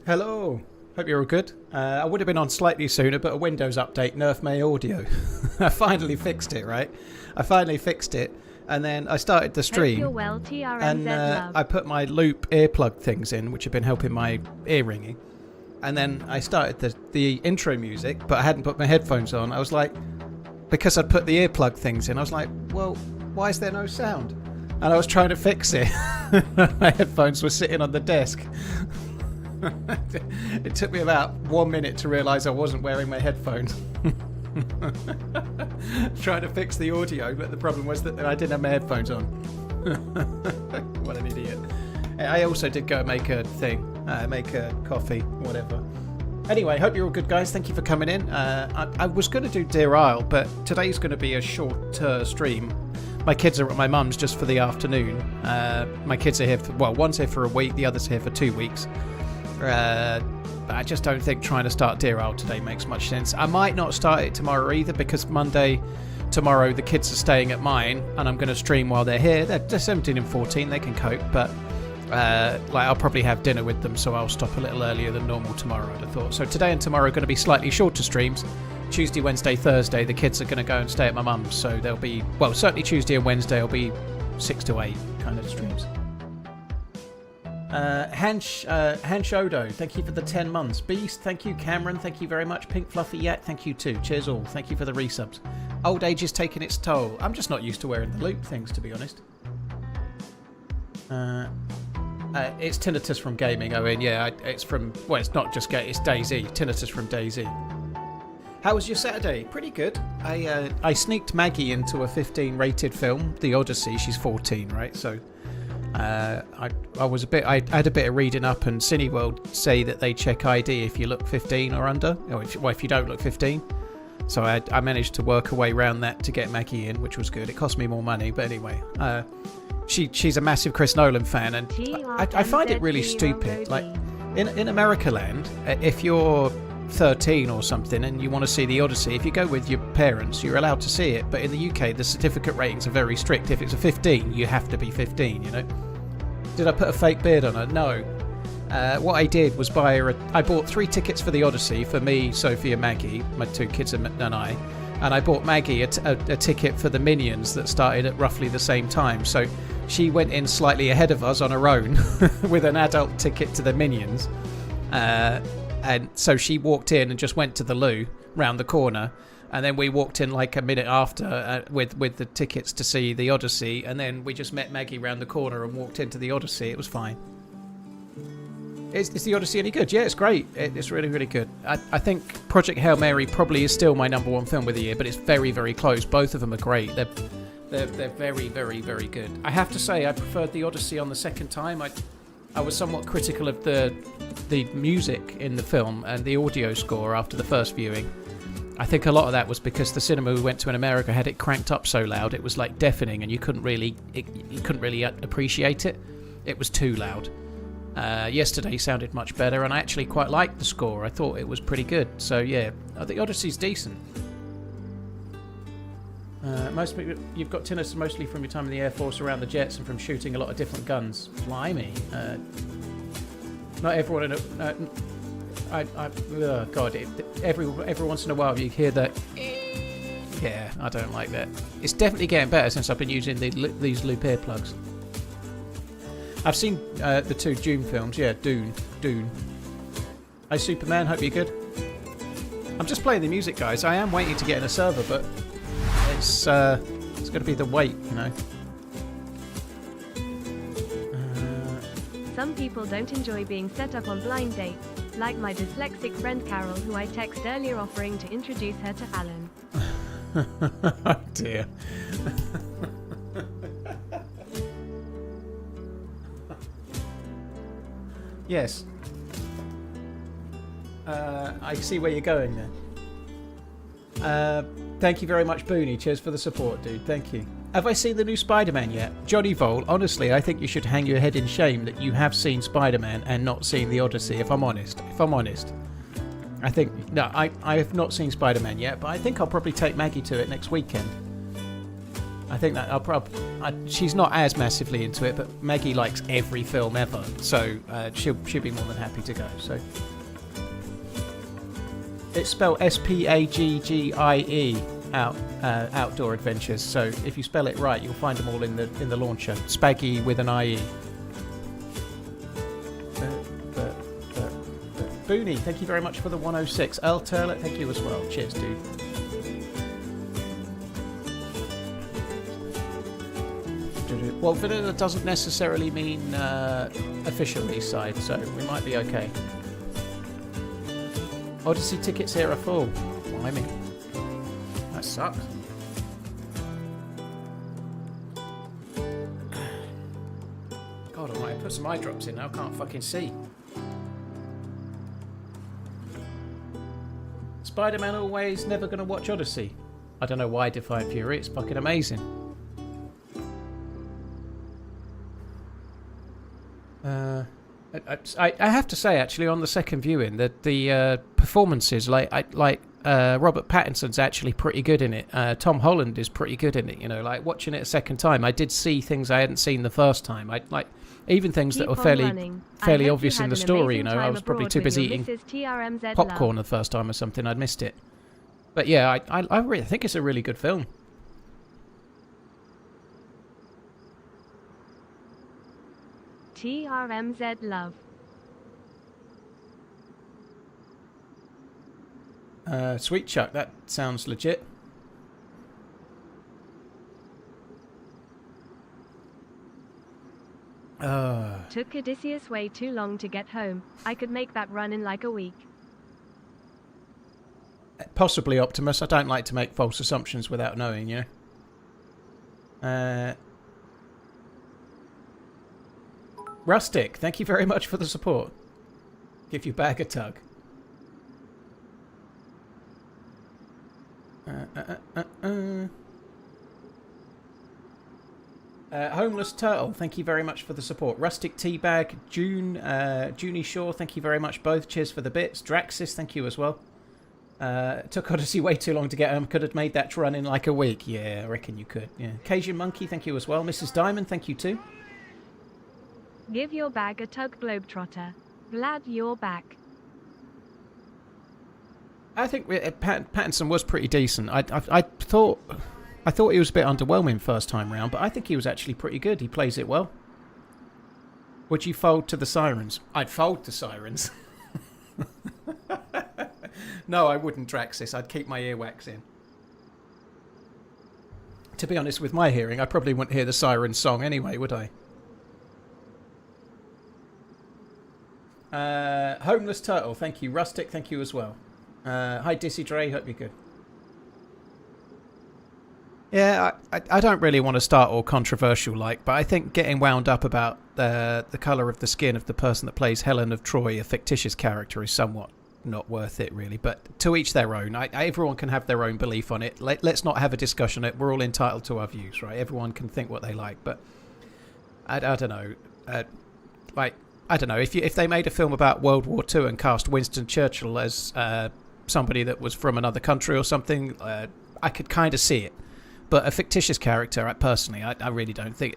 Hello. Hope you're all good. I would have been on slightly sooner, but a Windows update nerfed my audio. I finally fixed it, right? I finally fixed it, and then I started the stream. Hope you're well, TRMZ and love. I put my loop earplug things in, which have been helping my ear ringing. And then I started the intro music, but I hadn't put my headphones on. I was like, because I'd put the earplug things in, I was like, well, why is there no sound? And I was trying to fix it. My headphones were sitting on the desk. It took me about 1 minute to realise I wasn't wearing my headphones. Trying to fix the audio, but the problem was that I didn't have my headphones on. What an idiot. I also did go make a thing, make a coffee, whatever. Anyway, hope you're all good, guys. Thank you for coming in. I was going to do Deerisle, but today's going to be a short stream. My kids are at my mum's just for the afternoon. My kids are here for, well, one's here for a week, the other's here for 2 weeks. But I just don't think trying to start Deerisle today makes much sense. I might not start it tomorrow either, because tomorrow the kids are staying at mine and I'm going to stream while they're here. They're 17 and 14, they can cope, but I'll probably have dinner with them, so I'll stop a little earlier than normal tomorrow, I'd have thought. So today and tomorrow are going to be slightly shorter streams. Tuesday, Wednesday, Thursday, the kids are going to go and stay at my mum's, so they'll be, well, certainly Tuesday and Wednesday will be 6 to 8 kind of streams. Hansh Odo, thank you for the 10 months. Beast, thank you. Cameron, thank you very much. Pink Fluffy Yak, thank you too. Cheers all. Thank you for the resubs. Old age is taking its toll. I'm just not used to wearing the loop things, to be honest. It's tinnitus from gaming, Owen. Yeah, it's from, well, it's not just it's DayZ. Tinnitus from DayZ. How was your Saturday? Pretty good. I sneaked Maggie into a 15 rated film, The Odyssey. She's 14, right? So I had a bit of reading up, and Cineworld say that they check ID if you look 15 or under, or if you don't look 15. So I managed to work a way around that to get Maggie in, which was good. It cost me more money, but anyway. She's a massive Chris Nolan fan, and I find it really stupid. Like in America land, if you're 13 or something and you want to see The Odyssey, if you go with your parents, you're allowed to see it. But in the UK, the certificate ratings are very strict. If it's a 15, you have to be 15, you know. Did I put a fake beard on her? No. What I did was I bought 3 tickets for The Odyssey for me, Sophie and Maggie, my 2 kids and I. And I bought Maggie a ticket for the Minions that started at roughly the same time. So she went in slightly ahead of us on her own with an adult ticket to the Minions. And so she walked in and just went to the loo round the corner, and then we walked in like a minute after with the tickets to see The Odyssey, and then we just met Maggie round the corner and walked into The Odyssey. It was fine. Is The Odyssey any good? Yeah, it's great. It's really, really good. I think Project Hail Mary probably is still my #1 film of the year, but it's very, very close. Both of them are great. They're very, very, very good. I have to say I preferred The Odyssey on the second time. I was somewhat critical of the music in the film and the audio score after the first viewing. I think a lot of that was because the cinema we went to in America had it cranked up so loud it was like deafening, and you couldn't really appreciate it. It was too loud. Yesterday sounded much better, and I actually quite liked the score. I thought it was pretty good. So yeah, The Odyssey's decent. Most people, you've got tinnitus mostly from your time in the Air Force around the jets and from shooting a lot of different guns. Blimey. Not everyone God, every once in a while you hear that. Yeah, I don't like that. It's definitely getting better since I've been using these loop earplugs. I've seen the 2 Dune films. Yeah, Dune. Hey Superman, hope you're good. I'm just playing the music, guys. I am waiting to get in a server, but it's going to be the wait, you know. Some people don't enjoy being set up on blind dates, like my dyslexic friend Carol, who I text earlier offering to introduce her to Alan. Oh dear. Yes. I see where you're going there. Thank you very much, Booney. Cheers for the support, dude. Thank you. Have I seen the new Spider-Man yet? Johnny Vole, honestly, I think you should hang your head in shame that you have seen Spider-Man and not seen The Odyssey, if I'm honest. I think... No, I have not seen Spider-Man yet, but I think I'll probably take Maggie to it next weekend. I think that she's not as massively into it, but Maggie likes every film ever, so she'll be more than happy to go. So it's spelled SPAGGIE Outdoor Adventures. So if you spell it right, you'll find them all in the launcher. Spaggy with an IE. Booney, thank you very much for the 106. Earl Turlet, thank you as well. Cheers, dude. Well, vanilla doesn't necessarily mean official east side, so we might be okay. Odyssey tickets here are full. Blimey. That sucks. God almighty, put some eye drops in now, can't fucking see. Spider-Man always, never gonna watch Odyssey. I don't know why, Defy Fury, it's fucking amazing. I have to say, actually, on the second viewing, that the performances, like Robert Pattinson's actually pretty good in it. Tom Holland is pretty good in it. You know, like watching it a second time, I did see things I hadn't seen the first time. I like even things that were fairly obvious in the story. You know, I was probably too busy eating TRMZ popcorn the first time or something. I'd missed it. But yeah, I really think it's a really good film. TRMZ love. Sweet Chuck, that sounds legit. Took Odysseus way too long to get home. I could make that run in like a week. Possibly, Optimus. I don't like to make false assumptions without knowing, you know. Rustic, thank you very much for the support. Give your bag a tug. Homeless Turtle, thank you very much for the support. Rustic Teabag, Junie Shaw, thank you very much both. Cheers for the bits. Draxis, thank you as well. Took Odyssey way too long to get home. Could have made that run in like a week. Yeah, I reckon you could. Yeah. Cajun Monkey, thank you as well. Mrs. Diamond, thank you too. Give your bag a tug, Globetrotter. Glad you're back. I think Pattinson was pretty decent. I thought he was a bit underwhelming first time round, but I think he was actually pretty good. He plays it well. Would you fold to the sirens? I'd fold to sirens. No, I wouldn't, Draxis. I'd keep my earwax in. To be honest, with my hearing, I probably wouldn't hear the siren song anyway, would I? Homeless Turtle, thank you. Rustic, thank you as well. Hi, Dissy Dre, hope you're good. Yeah, I don't really want to start all controversial like, but I think getting wound up about the colour of the skin of the person that plays Helen of Troy, a fictitious character, is somewhat not worth it, really. But to each their own. Everyone can have their own belief on it. Let's not have a discussion on it. We're all entitled to our views, right? Everyone can think what they like, but I don't know. I don't know, if they made a film about World War II and cast Winston Churchill as somebody that was from another country or something, I could kind of see it. But a fictitious character, personally, I really don't think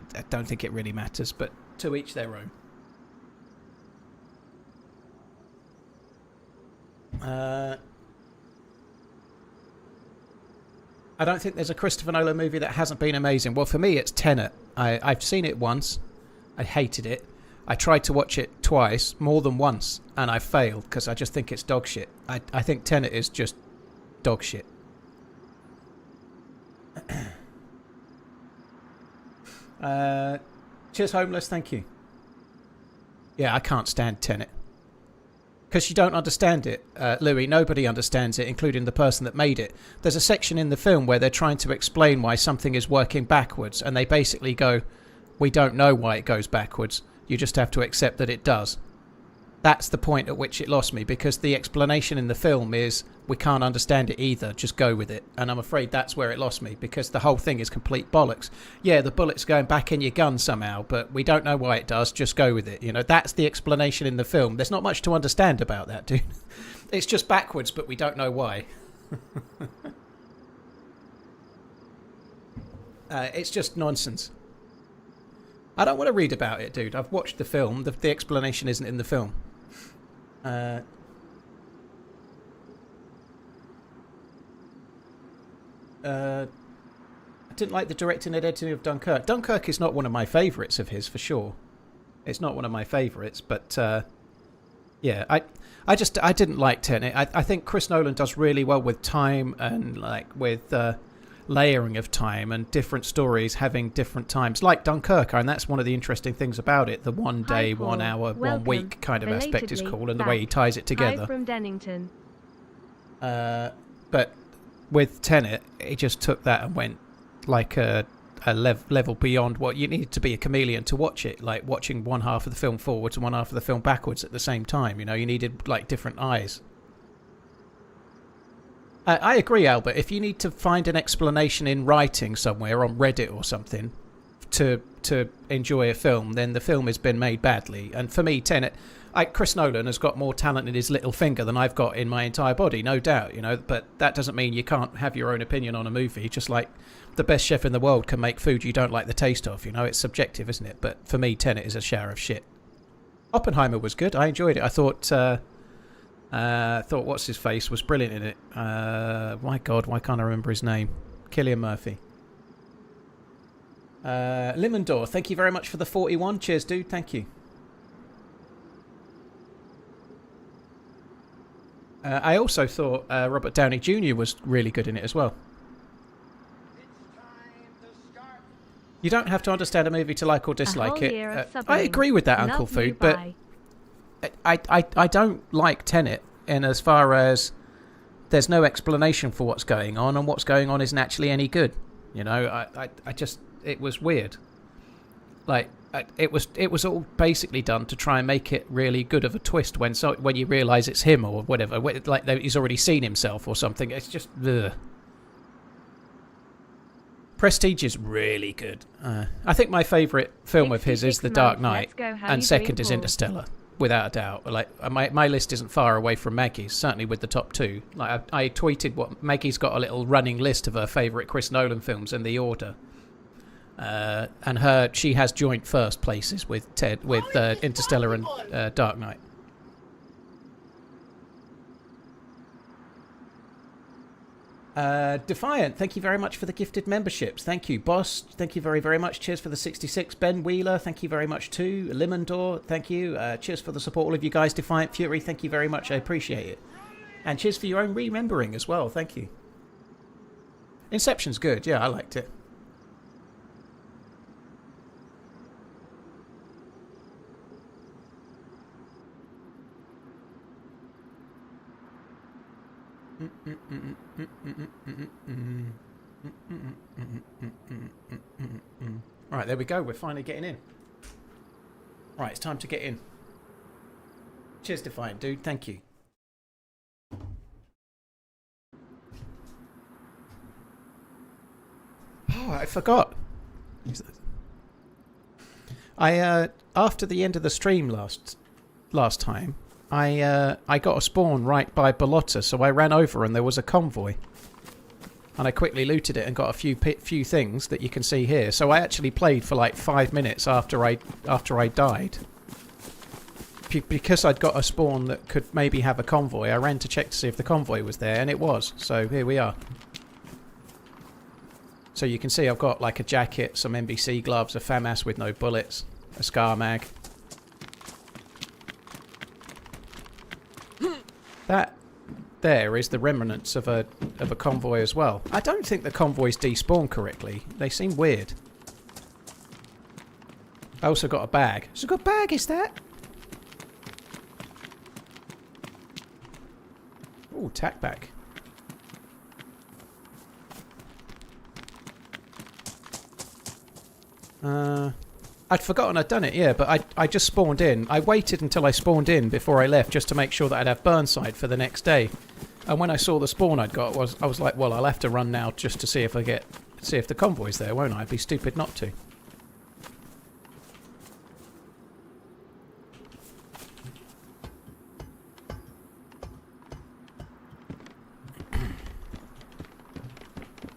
it really matters. But to each their own. I don't think there's a Christopher Nolan movie that hasn't been amazing. Well, for me, it's Tenet. I've seen it once. I hated it. I tried to watch it twice, more than once, and I failed because I just think it's dog shit. I think Tenet is just dog shit. Cheers, Homeless, thank you. Yeah, I can't stand Tenet. Because you don't understand it, Louis. Nobody understands it, including the person that made it. There's a section in the film where they're trying to explain why something is working backwards, and they basically go, we don't know why it goes backwards. You just have to accept that it does. That's the point at which it lost me, because the explanation in the film is we can't understand it either, just go with it. And I'm afraid that's where it lost me, because the whole thing is complete bollocks. Yeah, the bullet's going back in your gun somehow, but we don't know why it does, just go with it. You know, that's the explanation in the film. There's not much to understand about that, dude. It's just backwards, but we don't know why. It's just nonsense. I don't want to read about it, dude. I've watched the film. The explanation isn't in the film. I didn't like the directing and editing of Dunkirk. Dunkirk is not one of my favourites of his, for sure. It's not one of my favourites, but yeah, I didn't like Tenet. I think Chris Nolan does really well with time and like with layering of time and different stories having different times, like Dunkirk, and that's one of the interesting things about it. The 1 day, 1 hour, 1 week kind of aspect is cool, and the way he ties it together. Hi from Dennington. But with Tenet, he just took that and went like a level beyond what you needed to be a chameleon to watch it, like watching one half of the film forwards and one half of the film backwards at the same time. You know, you needed like different eyes. I agree, Albert. If you need to find an explanation in writing somewhere on Reddit or something to enjoy a film, then the film has been made badly. And for me, Tenet, Chris Nolan has got more talent in his little finger than I've got in my entire body, no doubt. You know, but that doesn't mean you can't have your own opinion on a movie. Just like the best chef in the world can make food you don't like the taste of. You know, it's subjective, isn't it? But for me, Tenet is a shower of shit. Oppenheimer was good. I enjoyed it. I thought what's his face was brilliant in it. My God, why can't I remember his name? Cillian Murphy. Limondor, thank you very much for the 41. Cheers, dude. Thank you. I also thought Robert Downey Jr. was really good in it as well. You don't have to understand a movie to like or dislike it. I agree with that, Uncle Food, but I don't like Tenet in as far as there's no explanation for what's going on, and what's going on isn't actually any good. You know, I just, it was weird. Like, it was all basically done to try and make it really good of a twist when you realise it's him or whatever, like he's already seen himself or something. It's just, ugh. Prestige is really good. I think my favourite film of his is The Dark Knight, and second is Interstellar, without a doubt. Like my list isn't far away from Maggie's, certainly with the top two. Like I tweeted what Maggie's got a little running list of her favourite Chris Nolan films in the order, and she has joint first places with Interstellar and Dark Knight. Defiant, thank you very much for the gifted memberships. Thank you. Boss, thank you very, very much. Cheers for the 66. Ben Wheeler, thank you very much too. Limondor, thank you. Cheers for the support, all of you guys. Defiant Fury, thank you very much. I appreciate it. And cheers for your own remembering as well. Thank you. Inception's good. Yeah, I liked it. Right, there we go. We're finally getting in. Right, it's time to get in. Cheers, Defiant dude. Thank you. Oh, I forgot. After the end of the stream last time, I got a spawn right by Bolotta, so I ran over and there was a convoy, and I quickly looted it and got a few things that you can see here. So I actually played for like 5 minutes after I died, because I'd got a spawn that could maybe have a convoy. I ran to check to see if the convoy was there, and it was. So here we are. So you can see I've got like a jacket, some NBC gloves, a FAMAS with no bullets, a Scar mag. That there is the remnants of a convoy as well. I don't think the convoys despawn correctly. They seem weird. I also got a bag. It's a good bag, is that? Ooh, tack back. I'd forgotten I'd done it, yeah, but I just spawned in. I waited until I spawned in before I left just to make sure that I'd have Burnside for the next day. And when I saw the spawn I'd got, I was like, well, I'll have to run now just to see if the convoy's there, won't I? I'd be stupid not to.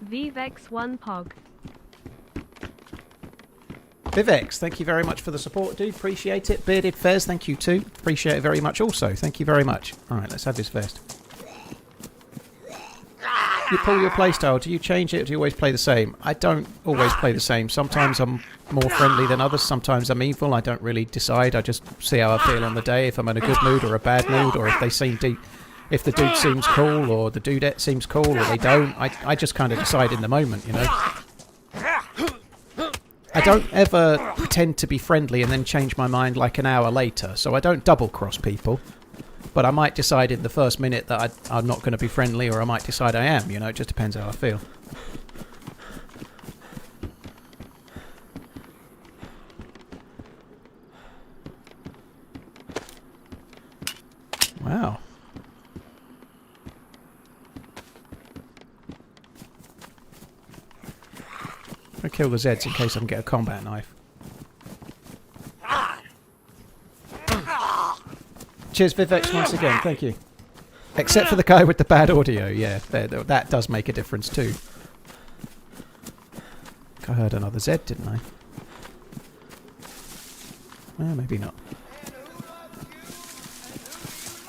Vivex1 Pog. Vivex, thank you very much for the support, dude. Appreciate it. Bearded Fez, thank you too. Appreciate it very much also. Thank you very much. Alright, let's have this vest. You pull your playstyle. Do you change it or do you always play the same? I don't always play the same. Sometimes I'm more friendly than others. Sometimes I'm evil. I don't really decide. I just see how I feel on the day. If I'm in a good mood or a bad mood, or if they seem deep. If the dude seems cool or the dudette seems cool or they don't. I just kind of decide in the moment, you know. I don't ever pretend to be friendly and then change my mind like an hour later. So I don't double cross people. But I might decide in the first minute that I'm not going to be friendly, or I might decide I am, you know, it just depends how I feel. Wow. I'll kill the Zeds in case I can get a combat knife. Cheers, Vivex, once again. Thank you. Except for the guy with the bad audio. Yeah, that does make a difference too. I heard another Z, didn't I? Well, maybe not.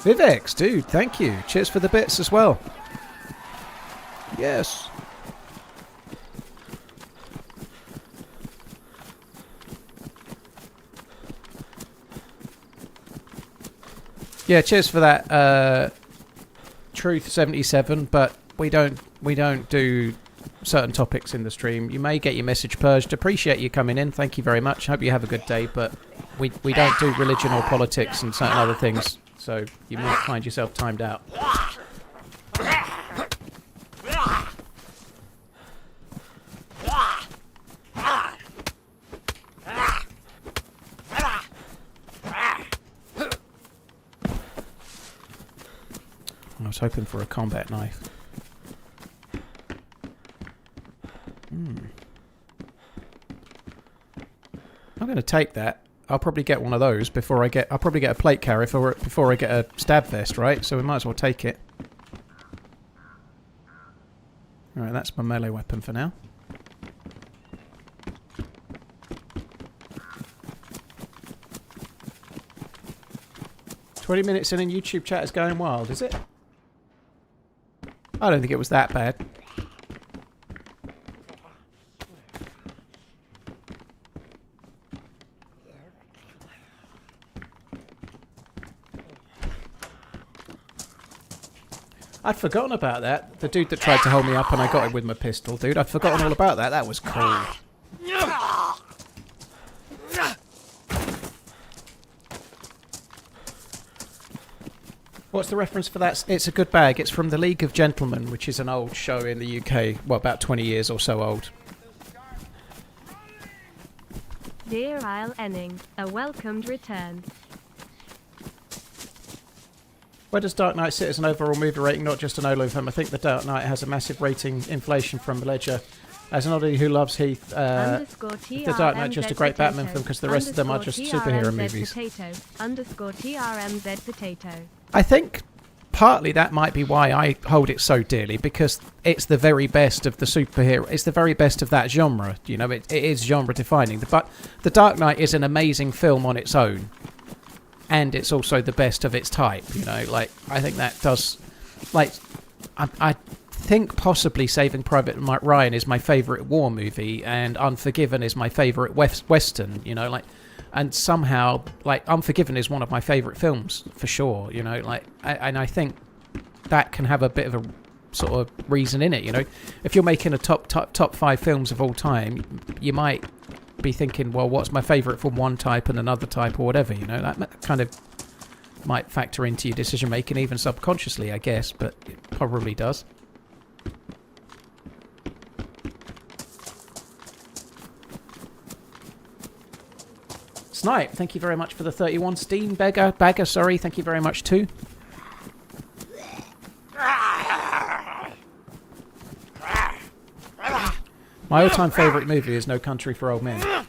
Vivex, dude, thank you. Cheers for the bits as well. Yes. Yeah, cheers for that, Truth77. But we don't do certain topics in the stream. You may get your message purged. Appreciate you coming in. Thank you very much. Hope you have a good day. But we don't do religion or politics and certain other things. So you might find yourself timed out. I was hoping for a combat knife. I'm going to take that. I'll probably get one of those before I get... I'll probably get a plate carrier before I get a stab vest, right? So we might as well take it. Alright, that's my melee weapon for now. "20 minutes in and YouTube chat is going wild, is it?" I don't think it was that bad. I'd forgotten about that. The dude that tried to hold me up and I got him with my pistol, dude. I'd forgotten all about that. That was cool. What's the reference for that? It's a good bag. It's from the League of Gentlemen, which is an old show in the UK. Well, about 20 years or so old. Deerisle Enning, a welcomed return. Where does Dark Knight sit as an overall movie rating, not just an Olo film? I think the Dark Knight has a massive rating inflation from Ledger. As an oddie who loves Heath, the Dark Knight just a great Batman film because the rest of them are just superhero movies. _TRMZ potato. I think partly that might be why I hold it so dearly, because it's the very best of the superhero. It's the very best of that genre. You know, it is genre defining. But the Dark Knight is an amazing film on its own, and it's also the best of its type. You know, like I think that does, like, I think possibly Saving Private Ryan is my favourite war movie, and Unforgiven is my favourite western. You know, like. And somehow, like, Unforgiven is one of my favourite films, for sure, you know, like, and I think that can have a bit of a sort of reason in it, you know. If you're making a top 5 films of all time, you might be thinking, well, what's my favourite from one type and another type or whatever, you know. That kind of might factor into your decision-making, even subconsciously, I guess, but it probably does. Snipe, thank you very much for the 31. Steam Bagger, sorry, thank you very much too. My all-time favourite movie is No Country for Old Men.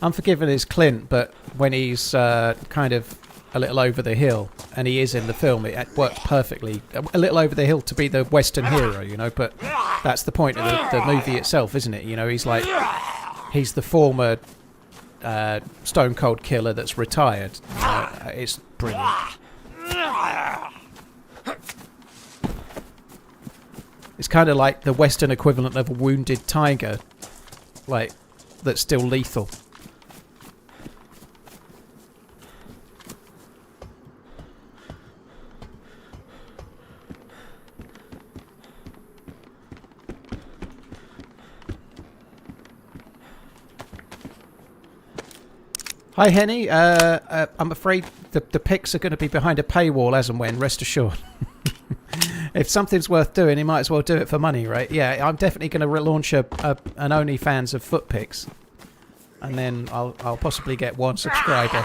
Unforgiven is Clint, but when he's kind of a little over the hill. and he is in the film, it works perfectly. A little over the hill to be the Western hero, you know, but that's the point of the movie itself, isn't it? You know, he's the former Stone Cold Killer that's retired. It's brilliant. It's kind of like the Western equivalent of a wounded tiger, like, that's still lethal. Hi Henny, I'm afraid the pics are going to be behind a paywall as and when, rest assured. If something's worth doing, you might as well do it for money, right? Yeah, I'm definitely going to relaunch an OnlyFans of foot pics. And then I'll possibly get one subscriber.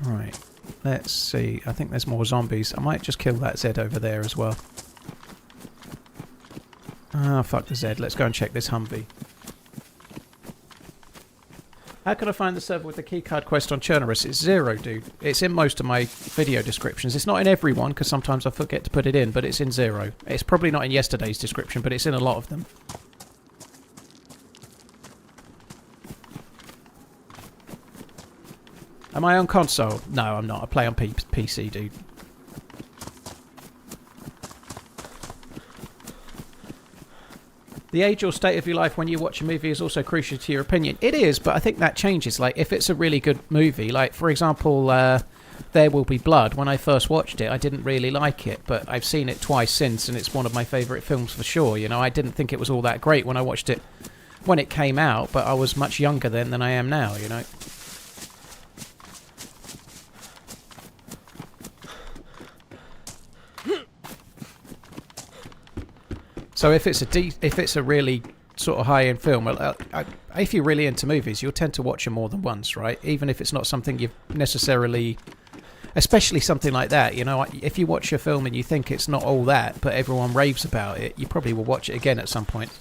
Right. Let's see. I think there's more zombies. I might just kill that Z over there as well. Ah, fuck the Z. Let's go and check this Humvee. How can I find the server with the keycard quest on Chernarus? It's 0, dude. It's in most of my video descriptions. It's not in every one, because sometimes I forget to put it in, but it's in 0. It's probably not in yesterday's description, but it's in a lot of them. Am I on console? No, I'm not. I play on PC, dude. The age or state of your life when you watch a movie is also crucial to your opinion. It is, but I think that changes. Like, if it's a really good movie, like, for example, There Will Be Blood, when I first watched it, I didn't really like it, but I've seen it twice since, and it's one of my favourite films for sure. You know, I didn't think it was all that great when I watched it when it came out, but I was much younger then than I am now, you know. So if it's a really sort of high-end film, if you're really into movies, you'll tend to watch them more than once, right? Even if it's not something you've necessarily, especially something like that, you know, if you watch a film and you think it's not all that, but everyone raves about it, you probably will watch it again at some point.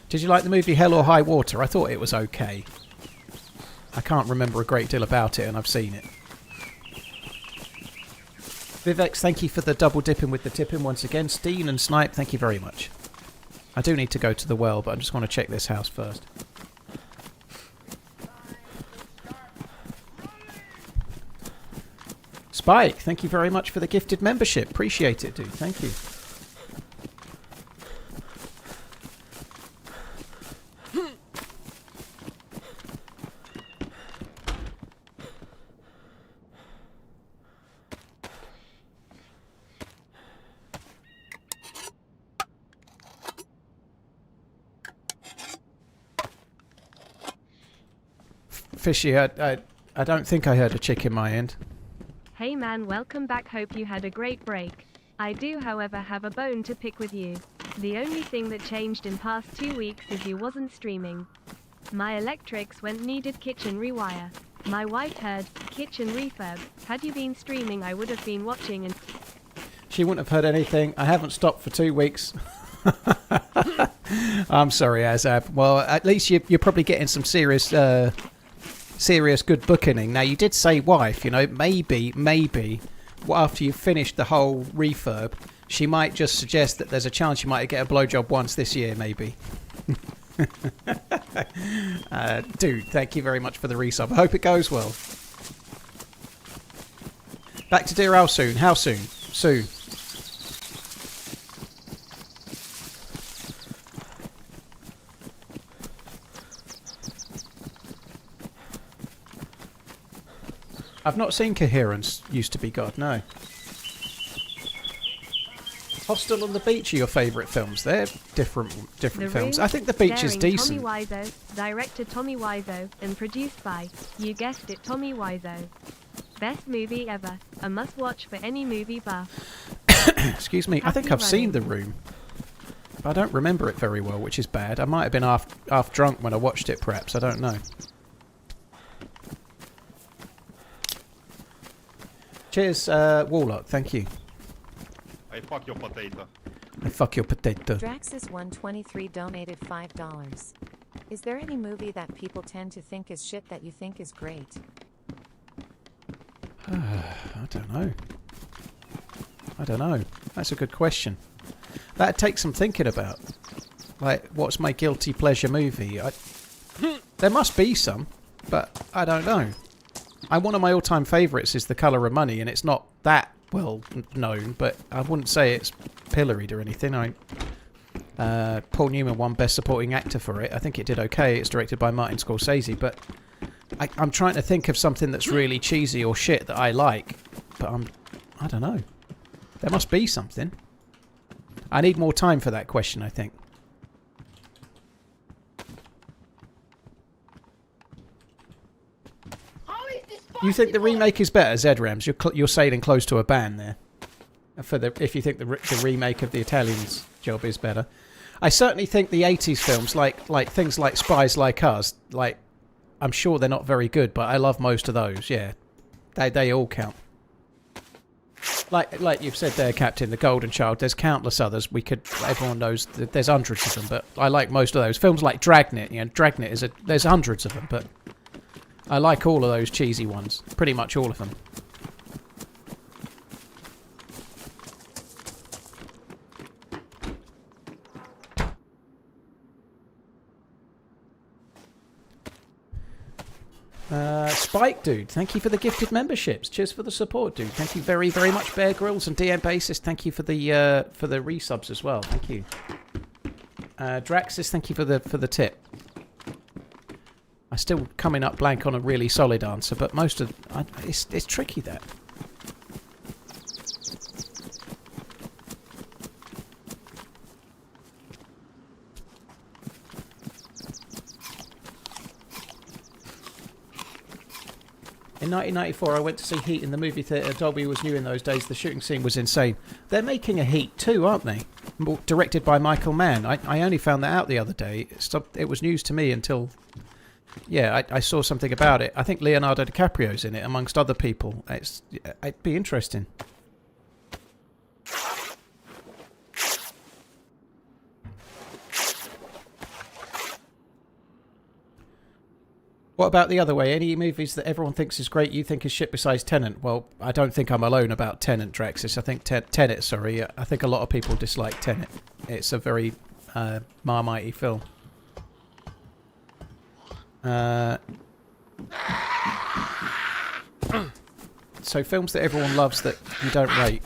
Did you like the movie Hell or High Water? I thought it was okay. I can't remember a great deal about it, and I've seen it. Vivex, thank you for the double dipping with the tipping once again. Steen and Snipe, thank you very much. I do need to go to the well, but I just want to check this house first. Spike, thank you very much for the gifted membership. Appreciate it, dude. Thank you. Fishy, I don't think I heard a chick in my end. Hey man, welcome back. Hope you had a great break. I do, however, have a bone to pick with you. The only thing that changed in past 2 weeks is you wasn't streaming. My electrics went needed kitchen rewire. My wife heard kitchen refurb. Had you been streaming, I would have been watching and... She wouldn't have heard anything. I haven't stopped for 2 weeks. I'm sorry, Azab. Well, at least you're probably getting some serious good booking. Now, you did say wife, you know, maybe after you've finished the whole refurb, she might just suggest that there's a chance you might get a blowjob once this year, maybe. Dude, thank you very much for the resub. I hope it goes well. Back to Deerisle soon. How soon? Soon. I've not seen Coherence Used to Be God, no. Hostel on the Beach are your favourite films. They're different films. I think The Beach is decent. Tommy Wiseau, director Tommy Wiseau, and produced by, you guessed it, Tommy Wiseau. Best movie ever. A must-watch for any movie buff. Excuse me. I think I've seen The Room. But I don't remember it very well, which is bad. I might have been half drunk when I watched it, perhaps. I don't know. Cheers, Warlock. Thank you. I fuck your potato. I fuck your potato. Draxis123 donated $5. Is there any movie that people tend to think is shit that you think is great? I don't know. I don't know. That's a good question. That'd take some thinking about. Like, what's my guilty pleasure movie? There must be some, but I don't know. One of my all-time favourites is The Colour of Money, and it's not that well known, but I wouldn't say it's pilloried or anything. Paul Newman won Best Supporting Actor for it. I think it did okay. It's directed by Martin Scorsese, but I'm trying to think of something that's really cheesy or shit that I like, but I don't know. There must be something. I need more time for that question, I think. You think the remake is better, Zedrams? You're sailing close to a ban there. If you think the remake of the Italians job is better, I certainly think the 80s films, like things like Spies Like Us, like I'm sure they're not very good, but I love most of those. Yeah, they all count. Like you've said there, Captain, The Golden Child. There's countless others. Everyone knows that there's hundreds of them, but I like most of those films. Like Dragnet. Dragnet there's hundreds of them, but I like all of those cheesy ones. Pretty much all of them. Spike Dude, thank you for the gifted memberships. Cheers for the support, dude. Thank you very, very much, Bear Grylls and DM Basis. Thank you for the resubs as well. Thank you. Draxis, thank you for the tip. I'm still coming up blank on a really solid answer, but most of it's tricky that. In 1994, I went to see Heat in the movie theatre. Dolby was new in those days. The shooting scene was insane. They're making a Heat too, aren't they? Directed by Michael Mann. I only found that out the other day. It was news to me until... Yeah, I saw something about it. I think Leonardo DiCaprio's in it, amongst other people. It'd be interesting. What about the other way? Any movies that everyone thinks is great you think is shit besides Tenet? Well, I don't think I'm alone about Tenet, Draxis. I think Tenet, sorry. I think a lot of people dislike Tenet. It's a very Marmite film. So films that everyone loves that you don't rate.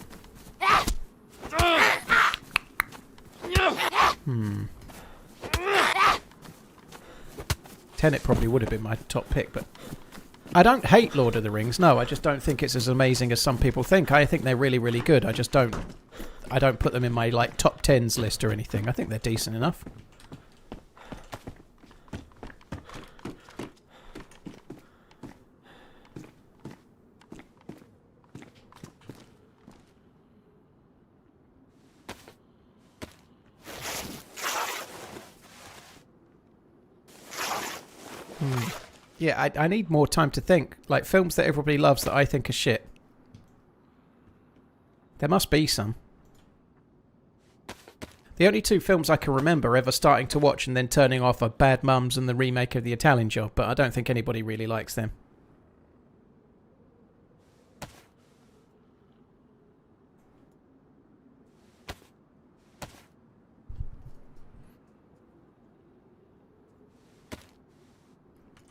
Tenet probably would have been my top pick, but I don't hate Lord of the Rings. No, I just don't think it's as amazing as some people think. I think they're really, really good. I don't put them in my like top 10s list or anything. I think they're decent enough. Yeah, I need more time to think. Like, films that everybody loves that I think are shit. There must be some. The only two films I can remember ever starting to watch and then turning off are Bad Mums and the remake of The Italian Job, but I don't think anybody really likes them.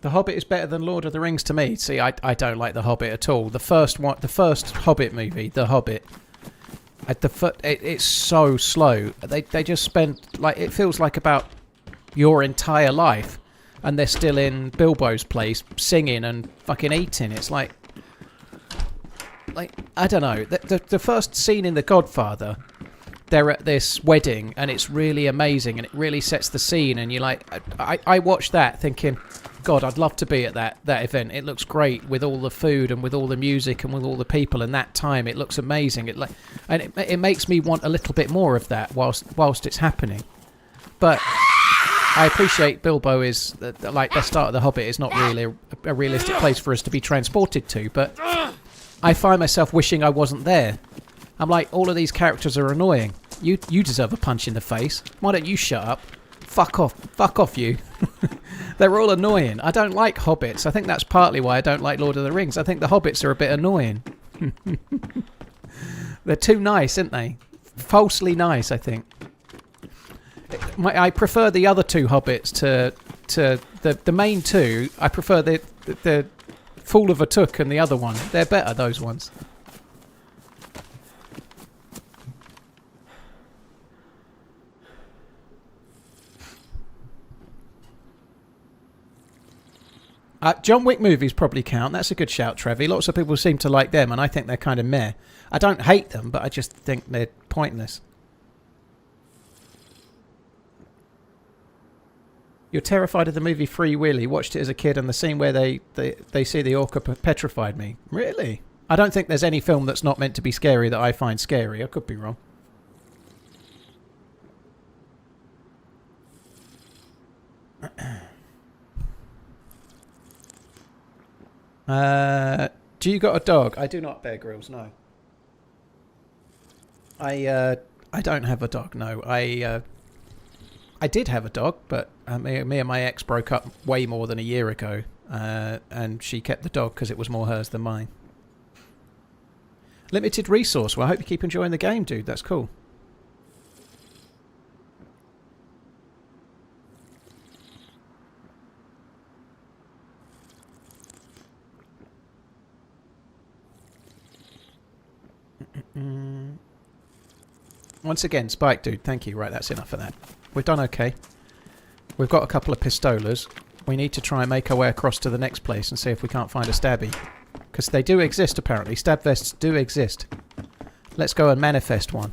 The Hobbit is better than Lord of the Rings to me. See, I don't like The Hobbit at all. The first Hobbit movie, The Hobbit, it's so slow. They just spend, like, it feels like about your entire life, and they're still in Bilbo's place singing and fucking eating. It's like I don't know. The first scene in The Godfather, they're at this wedding and it's really amazing and it really sets the scene, and you're like, I watched that thinking, God, I'd love to be at that event. It looks great with all the food and with all the music and with all the people, and that time it looks amazing. It makes me want a little bit more of that whilst it's happening. But I appreciate Bilbo is like the start of The Hobbit is not really a realistic place for us to be transported to, but I find myself wishing I wasn't there. I'm like, all of these characters are annoying. You deserve a punch in the face. Why don't you shut up? Fuck off you. They're all annoying. I don't like hobbits. I think that's partly why I don't like Lord of the Rings. I think the hobbits are a bit annoying. They're too nice, aren't they? Falsely nice, I think. I prefer the other two hobbits to the main two. I prefer the Fool of a Took and the other one. They're better, those ones. John Wick movies probably count. That's a good shout, Trevi. Lots of people seem to like them, and I think they're kind of meh. I don't hate them, but I just think they're pointless. You're terrified of the movie Free Willy. Watched it as a kid, and the scene where they see the orca petrified me. Really? I don't think there's any film that's not meant to be scary that I find scary. I could be wrong. Do you got a dog? I do not, Bear Grylls, no. I don't have a dog, no. I did have a dog, but me and my ex broke up way more than a year ago, and she kept the dog because it was more hers than mine. Limited resource. Well, I hope you keep enjoying the game, dude. That's cool. Once again, Spike Dude, thank you. Right, that's enough of that. We've done okay. We've got a couple of pistolas. We need to try and make our way across to the next place and see if we can't find a stabby. Because they do exist, apparently. Stab vests do exist. Let's go and manifest one.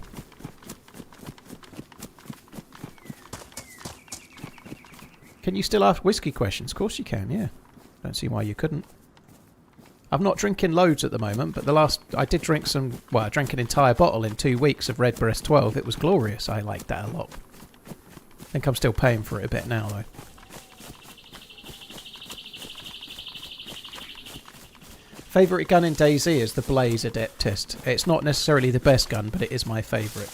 Can you still ask whiskey questions? Of course you can, yeah. Don't see why you couldn't. I'm not drinking loads at the moment, but I did drink some, well, I drank an entire bottle in 2 weeks of Redbreast 12. It was glorious. I liked that a lot. I think I'm still paying for it a bit now, though. Favourite gun in DayZ is the Blaze Adeptist. It's not necessarily the best gun, but it is my favourite.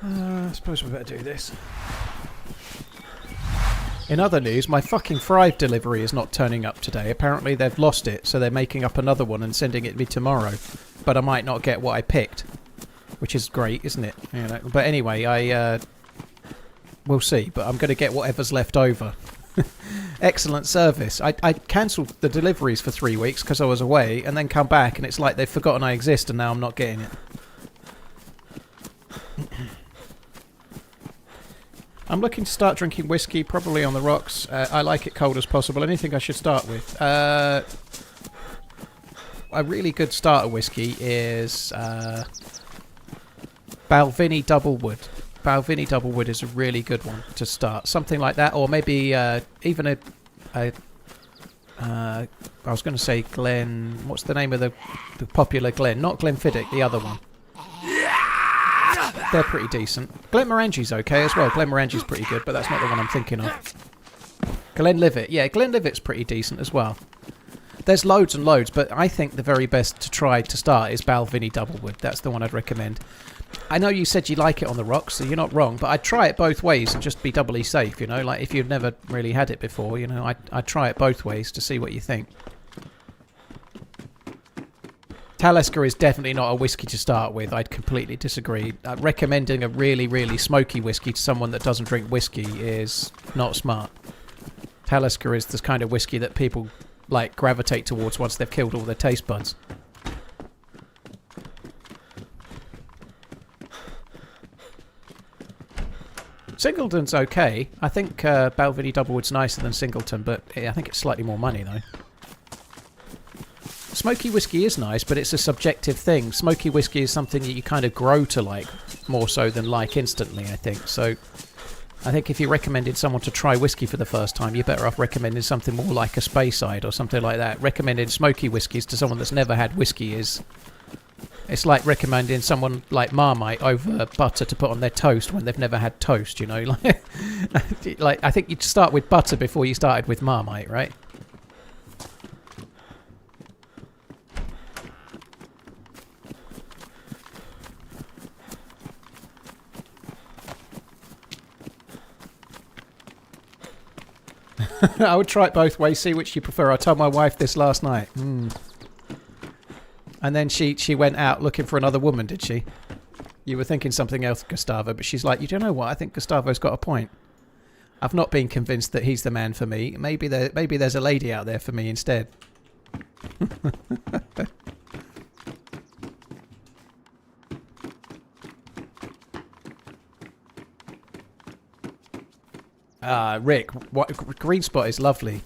I suppose we better do this. In other news, my fucking Thrive delivery is not turning up today. Apparently they've lost it, so they're making up another one and sending it to me tomorrow. But I might not get what I picked, which is great, isn't it? You know. But anyway, we'll see. But I'm going to get whatever's left over. Excellent service. I cancelled the deliveries for 3 weeks because I was away, and then come back, and it's like they've forgotten I exist, and now I'm not getting it. I'm looking to start drinking whiskey, probably on the rocks. I like it cold as possible. Anything I should start with? A really good starter whiskey is Balvenie Doublewood. Balvenie Doublewood is a really good one to start. Something like that, or maybe even I was going to say Glen... What's the name of the popular Glen? Not Glenfiddich, the other one. They're pretty decent. Glenmorangi's okay as well. Glenmorangi's pretty good, but that's not the one I'm thinking of. Glenlivet. Yeah, Glenlivet's pretty decent as well. There's loads and loads, but I think the very best to try to start is Balvenie Doublewood. That's the one I'd recommend. I know you said you like it on the rocks, so you're not wrong, but I'd try it both ways and just be doubly safe, you know? Like, if you've never really had it before, you know, I'd try it both ways to see what you think. Talisker is definitely not a whiskey to start with. I'd completely disagree. Recommending a really, really smoky whiskey to someone that doesn't drink whiskey is not smart. Talisker is this kind of whiskey that people like gravitate towards once they've killed all their taste buds. Singleton's okay. I think Balvenie Doublewood's nicer than Singleton, but I think it's slightly more money though. Smoky whiskey is nice, but it's a subjective thing. Smoky whiskey is something that you kind of grow to like, more so than like instantly, I think. So I think if you're recommending someone to try whiskey for the first time, you're better off recommending something more like a Speyside or something like that. Recommending smoky whiskies to someone that's never had whiskey is... It's like recommending someone like Marmite over butter to put on their toast when they've never had toast, you know? Like I think you'd start with butter before you started with Marmite, right? I would try it both ways, see which you prefer. I told my wife this last night. And then she went out looking for another woman, did she? You were thinking something else, Gustavo, but she's like, you don't know what? I think Gustavo's got a point. I've not been convinced that he's the man for me. Maybe there's a lady out there for me instead. Rick, green spot is lovely.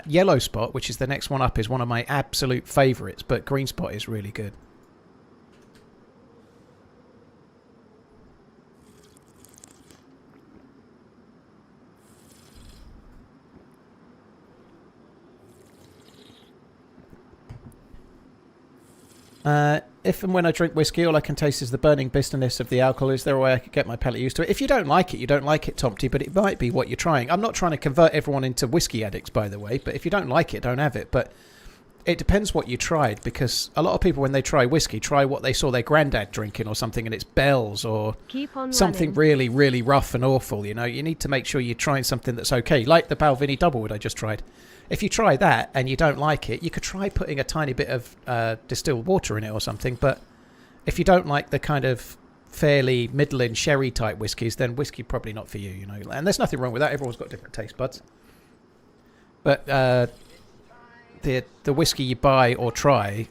Yellow spot, which is the next one up, is one of my absolute favourites, but green spot is really good. If and when I drink whiskey, all I can taste is the burning bitterness of the alcohol. Is there a way I could get my palate used to it? If you don't like it, you don't like it, Tomty, but it might be what you're trying. I'm not trying to convert everyone into whiskey addicts, by the way, but if you don't like it, don't have it. But it depends what you tried, because a lot of people, when they try whiskey, try what they saw their granddad drinking or something, and it's Bell's or something really, really rough and awful, you know. You need to make sure you're trying something that's okay, like the Balvenie Doublewood I just tried. If you try that and you don't like it, you could try putting a tiny bit of distilled water in it or something. But if you don't like the kind of fairly middling sherry type whiskies, then whiskey probably not for you, you know. And there's nothing wrong with that. Everyone's got different taste buds. But the whiskey you buy or try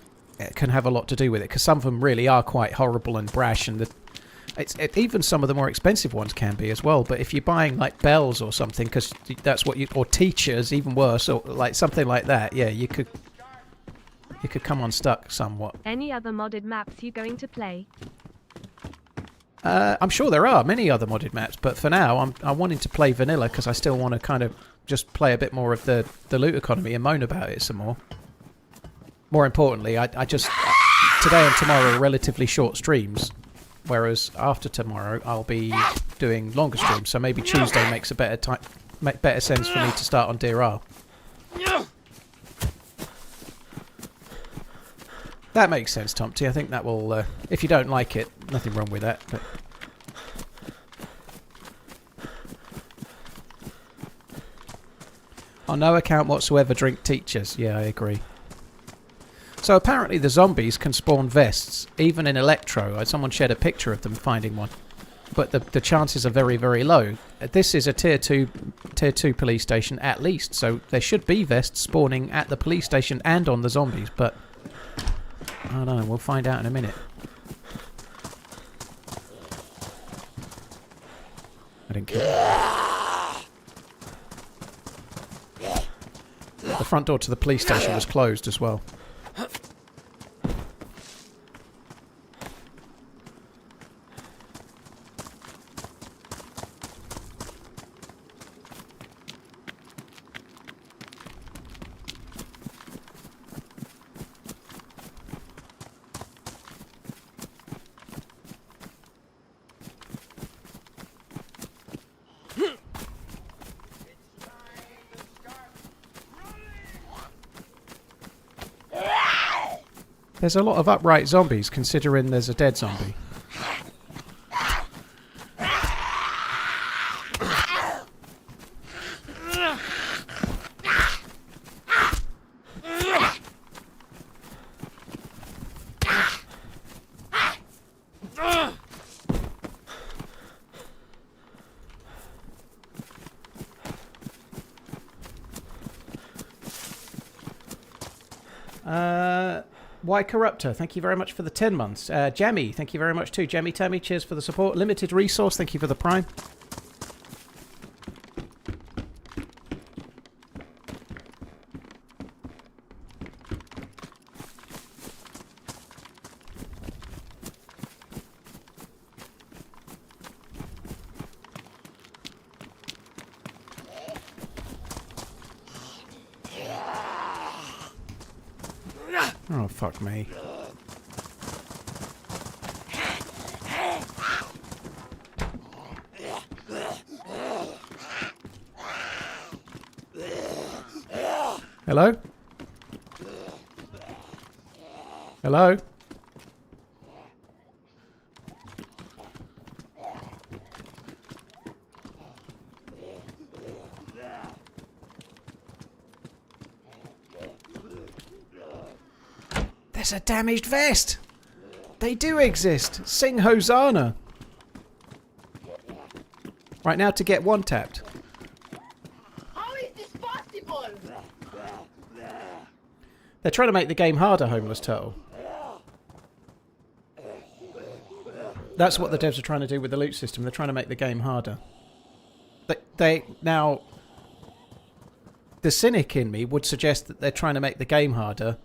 can have a lot to do with it, because some of them really are quite horrible and brash, and even some of the more expensive ones can be as well. But if you're buying like Bell's or something, because that's what you, or Teachers, even worse, or like something like that, yeah, you could come unstuck somewhat. Any other modded maps you going to play? I'm sure there are many other modded maps, but for now I'm wanting to play vanilla, because I still want to kind of just play a bit more of the loot economy and moan about it some more. More importantly, I just today and tomorrow are relatively short streams, whereas after tomorrow I'll be doing longer streams, so maybe Tuesday makes a better sense for me to start on Deerisle. That makes sense, Tomty. I think that will, if you don't like it, nothing wrong with that. But on no account whatsoever drink Teachers. Yeah, I agree. So apparently the zombies can spawn vests, even in Electro. Someone shared a picture of them finding one. But the chances are very, very low. This is a tier 2 police station at least, so there should be vests spawning at the police station and on the zombies, but I don't know, we'll find out in a minute. I didn't care. The front door to the police station was closed as well. There's a lot of upright zombies, considering there's a dead zombie. Why Corruptor, thank you very much for the 10 months. Jammy, thank you very much too. Jammy Tammy, cheers for the support. Limited Resource, thank you for the Prime. Oh, fuck me. Hello? Hello? There's a damaged vest! They do exist! Sing Hosanna! Right now to get one tapped. How is this possible? They're trying to make the game harder, Homeless Turtle. That's what the devs are trying to do with the loot system. They're trying to make the game harder. Now, the cynic in me would suggest that they're trying to make the game harder,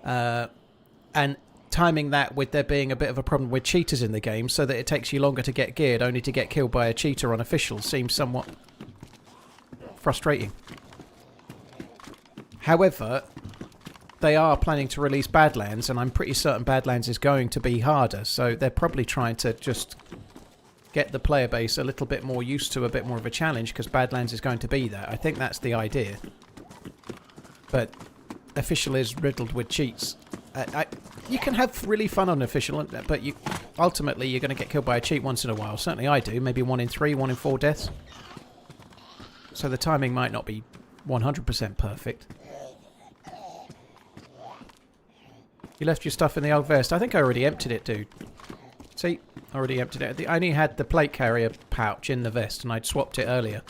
and timing that with there being a bit of a problem with cheaters in the game, so that it takes you longer to get geared, only to get killed by a cheater on official, seems somewhat frustrating. However, they are planning to release Badlands, and I'm pretty certain Badlands is going to be harder, so they're probably trying to just get the player base a little bit more used to a bit more of a challenge, because Badlands is going to be there. I think that's the idea. But official is riddled with cheats. You can have really fun on official, but ultimately you're going to get killed by a cheat once in a while. Certainly I do. Maybe 1 in 3, 1 in 4 deaths. So the timing might not be 100% perfect. You left your stuff in the old vest. I think I already emptied it, dude. See? I already emptied it. I only had the plate carrier pouch in the vest, and I'd swapped it earlier.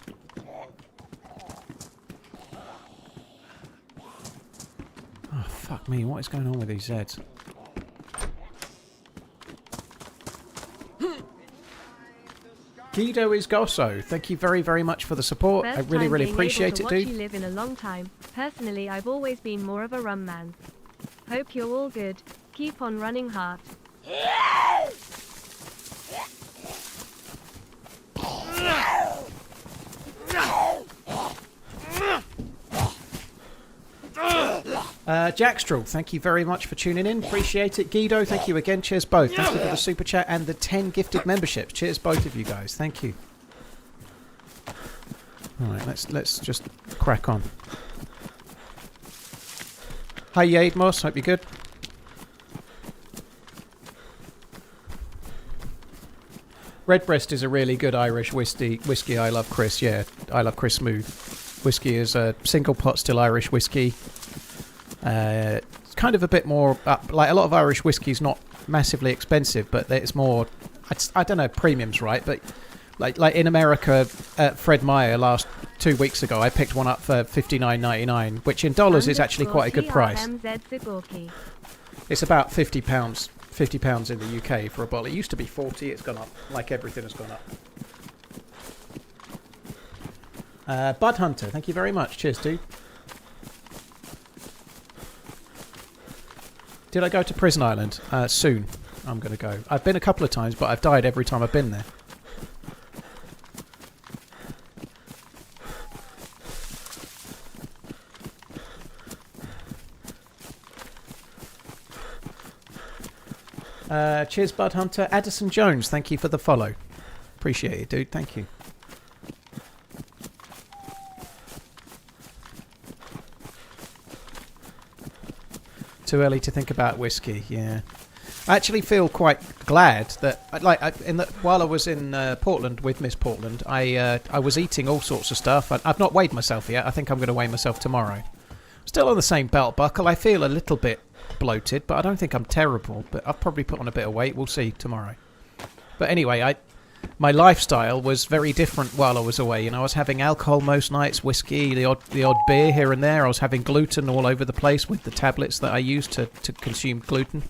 Oh, fuck me. What is going on with these Zeds? Guido is Gosso. Thank you very, very much for the support. I really, really appreciate it, dude. You live in a long time. Personally, I've always been more of a rum man. Hope you're all good. Keep on running hard. Jackstraw, thank you very much for tuning in. Appreciate it. Guido, thank you again. Cheers both. Thank you for the super chat and the 10 gifted memberships. Cheers both of you guys. Thank you. Alright, let's just crack on. Hi Yadmos, hope you're good. Redbreast is a really good Irish whiskey. I love Chris. Yeah, I love Chris Smooth. Whiskey is a single pot still Irish whiskey. It's kind of a bit more like a lot of Irish whiskey is not massively expensive, but it's more. I don't know, premium's right, but like in America, Fred Meyer last 2 weeks ago, I picked one up for $59.99, which in dollars is actually quite a good price. It's about £50. £50 in the UK for a bottle. It used to be 40. It's gone up. Like everything has gone up. Bud Hunter, thank you very much. Cheers, dude. Did I go to Prison Island? Soon. I'm going to go. I've been a couple of times, but I've died every time I've been there. Cheers, Bud Hunter. Addison Jones, thank you for the follow. Appreciate it, dude. Thank you. Too early to think about whiskey, yeah. I actually feel quite glad that, while I was in Portland with Miss Portland, I was eating all sorts of stuff. I've not weighed myself yet. I think I'm going to weigh myself tomorrow. Still on the same belt buckle. I feel a little bit bloated, but I don't think I'm terrible. But I've probably put on a bit of weight. We'll see tomorrow. But anyway, my lifestyle was very different while I was away. You know, I was having alcohol most nights, whiskey, the odd beer here and there. I was having gluten all over the place with the tablets that I used to consume gluten.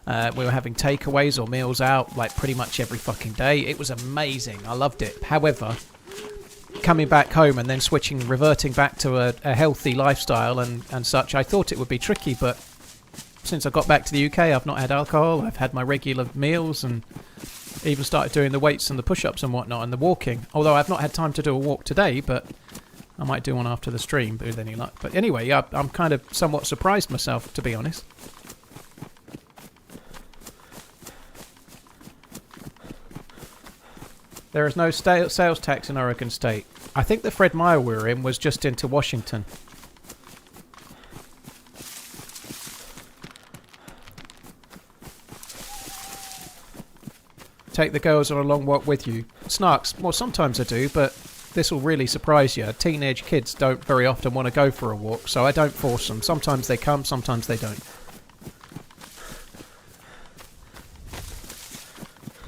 We were having takeaways or meals out like pretty much every fucking day. It was amazing. I loved it. However, coming back home and then reverting back to a healthy lifestyle and such, I thought it would be tricky, but since I got back to the UK, I've not had alcohol. I've had my regular meals and even started doing the weights and the push-ups and whatnot and the walking. Although I've not had time to do a walk today, but I might do one after the stream with any luck. But anyway, yeah, I'm kind of somewhat surprised myself, to be honest. There is no sales tax in Oregon State. I think the Fred Meyer we were in was just into Washington. Take the girls on a long walk with you. Snarks, well, sometimes I do, but this will really surprise you. Teenage kids don't very often want to go for a walk, so I don't force them. Sometimes they come, sometimes they don't.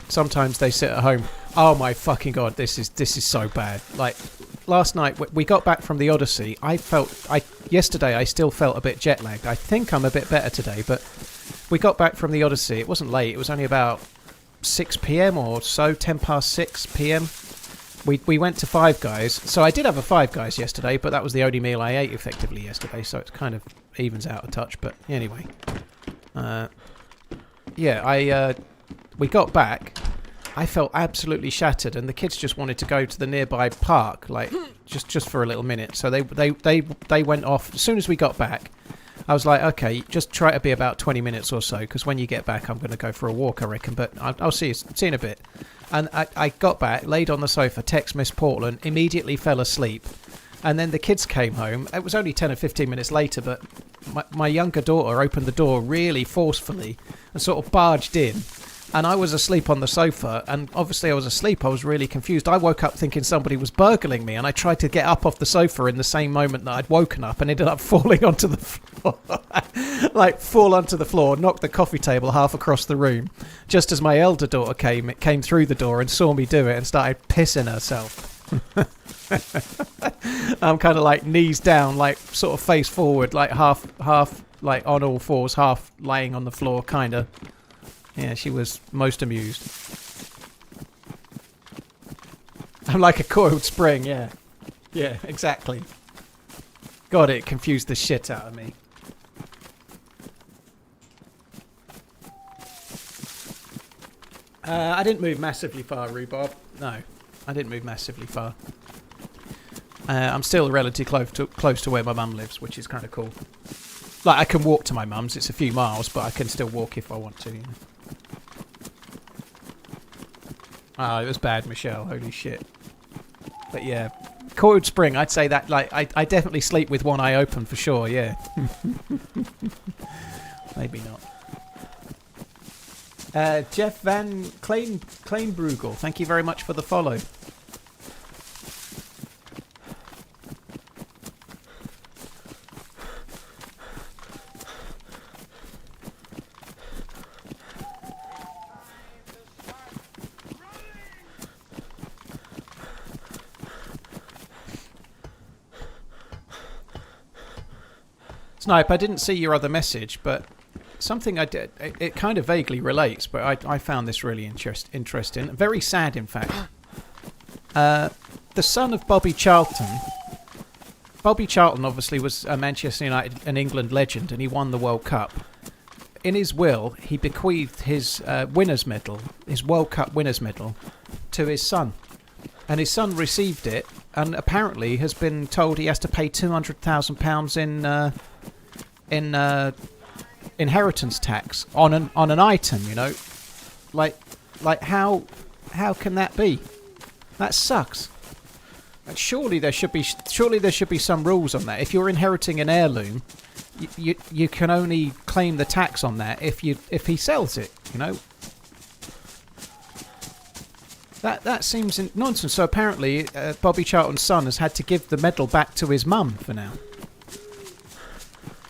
Sometimes they sit at home. Oh my fucking god, this is so bad. Like, last night we got back from the Odyssey. Yesterday I still felt a bit jet lagged. I think I'm a bit better today, but we got back from the Odyssey. It wasn't late. It was only about 6 p.m. or so, 10 past 6 p.m. We went to Five Guys. So I did have a Five Guys yesterday, but that was the only meal I ate effectively yesterday, so it kind of evens out a touch. But anyway, we got back. I felt absolutely shattered, and the kids just wanted to go to the nearby park, like just for a little minute. So they went off as soon as we got back. I was like, okay, just try to be about 20 minutes or so, because when you get back, I'm going to go for a walk, I reckon. But I'll see you in a bit. And I got back, laid on the sofa, text Miss Portland, immediately fell asleep. And then the kids came home. It was only 10 or 15 minutes later, but my younger daughter opened the door really forcefully and sort of barged in. And I was asleep on the sofa, and obviously I was asleep. I was really confused. I woke up thinking somebody was burgling me, and I tried to get up off the sofa in the same moment that I'd woken up and ended up falling onto the floor. Like, fall onto the floor, knocked the coffee table half across the room, just as my elder daughter came through the door and saw me do it and started pissing herself. I'm kind of like knees down, like sort of face forward, like half like on all fours, half laying on the floor, kind of. Yeah, she was most amused. I'm like a coiled spring, yeah. Yeah, exactly. God, it confused the shit out of me. I didn't move massively far, Rhubarb. No, I didn't move massively far. I'm still relatively close to where my mum lives, which is kind of cool. Like, I can walk to my mum's. It's a few miles, but I can still walk if I want to, you know. Oh, it was bad, Michelle. Holy shit. But yeah, coiled spring, I'd say that, like, I definitely sleep with one eye open for sure, yeah. Maybe not. Jeff Van Kleinbrugel, thank you very much for the follow. Snipe, I didn't see your other message, but something I did, it kind of vaguely relates, but I found this really interesting. Very sad, in fact. The son of Bobby Charlton. Bobby Charlton obviously was a Manchester United and England legend, and he won the World Cup. In his will, he bequeathed his winner's medal, his World Cup winner's medal, to his son. And his son received it, and apparently has been told he has to pay £200,000 in inheritance tax on an item, you know. Like how can that be? That sucks. Like, surely there should be some rules on that. If you're inheriting an heirloom, you can only claim the tax on that if he sells it, you know. That seems nonsense. So apparently Bobby Charlton's son has had to give the medal back to his mum for now.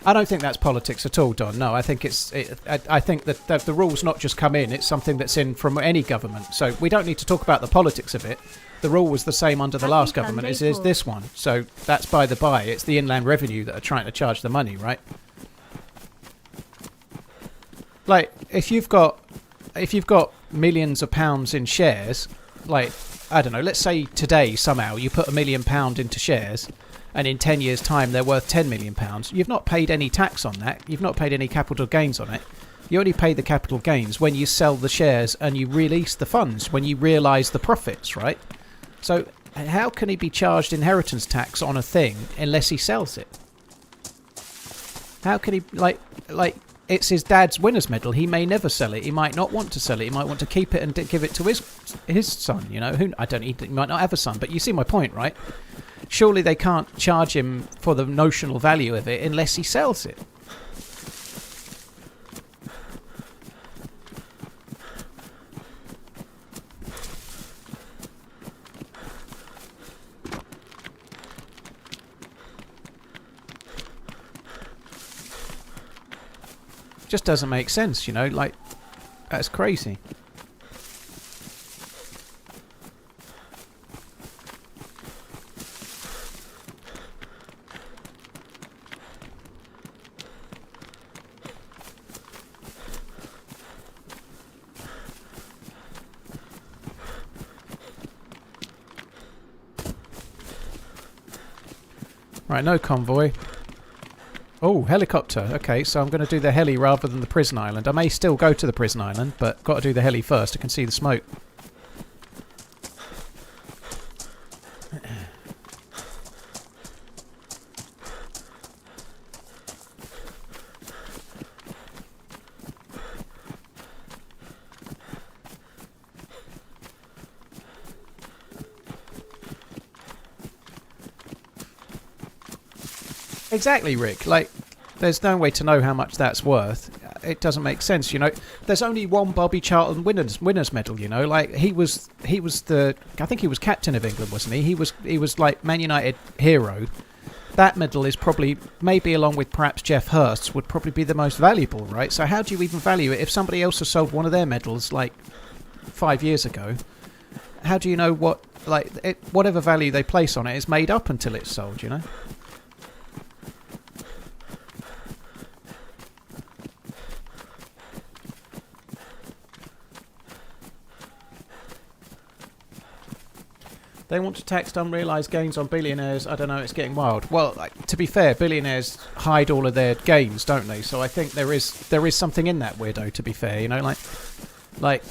I don't think that's politics at all, Don. No, I think I think that the rules not just come in; it's something that's in from any government. So we don't need to talk about the politics of it. The rule was the same under the last government as is this one. So that's by the by. It's the Inland Revenue that are trying to charge the money, right? Like, if you've got millions of pounds in shares, like, I don't know, let's say today somehow you put £1 million into shares, and in 10 years' time they're worth £10 million. You've not paid any tax on that. You've not paid any capital gains on it. You only pay the capital gains when you sell the shares and you release the funds, when you realise the profits, right? So how can he be charged inheritance tax on a thing unless he sells it? How can he, like it's his dad's winner's medal. He may never sell it. He might not want to sell it. He might want to keep it and give it to his son. You know, he might not have a son, but you see my point, right? Surely they can't charge him for the notional value of it unless he sells it. Just doesn't make sense, you know, like, that's crazy. Right, no convoy. Oh, helicopter. Okay, so I'm going to do the heli rather than the prison island. I may still go to the prison island, but got to do the heli first. I can see the smoke. Exactly, Rick. Like, there's no way to know how much that's worth. It doesn't make sense, you know. There's only one Bobby Charlton winners medal, you know. Like, he was the, I think he was captain of England, wasn't he? He was like Man United hero. That medal is probably, maybe along with perhaps Jeff Hurst's, would probably be the most valuable, right? So how do you even value it if somebody else has sold one of their medals like 5 years ago? How do you know what, like, whatever value they place on it is made up until it's sold, you know? They want to tax unrealised gains on billionaires. I don't know, it's getting wild. Well, like, to be fair, billionaires hide all of their gains, don't they? So I think there is something in that weirdo, to be fair. You know, like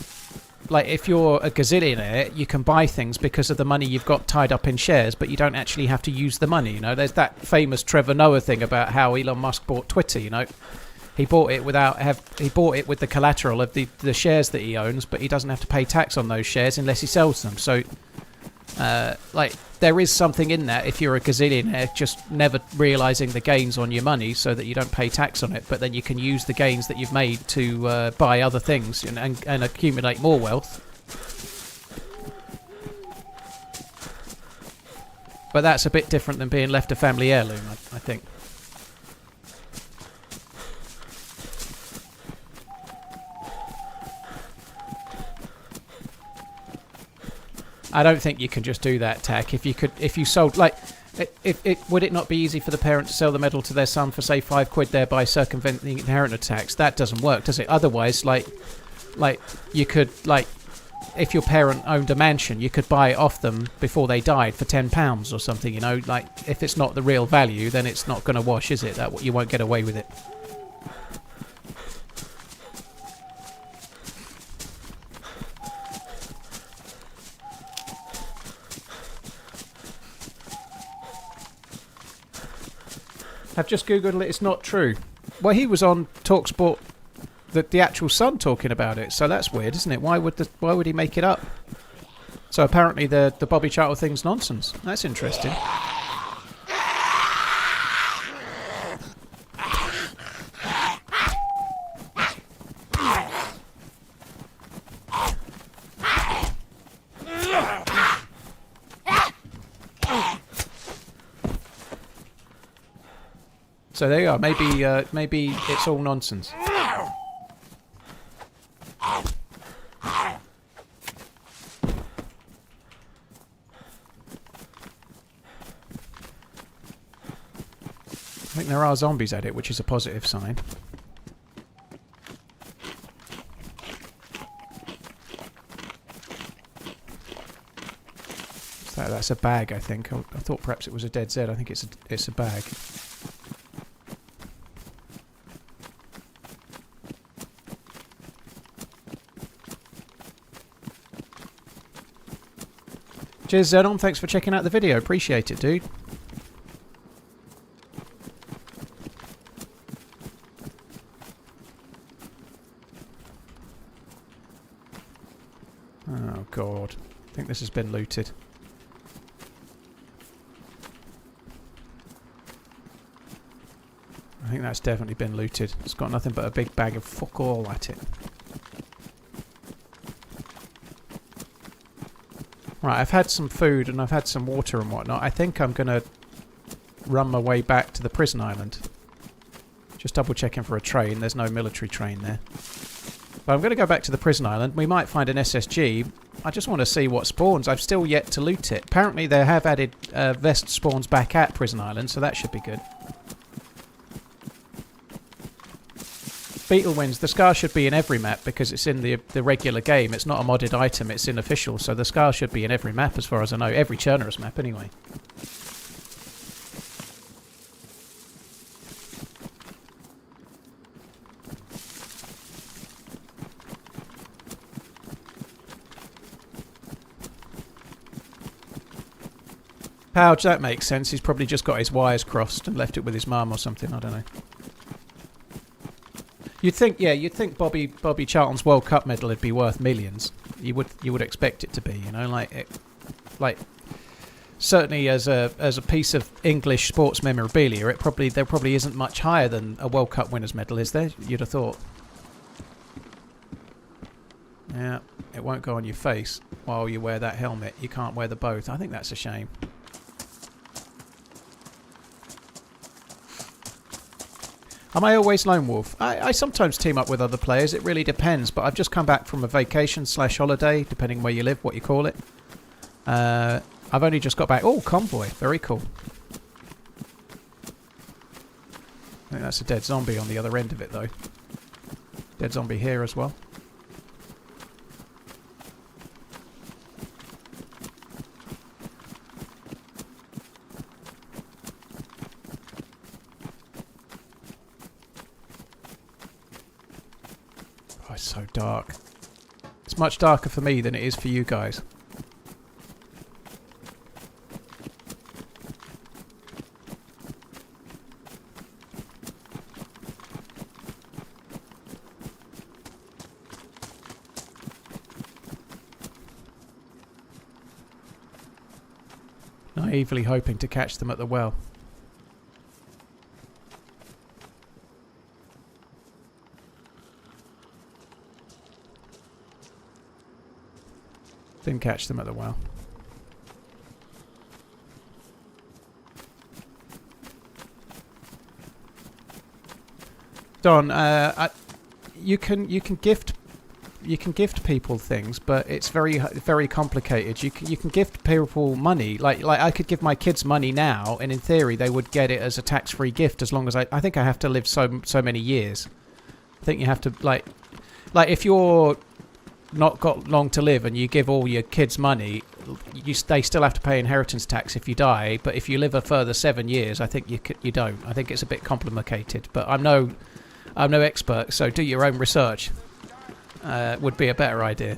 if you're a gazillionaire, you can buy things because of the money you've got tied up in shares, but you don't actually have to use the money. You know, there's that famous Trevor Noah thing about how Elon Musk bought Twitter. You know, he bought it with the collateral of the shares that he owns, but he doesn't have to pay tax on those shares unless he sells them. So. Like, there is something in that if you're a gazillionaire, just never realising the gains on your money so that you don't pay tax on it, but then you can use the gains that you've made to buy other things and accumulate more wealth. But that's a bit different than being left a family heirloom, I think. I don't think you can just do that, Tack. If you sold, like, would it not be easy for the parent to sell the medal to their son for, say, £5, thereby circumventing inheritance tax? That doesn't work, does it? Otherwise, like you could, like, if your parent owned a mansion, you could buy it off them before they died for £10 or something. You know, like, if it's not the real value, then it's not going to wash, is it? That you won't get away with it. I've just googled it. It's not true. Well, he was on TalkSport, the actual Sun, talking about it. So that's weird, isn't it? Why would he make it up? So apparently the Bobby Charlton thing's nonsense. That's interesting. So there you are. Maybe it's all nonsense. I think there are zombies at it, which is a positive sign. So that's a bag, I think. I thought perhaps it was a DayZ. I think it's a bag. Cheers, Zenon. Thanks for checking out the video. Appreciate it, dude. Oh, God. I think this has been looted. I think that's definitely been looted. It's got nothing but a big bag of fuck all at it. Right, I've had some food and I've had some water and whatnot. I think I'm going to run my way back to the prison island. Just double checking for a train. There's no military train there. But I'm going to go back to the prison island. We might find an SSG. I just want to see what spawns. I've still yet to loot it. Apparently they have added vest spawns back at prison island, so that should be good. Beetle wins. The scar should be in every map because it's in the regular game. It's not a modded item, it's in official. So the scar should be in every map as far as I know. Every Chernarus map anyway. Pouch, that makes sense. He's probably just got his wires crossed and left it with his mum or something. I don't know. You'd think, yeah, you'd think Bobby Charlton's World Cup medal would be worth millions. You would expect it to be, you know, like certainly as a piece of English sports memorabilia, there probably isn't much higher than a World Cup winners medal, is there? You'd have thought. Yeah, it won't go on your face while you wear that helmet. You can't wear the both. I think that's a shame. Am I always lone wolf? I sometimes team up with other players. It really depends. But I've just come back from a vacation/holiday, depending where you live, what you call it. I've only just got back. Oh, convoy. Very cool. I think that's a dead zombie on the other end of it, though. Dead zombie here as well. So dark. It's much darker for me than it is for you guys. Naively hoping to catch them at the well. Didn't catch them at the well. Don, you can gift people things, but it's very complicated. You can gift people money. Like I could give my kids money now, and in theory they would get it as a tax-free gift as long as I think I have to live so many years. I think you have to like if you're not got long to live and you give all your kids money, they still have to pay inheritance tax if you die. But if you live a further 7 years, I think you don't. I think it's a bit complicated. But I'm no expert, so do your own research. Would be a better idea.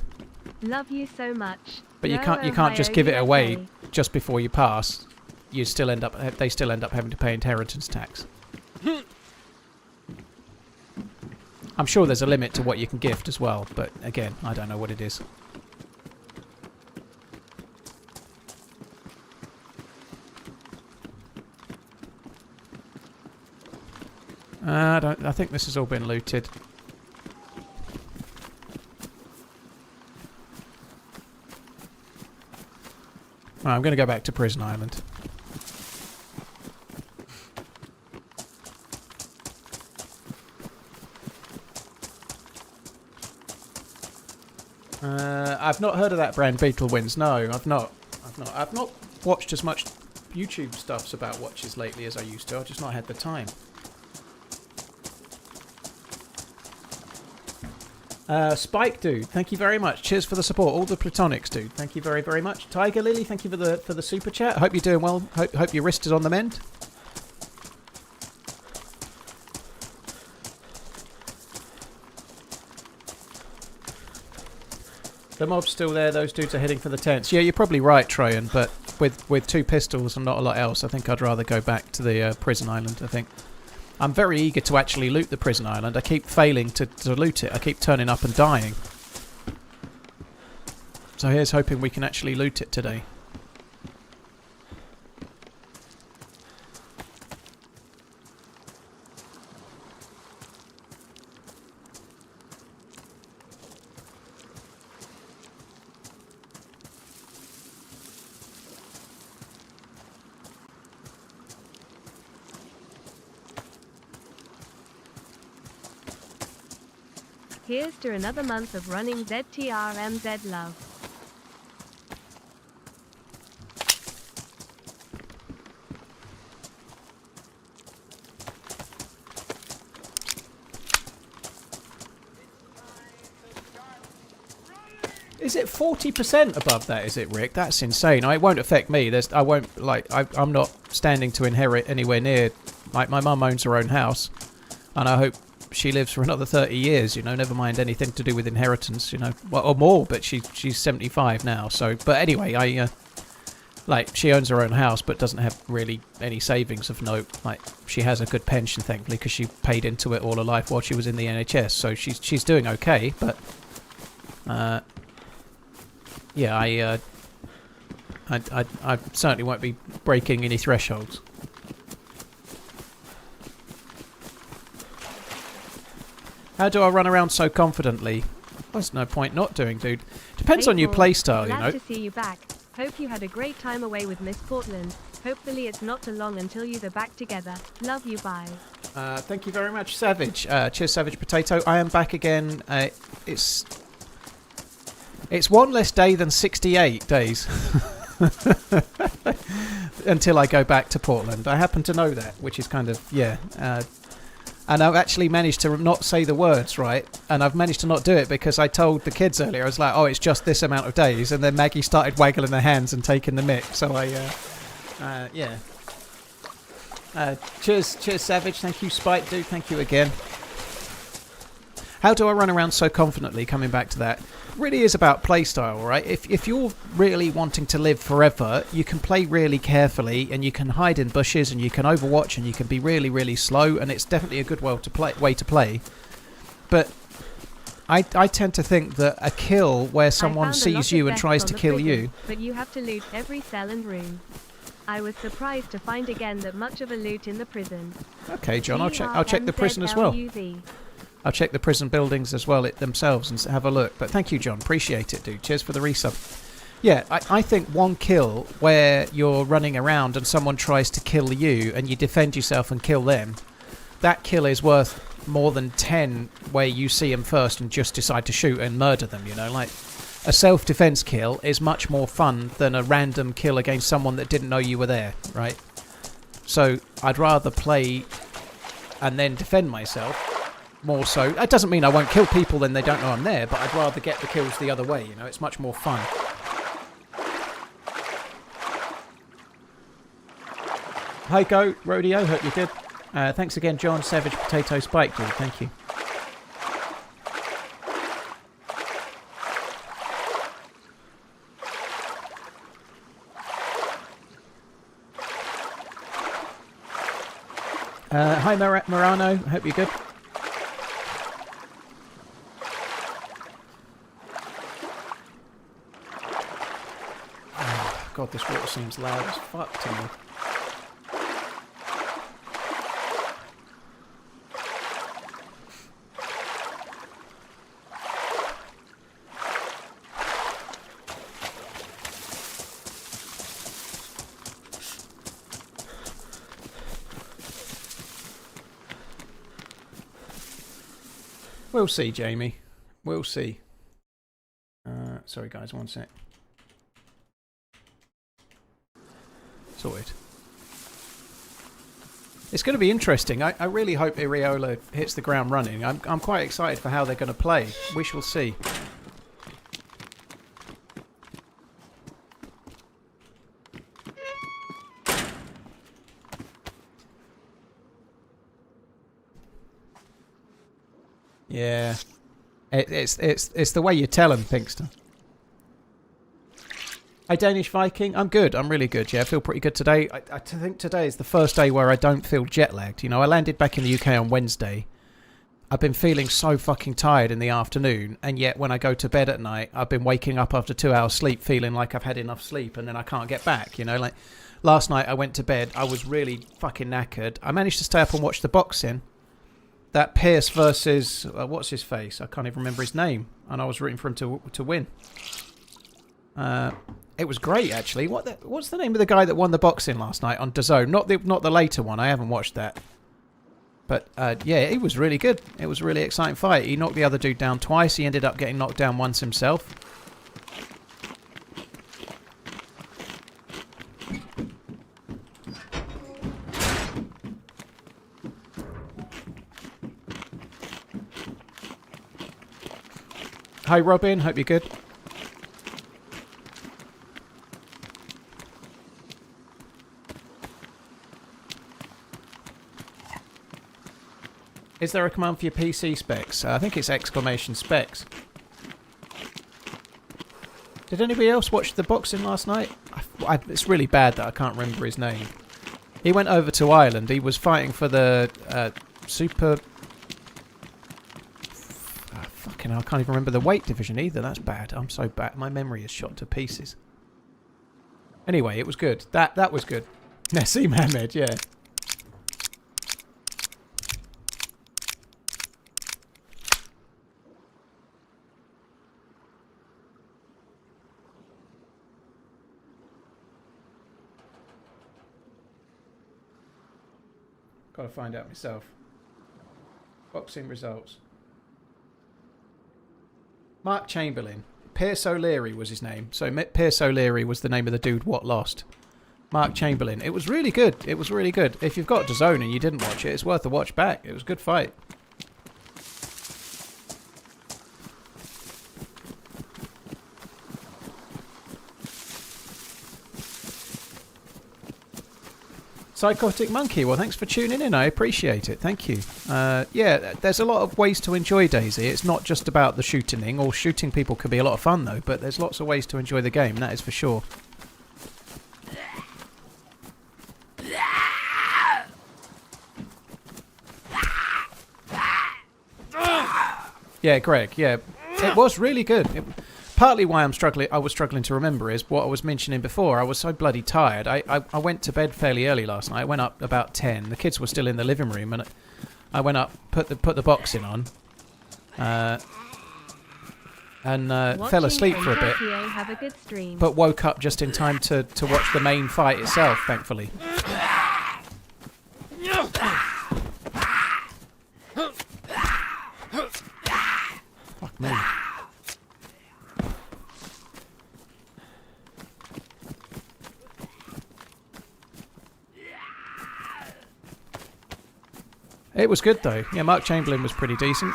Love you so much. But you can't just give it away just before you pass. They still end up having to pay inheritance tax. I'm sure there's a limit to what you can gift as well, but again, I don't know what it is. I think this has all been looted. Right, I'm going to go back to Prison Island. I've not heard of that brand, Beetle Wins. No, I've not. I've not watched as much YouTube stuffs about watches lately as I used to. I've just not had the time. Spike dude, thank you very much. Cheers for the support. All the platonics dude, thank you very, very much. Tiger Lily, thank you for the super chat. Hope you're doing well. Hope your wrist is on the mend. The mob's still there. Those dudes are heading for the tents. Yeah, you're probably right, Troyan, but with 2 pistols and not a lot else, I think I'd rather go back to the prison island, I think. I'm very eager to actually loot the prison island. I keep failing to loot it. I keep turning up and dying. So here's hoping we can actually loot it today. Here's to another month of running TRMZ love. Is it 40% above that, is it, Rick? That's insane. It won't affect me. I'm not standing to inherit anywhere near... Like, my mum owns her own house, and I hope she lives for another 30 years, you know, never mind anything to do with inheritance, you know, well, or more, but she's 75 now, so, but anyway, like, she owns her own house, but doesn't have really any savings of note. Like, she has a good pension, thankfully, because she paid into it all her life while she was in the NHS, so she's doing okay, but, yeah, I certainly won't be breaking any thresholds. How do I run around so confidently? There's no point not doing, dude. Depends on your playstyle, you know. Glad to see you back. Hope you had a great time away with Miss Portland. Hopefully it's not too long until you're back together. Love you, bye. Thank you very much, Savage. Cheers, Savage Potato. I am back again. It's one less day than 68 days. Until I go back to Portland. I happen to know that, which is kind of, yeah... and I've actually managed to not say the words right, and I've managed to not do it because I told the kids earlier, I was like, oh, it's just this amount of days, and then Maggie started waggling her hands and taking the mick, so yeah. Cheers, Savage, thank you, Spike Dude, thank you again. How do I run around so confidently, coming back to that? Really is about playstyle, right? If you're really wanting to live forever, you can play really carefully, and you can hide in bushes, and you can overwatch, and you can be really, really slow, and it's definitely a good way to play. But I tend to think that a kill where someone sees you and tries to kill you... But you have to loot every cell and room. I was surprised to find again that much of a loot in the prison. Okay, John, I'll check the prison as well. I'll check the prison buildings as well themselves and have a look. But thank you, John. Appreciate it, dude. Cheers for the resub. Yeah, I think one kill where you're running around and someone tries to kill you and you defend yourself and kill them, that kill is worth more than 10 where you see them first and just decide to shoot and murder them, you know? Like, a self-defense kill is much more fun than a random kill against someone that didn't know you were there, right? So I'd rather play and then defend myself. More so. That doesn't mean I won't kill people when they don't know I'm there, but I'd rather get the kills the other way, you know, it's much more fun. Hi, Go, Rodeo, hope you're good. Thanks again, John, Savage Potato Spike, dude, thank you. Hi, Morano, hope you're good. God, this water seems loud as fuck to me. We'll see, Jamie. We'll see. Sorry, guys, one sec. Sorted. It's going to be interesting. I really hope Iriola hits the ground running. I'm quite excited for how they're going to play. We shall see. Yeah. It's the way you tell them, Pinkster. Hey, Danish Viking. I'm good. I'm really good. Yeah, I feel pretty good today. I think today is the first day where I don't feel jet lagged. You know, I landed back in the UK on Wednesday. I've been feeling so fucking tired in the afternoon, and yet when I go to bed at night, I've been waking up after 2 hours sleep feeling like I've had enough sleep, and then I can't get back, you know? Like, last night I went to bed, I was really fucking knackered. I managed to stay up and watch the boxing. That Pierce versus... what's his face? I can't even remember his name, and I was rooting for him to win. It was great, actually. What's the name of the guy that won the boxing last night on DAZN? Not the later one, I haven't watched that. But, yeah, it was really good. It was a really exciting fight. He knocked the other dude down twice. He ended up getting knocked down once himself. Hi, Robin. Hope you're good. Is there a command for your PC specs? I think it's !specs. Did anybody else watch the boxing last night? It's really bad that I can't remember his name. He went over to Ireland. He was fighting for the super... fucking hell, I can't even remember the weight division either. That's bad. I'm so bad. My memory is shot to pieces. Anyway, it was good. That was good. Nassim Ahmed, yeah. Got to find out myself. Boxing results. Mark Chamberlain. Pierce O'Leary was his name. So Pierce O'Leary was the name of the dude what lost. Mark Chamberlain. It was really good. It was really good. If you've got DAZN and you didn't watch it, it's worth a watch back. It was a good fight. Psychotic Monkey, well, thanks for tuning in. I appreciate it. Thank you. Yeah, there's a lot of ways to enjoy DayZ. It's not just about the shooting thing. All shooting people can be a lot of fun, though, but there's lots of ways to enjoy the game, that is for sure. Yeah, Greg, yeah. It was really good. Partly why I was struggling to remember is what I was mentioning before. I was so bloody tired. I went to bed fairly early last night. I went up about 10. The kids were still in the living room, and I went up, put the boxing on, and fell asleep for a bit. Have a good stream. But woke up just in time to watch the main fight itself, thankfully. Fuck me. It was good though. Yeah, Mark Chamberlain was pretty decent.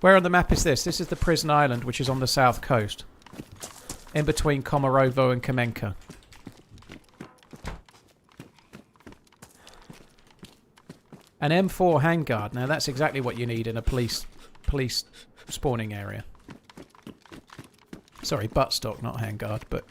Where on the map is this? This is the prison island, which is on the south coast. In between Komarovo and Kamenka. An M4 handguard. Now that's exactly what you need in a police spawning area. Sorry, buttstock, not handguard, but...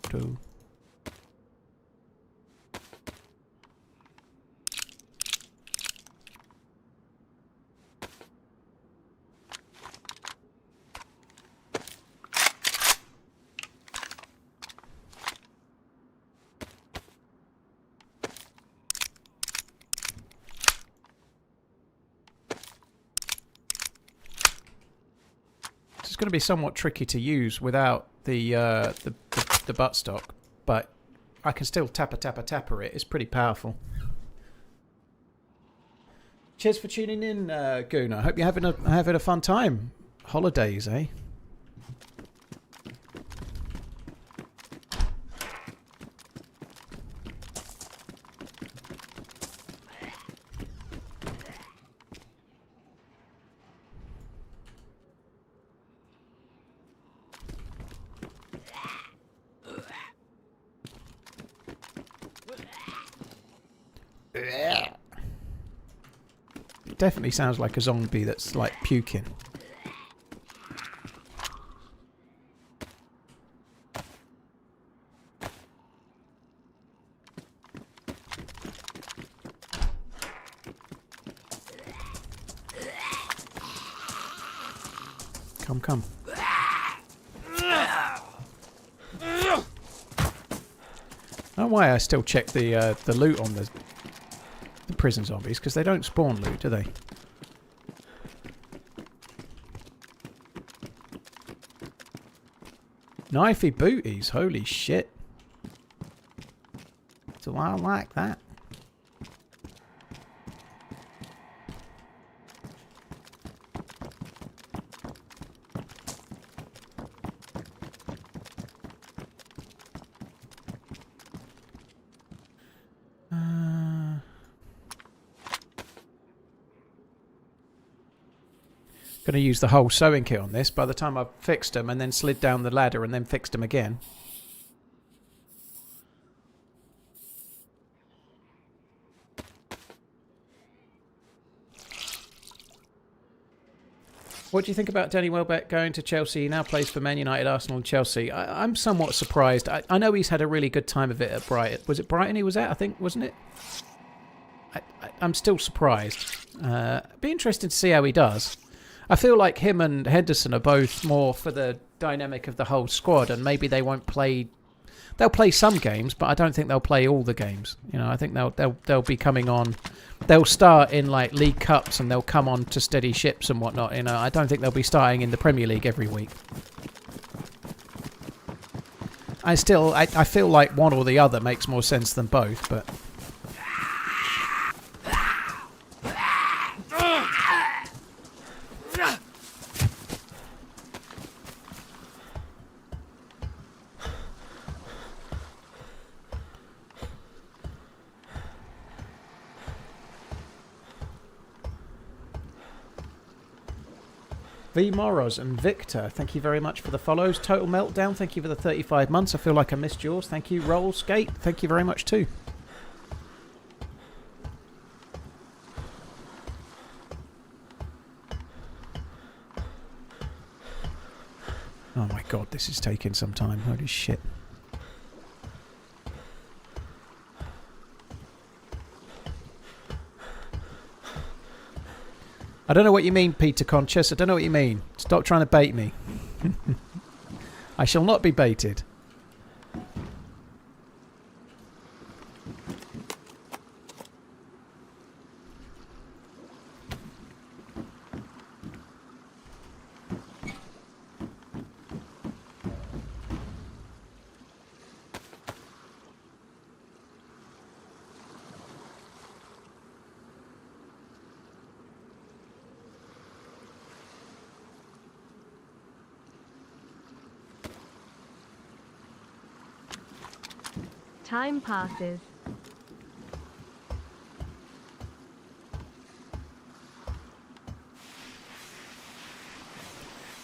Do. It's going to be somewhat tricky to use without the buttstock, but I can still tapper it. It's pretty powerful. Cheers for tuning in, Goona. Hope you're having a fun time. Holidays, eh? It definitely sounds like a zombie that's like puking. Come, come. I don't know why I still check the loot on the prison zombies, because they don't spawn loot, do they? Knifey booties, holy shit. So I like that. Going to use the whole sewing kit on this by the time I've fixed them and then slid down the ladder and then fixed them again. What do you think about Danny Welbeck going to Chelsea? He now plays for Man United, Arsenal and Chelsea. I'm somewhat surprised. I know he's had a really good time of it at Brighton. Was it Brighton he was at, I think, wasn't it? I'm still surprised. Be interested to see how he does. I feel like him and Henderson are both more for the dynamic of the whole squad, and maybe they won't play. They'll play some games, but I don't think they'll play all the games. You know, I think they'll be coming on. They'll start in like League Cups and they'll come on to steady ships and whatnot. You know, I don't think they'll be starting in the Premier League every week. I feel like one or the other makes more sense than both, but. V Moros and Victor, thank you very much for the follows. Total Meltdown, thank you for the 35 months. I feel like I missed yours. Thank you. Roll Skate, thank you very much too. Oh my god, this is taking some time. Holy shit. I don't know what you mean, Peter Conchas. I don't know what you mean. Stop trying to bait me. I shall not be baited. Time passes.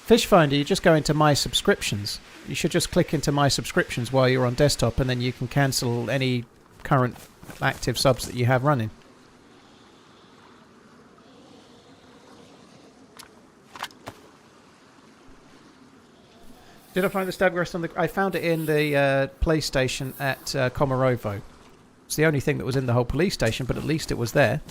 Fish Finder, you just go into My Subscriptions. You should just click into My Subscriptions while you're on desktop, and then you can cancel any current active subs that you have running. Did I find the stab rest on the... I found it in the PlayStation at Komarovo. It's the only thing that was in the whole police station, but at least it was there.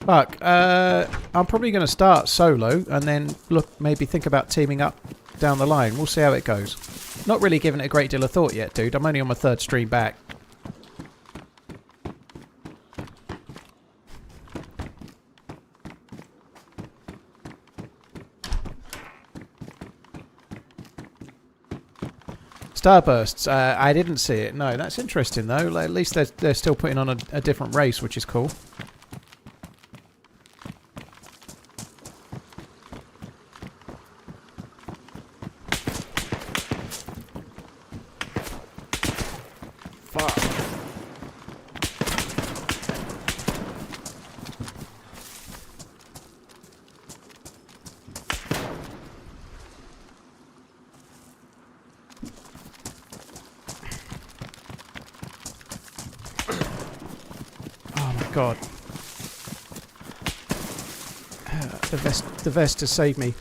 Fuck, I'm probably going to start solo and then maybe think about teaming up down the line. We'll see how it goes. Not really giving it a great deal of thought yet, dude. I'm only on my third stream back. Starbursts. I didn't see it. No, that's interesting though. Like, at least they're still putting on a different race, which is cool. Fuck. God. The vest has saved me.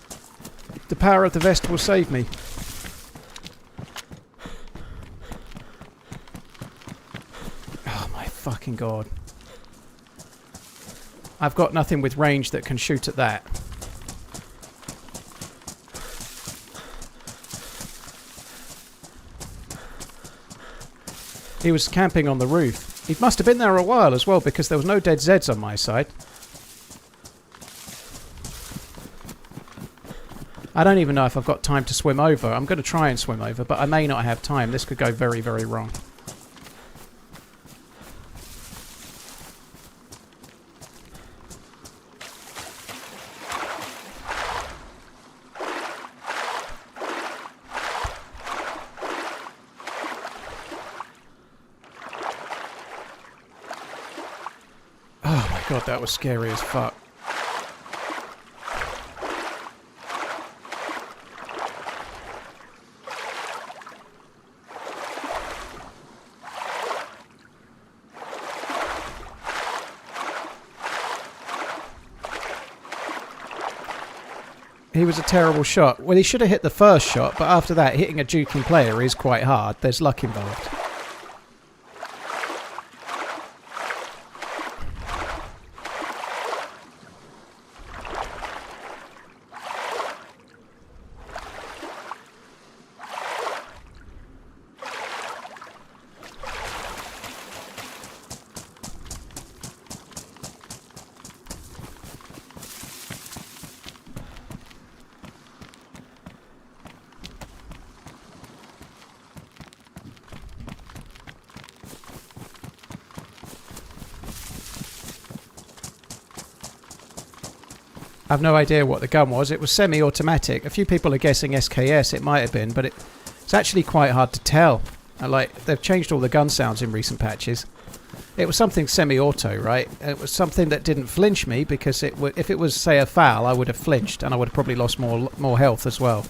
The power of the vest will save me. Oh my fucking God. I've got nothing with range that can shoot at that. He was camping on the roof. He must have been there a while as well, because there was no dead Zeds on my side. I don't even know if I've got time to swim over. I'm going to try and swim over, but I may not have time. This could go very, very wrong. God, that was scary as fuck. He was a terrible shot. Well, he should have hit the first shot, but after that, hitting a juking player is quite hard. There's luck involved. I've no idea what the gun was. It was semi-automatic. A few people are guessing SKS. It might have been, but it's actually quite hard to tell. They've changed all the gun sounds in recent patches. It was something semi-auto, right? It was something that didn't flinch me, because if it was, say, a foul, I would have flinched, and I would have probably lost more health as well.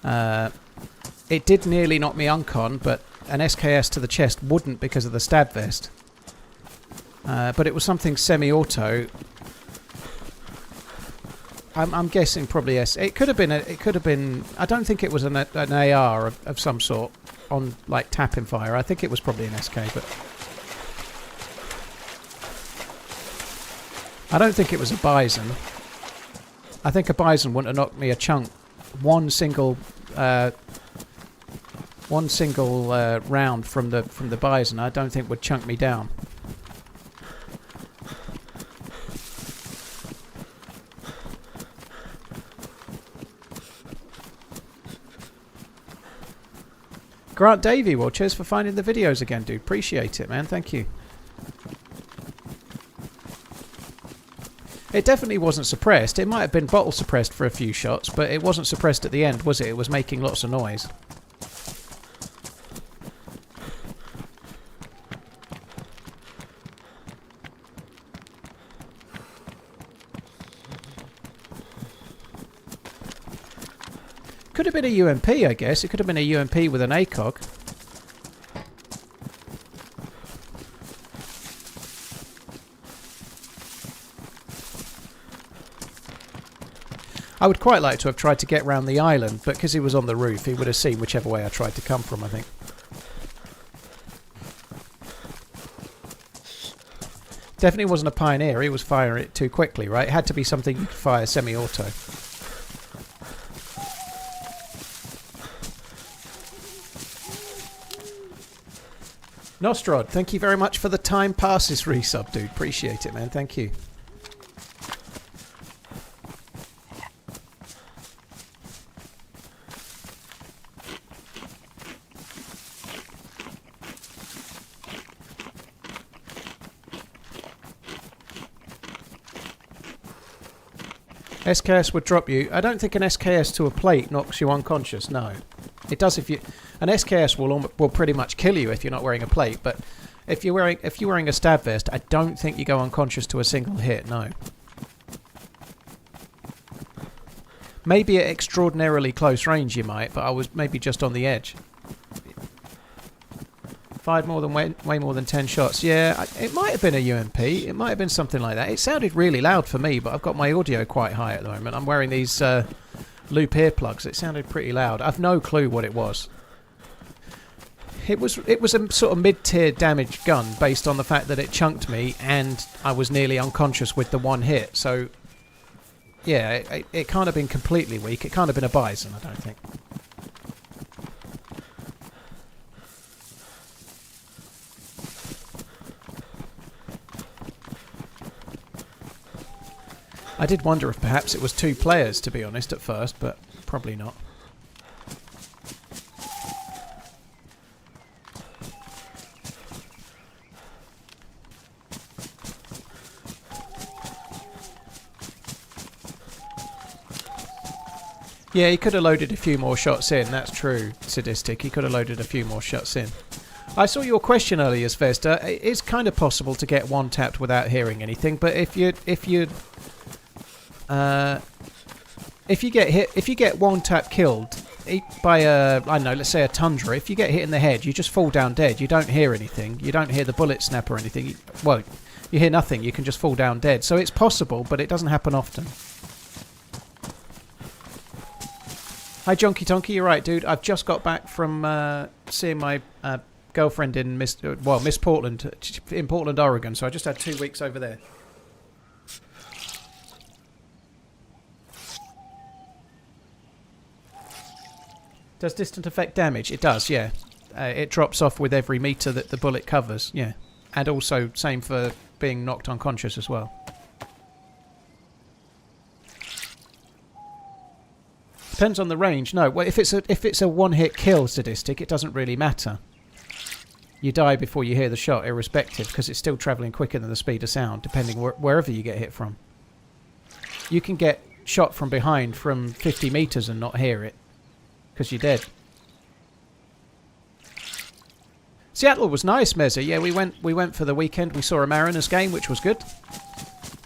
It did nearly knock me uncon, but an SKS to the chest wouldn't because of the stab vest. But it was something semi-auto. I'm guessing probably it could have been. It could have been. I don't think it was an AR of some sort on like tapping fire. I think it was probably an SK, but I don't think it was a Bison. I think a Bison wouldn't have knocked me a chunk. One single round from the Bison, I don't think would chunk me down. Grant Davey, well, cheers for finding the videos again, dude. Appreciate it, man. Thank you. It definitely wasn't suppressed. It might have been bottle suppressed for a few shots, but it wasn't suppressed at the end, was it? It was making lots of noise. Could have been a UMP, I guess. It could have been a UMP with an ACOG. I would quite like to have tried to get round the island, but because he was on the roof, he would have seen whichever way I tried to come from, I think. Definitely wasn't a Pioneer. He was firing it too quickly, right? It had to be something you could fire semi-auto. Nostrod, thank you very much for the time passes resub, dude. Appreciate it, man. Thank you. SKS would drop you. I don't think an SKS to a plate knocks you unconscious. No, it does if you. An SKS will pretty much kill you if you're not wearing a plate. But if you're wearing a stab vest, I don't think you go unconscious to a single hit. No. Maybe at extraordinarily close range you might, but I was maybe just on the edge. Fired way more than 10 shots. Yeah, it might have been a UMP. It might have been something like that. It sounded really loud for me, but I've got my audio quite high at the moment. I'm wearing these loop earplugs. It sounded pretty loud. I've no clue what it was. It was a sort of mid-tier damage gun based on the fact that it chunked me and I was nearly unconscious with the one hit. So, yeah, it can't have been completely weak. It can't have been a Bison, I don't think. I did wonder if perhaps it was 2 players, to be honest, at first, but probably not. Yeah, he could have loaded a few more shots in, that's true, Sadistic. He could have loaded a few more shots in. I saw your question earlier, Svesta. It is kind of possible to get one tapped without hearing anything, but if you get one tap killed by a, I don't know, let's say a Tundra, if you get hit in the head, you just fall down dead. You don't hear anything. You don't hear the bullet snap or anything. Well, you hear nothing. You can just fall down dead. So it's possible, but it doesn't happen often. Hi, Jonky Tonky. You're right, dude. I've just got back from seeing my girlfriend in Miss Portland, in Portland, Oregon. So I just had 2 weeks over there. Does distant affect damage? It does, yeah. It drops off with every meter that the bullet covers, yeah. And also, same for being knocked unconscious as well. Depends on the range. No, well, if it's a one-hit kill statistic, it doesn't really matter. You die before you hear the shot, irrespective, because it's still travelling quicker than the speed of sound, depending wherever you get hit from. You can get shot from behind from 50 metres and not hear it. Because you're dead. Seattle was nice, Mezza. Yeah, we went for the weekend. We saw a Mariners game, which was good.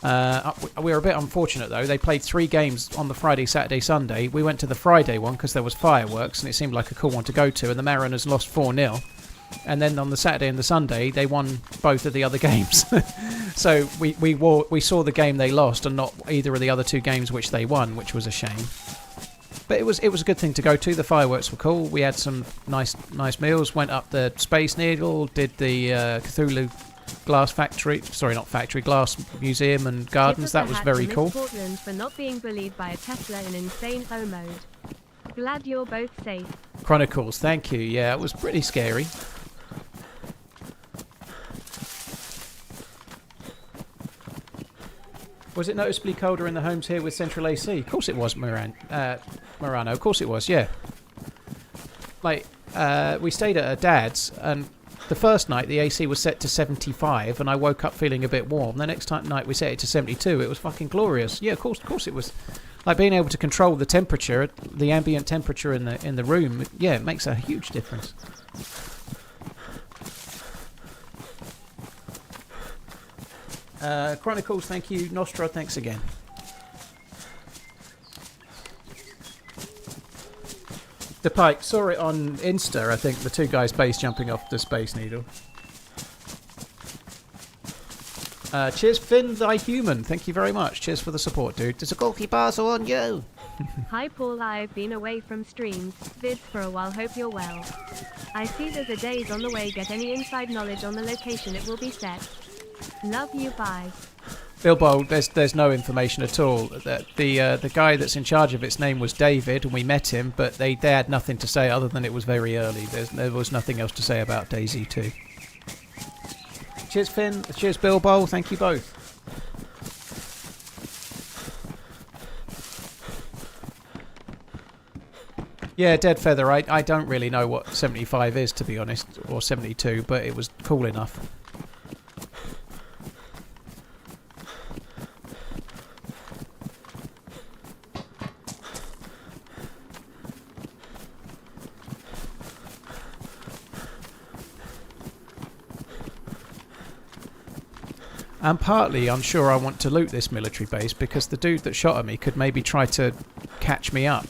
We were a bit unfortunate though. They played 3 games on the Friday, Saturday, Sunday. We went to the Friday one because there was fireworks and it seemed like a cool one to go to. And the Mariners lost 4-0. And then on the Saturday and the Sunday, they won both of the other games. So we saw the game they lost and not either of the other 2 games which they won, which was a shame. But it was a good thing to go to. The fireworks were cool. We had some nice meals. Went up the Space Needle. Did the Cthulhu glass factory. Sorry, not factory. Glass museum and gardens. That was very cool. Portland for not being bullied by a Tesla in insane O mode. Glad you're both safe. Chronicles. Thank you. Yeah, it was pretty scary. Was it noticeably colder in the homes here with central AC? Of course it was, Morano. Of course it was, yeah. Like, we stayed at a dad's, and the first night the AC was set to 75, and I woke up feeling a bit warm. The next night we set it to 72. It was fucking glorious. Yeah, of course it was. Like, being able to control the temperature, the ambient temperature in the room, yeah, it makes a huge difference. Chronicles, thank you. Nostra, thanks again. The Pike, saw it on Insta, I think, the 2 guys base jumping off the Space Needle. Cheers, Finn, thy human. Thank you very much. Cheers for the support, dude. There's a Golfy Basel on you. Hi, Paul. I've been away from streams, vids for a while. Hope you're well. I see there's a DayZ on the way. Get any inside knowledge on the location it will be set. Love you, bye. Bilbo, there's no information at all. The guy that's in charge of its name was David, and we met him, but they had nothing to say other than it was very early. There was nothing else to say about DayZ 2. Cheers, Finn. Cheers, Bilbo. Thank you both. Yeah, Dead Feather. I don't really know what 75 is, to be honest, or 72, but it was cool enough. And partly, I'm sure I want to loot this military base because the dude that shot at me could maybe try to catch me up.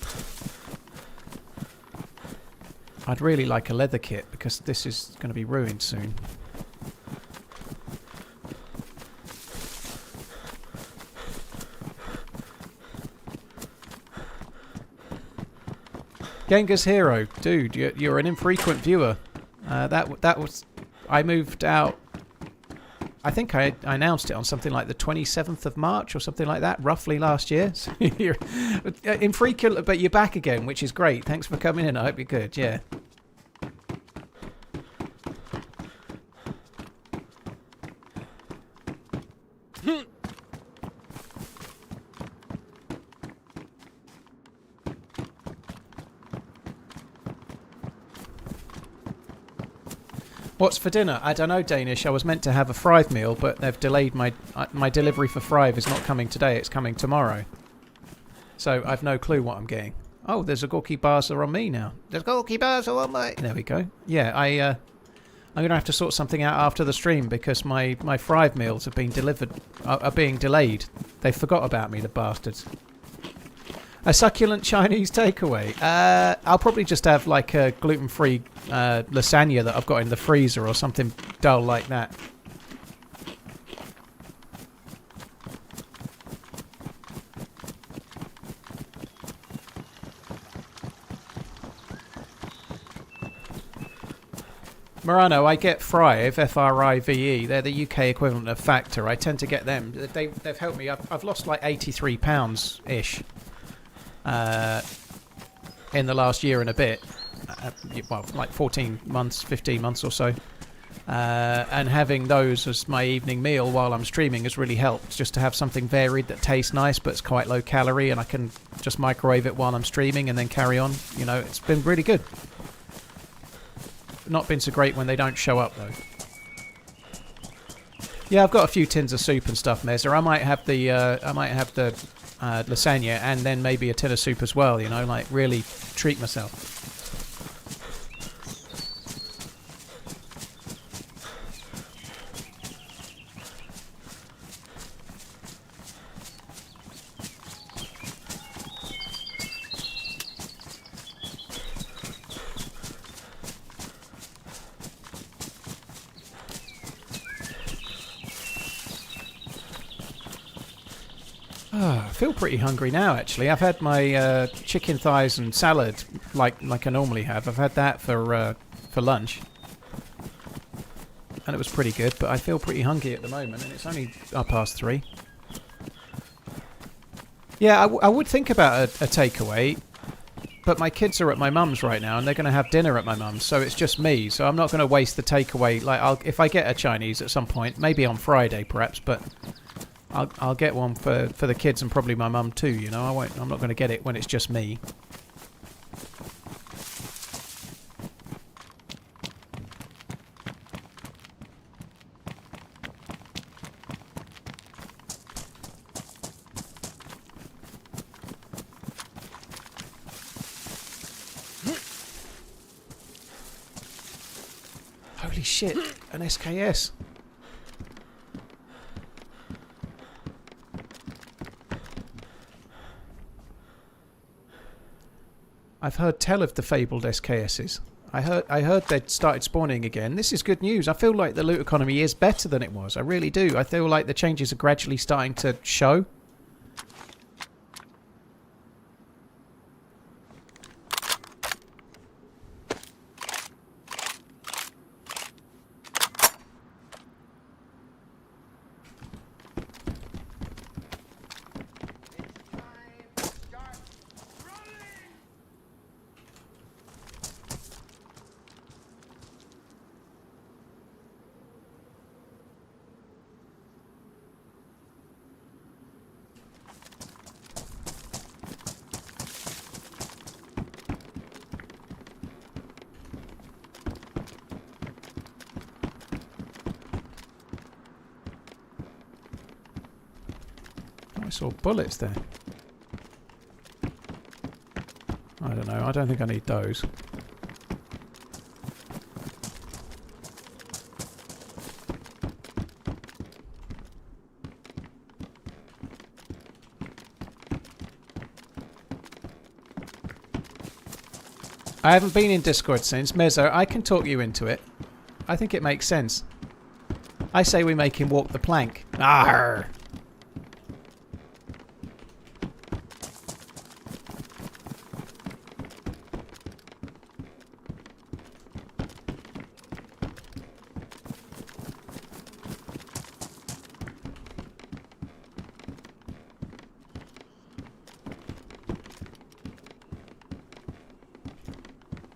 I'd really like a leather kit because this is going to be ruined soon. Genghis Hero, dude, you're an infrequent viewer. That was... I moved out... I think I announced it on something like the 27th of March or something like that, roughly last year. So you're infrequent, but you're back again, which is great. Thanks for coming in. I hope you're good. Yeah. What's for dinner? I don't know, Danish. I was meant to have a Thrive meal, but they've delayed my delivery for Thrive is not coming today. It's coming tomorrow. So I've no clue what I'm getting. Oh, there's a Gorky Barza on me now. There's Gorky Barza on me. There we go. Yeah, I'm going to have to sort something out after the stream because my Thrive meals have been delivered, are being delayed. They forgot about me, the bastards. A succulent Chinese takeaway. I'll probably just have like a gluten-free lasagna that I've got in the freezer or something dull like that. Morano, I get Thrive, F-R-I-V-E. They're the UK equivalent of Factor. I tend to get them. They've helped me. I've lost like 83 pounds-ish. In the last year and a bit, well, like 14 months, 15 months or so, and having those as my evening meal while I'm streaming has really helped, just to have something varied that tastes nice but it's quite low calorie and I can just microwave it while I'm streaming and then carry on. You know, it's been really good. Not been so great when they don't show up though. Yeah, I've got a few tins of soup and stuff, Mezza. I might have the lasagna and then maybe a tin of soup as well, you know, like really treat myself. I feel pretty hungry now, actually. I've had my chicken thighs and salad, like I normally have. I've had that for lunch, and it was pretty good. But I feel pretty hungry at the moment, and it's only 3:30. Yeah, I would think about a takeaway, but my kids are at my mum's right now, and they're going to have dinner at my mum's, so it's just me. So I'm not going to waste the takeaway. Like, if I get a Chinese at some point, maybe on Friday, perhaps, but. I'll get one for the kids and probably my mum too, you know. I'm not going to get it when it's just me. Holy shit, an SKS. I've heard tell of the fabled SKSs. I heard they'd started spawning again. This is good news. I feel like the loot economy is better than it was. I really do. I feel like the changes are gradually starting to show. I saw bullets there. I don't know. I don't think I need those. I haven't been in Discord since. Mezzo, I can talk you into it. I think it makes sense. I say we make him walk the plank. Arr!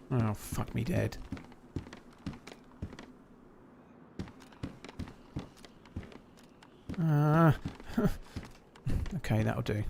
Oh, fuck me dead. Okay, that'll do.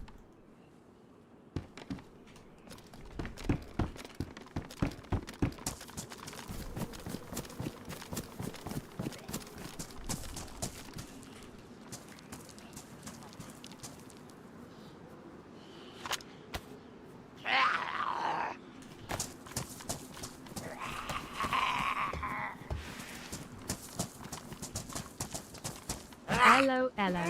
Hello, hello.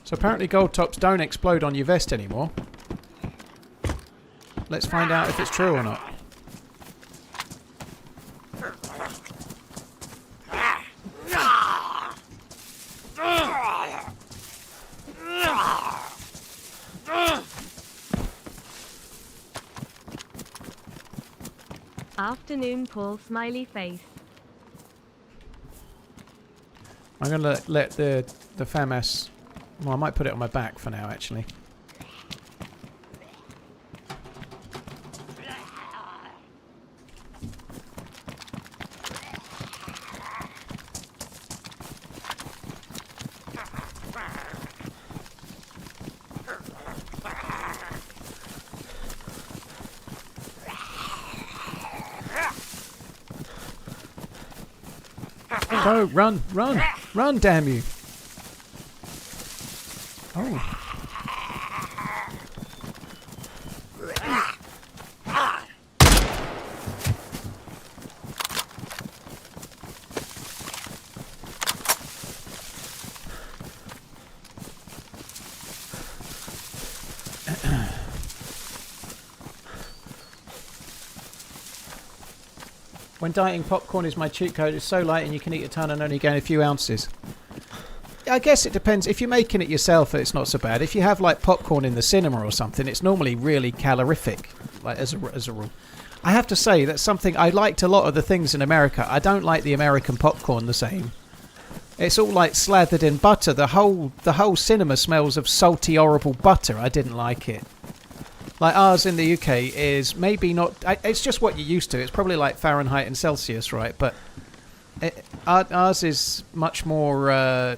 So apparently gold tops don't explode on your vest anymore. Let's find out if it's true or not. Afternoon, Paul. Smiley face. I'm going to let the FAMAS... Well, I might put it on my back for now, actually. Go, run, run, run, damn you. Oh. When dieting, popcorn is my cheat code. It's so light and you can eat a ton and only gain a few ounces. I guess it depends. If you're making it yourself, it's not so bad. If you have like popcorn in the cinema or something, it's normally really calorific, like as a rule. I have to say that's something I liked a lot of the things in America. I don't like the American popcorn the same. It's all like slathered in butter. The whole cinema smells of salty, horrible butter. I didn't like it. Like ours in the UK is maybe not... It's just what you're used to. It's probably like Fahrenheit and Celsius, right? But ours is much more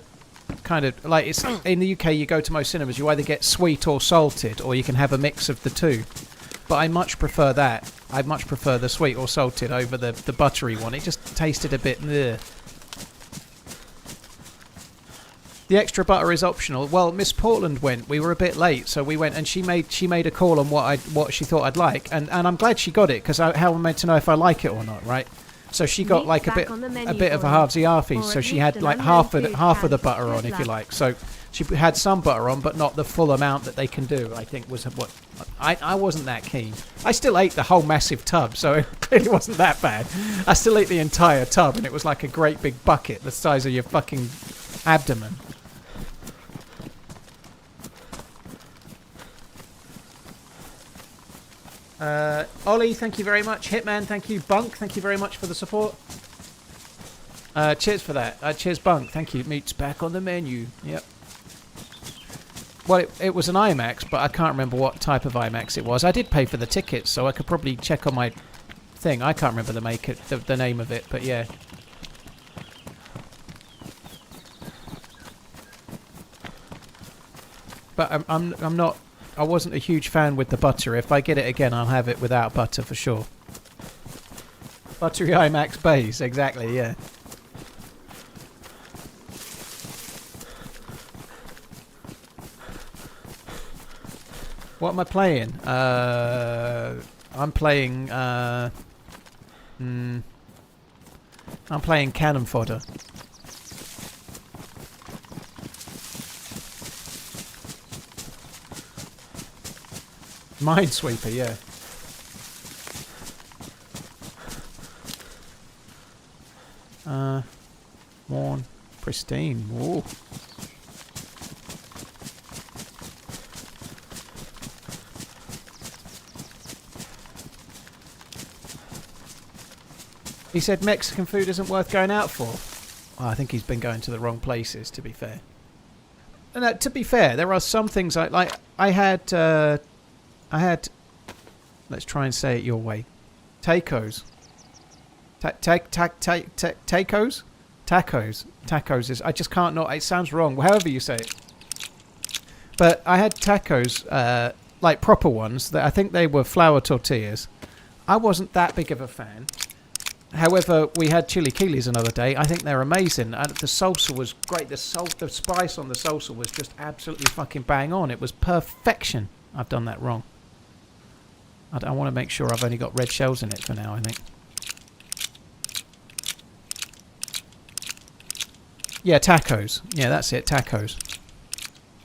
kind of... Like it's in the UK, you go to most cinemas, you either get sweet or salted, or you can have a mix of the two. But I much prefer that. I much prefer the sweet or salted over the buttery one. It just tasted a bit... Ugh. The extra butter is optional. Well, Miss Portland went. We were a bit late, so we went, and she made a call on what she thought I'd like, and I'm glad she got it because how am I meant to know if I like it or not, right? So she got like a bit of a halvesy-halfies, so she had like half of the butter on, if you like. So she had some butter on, but not the full amount that they can do. I think was what I wasn't that keen. I still ate the whole massive tub, so it clearly wasn't that bad. I still ate the entire tub, and it was like a great big bucket the size of your fucking abdomen. Ollie, thank you very much. Hitman, thank you. Bunk, thank you very much for the support. Cheers for that. Cheers, Bunk. Thank you. Meat's back on the menu. Yep. Well, it was an IMAX, but I can't remember what type of IMAX it was. I did pay for the tickets, so I could probably check on my thing. I can't remember the name of it, but yeah. But I'm not... I wasn't a huge fan with the butter. If I get it again, I'll have it without butter for sure. Buttery IMAX base, exactly, yeah. What am I playing? I'm playing... I'm playing cannon fodder. Minesweeper, yeah. Worn. Pristine. Ooh. He said Mexican food isn't worth going out for. Well, I think he's been going to the wrong places, to be fair. No, to be fair, there are some things I had, let's try and say it your way. Tacos. Tacos? Tacos. Tacos is, I just can't not, it sounds wrong, however you say it. But I had tacos, like proper ones, that I think they were flour tortillas. I wasn't that big of a fan. However, we had chili quiles another day. I think they're amazing. The salsa was great. The spice on the salsa was just absolutely fucking bang on. It was perfection. I've done that wrong. I want to make sure I've only got red shells in it for now, I think. Yeah, tacos. Yeah, that's it. Tacos.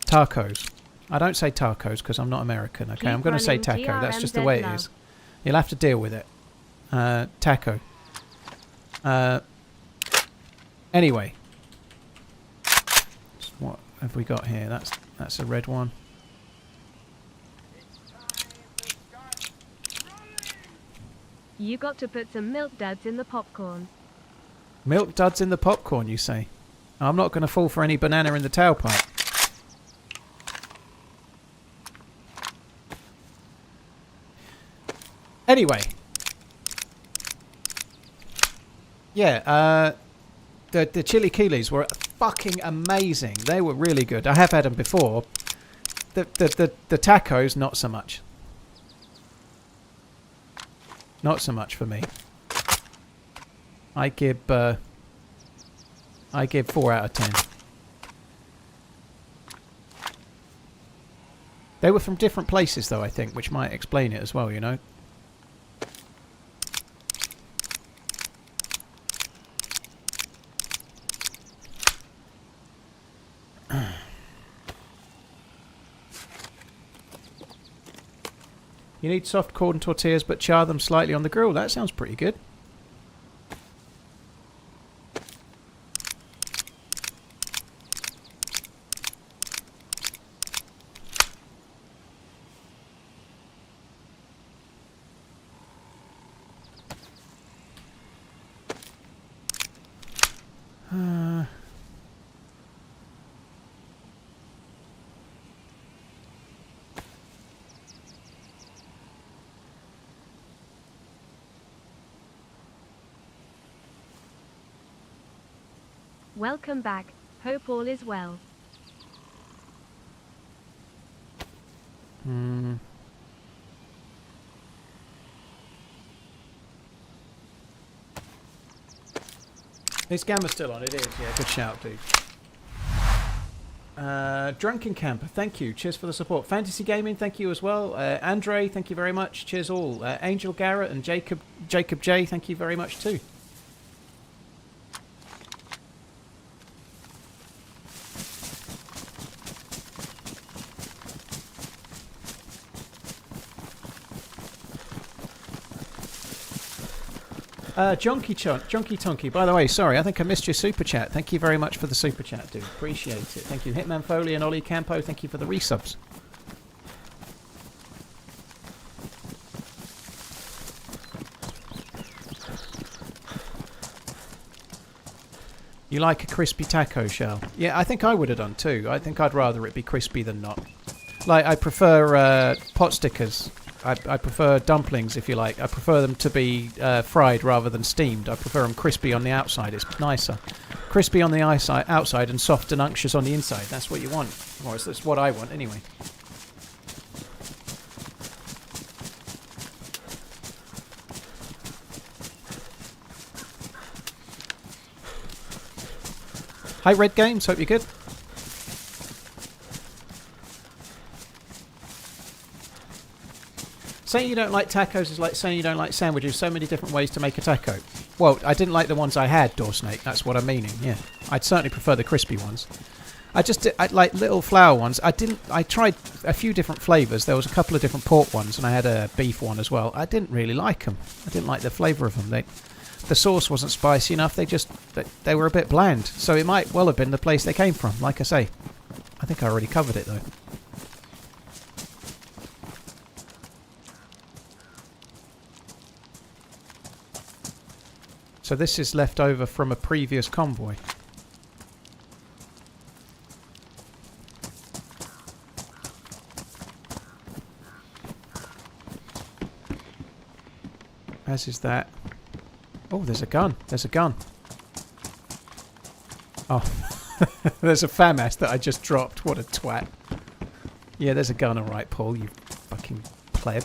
Tacos. I don't say tacos because I'm not American, okay? I'm going to say taco. That's just the way it is. You'll have to deal with it. Taco. Anyway. What have we got here? That's a red one. You got to put some milk duds in the popcorn. Milk duds in the popcorn, you say? I'm not going to fall for any banana in the tailpipe. Anyway. Yeah, the chili quiles were fucking amazing. They were really good. I have had them before. The tacos, not so much. Not so much for me. I give 4 out of 10. They were from different places, though, I think, which might explain it as well, you know. You need soft corn tortillas, but char them slightly on the grill. That sounds pretty good. Welcome back. Hope all is well. Is Gamma still on? It is, yeah. Good shout, dude. Drunken Camper, thank you. Cheers for the support. Fantasy Gaming, thank you as well. Andre, thank you very much. Cheers all. Angel Garrett and Jacob J, thank you very much too. Junky Tonky, by the way, sorry, I think I missed your super chat. Thank you very much for the super chat, dude. Appreciate it. Thank you. Hitman Foley and Ollie Campo, thank you for the resubs. You like a crispy taco shell? Yeah, I think I would have done too. I think I'd rather it be crispy than not. Like, I prefer pot stickers. I prefer dumplings, if you like. I prefer them to be fried rather than steamed. I prefer them crispy on the outside. It's nicer. Crispy on the outside and soft and unctuous on the inside. That's what you want. Or that's what I want, anyway. Hi, Red Games. Hope you're good. Saying you don't like tacos is like saying you don't like sandwiches. So many different ways to make a taco. Well, I didn't like the ones I had, Door Snake. That's what I'm meaning. Yeah, I'd certainly prefer the crispy ones. I like little flour ones. I tried a few different flavours. There was a couple of different pork ones, and I had a beef one as well. I didn't really like them. I didn't like the flavour of them. The sauce wasn't spicy enough. They were a bit bland. So it might well have been the place they came from. Like I say, I think I already covered it though. So this is left over from a previous convoy. As is that. Oh, there's a gun. There's a gun. Oh, there's a FAMAS that I just dropped. What a twat. Yeah, there's a gun, alright, Paul, you fucking pleb.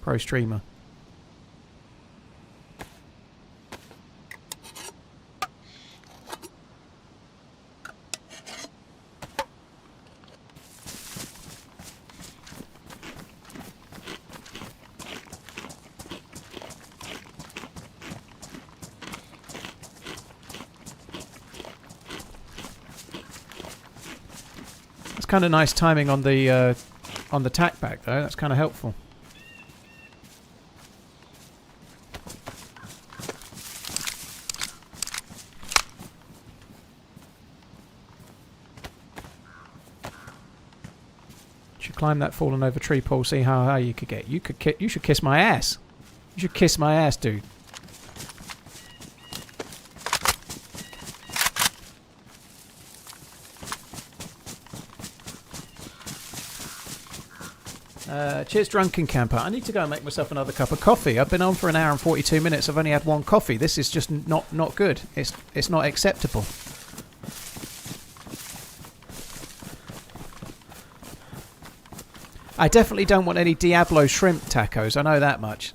Pro streamer. It's kind of nice timing on the tack back though. That's kind of helpful. Should climb that fallen over tree, Paul. See how high you could get. You should kiss my ass. You should kiss my ass, dude. Cheers, Drunken Camper. I need to go and make myself another cup of coffee. I've been on for an hour and 42 minutes. I've only had one coffee. This is just not good. It's not acceptable. I definitely don't want any Diablo shrimp tacos. I know that much.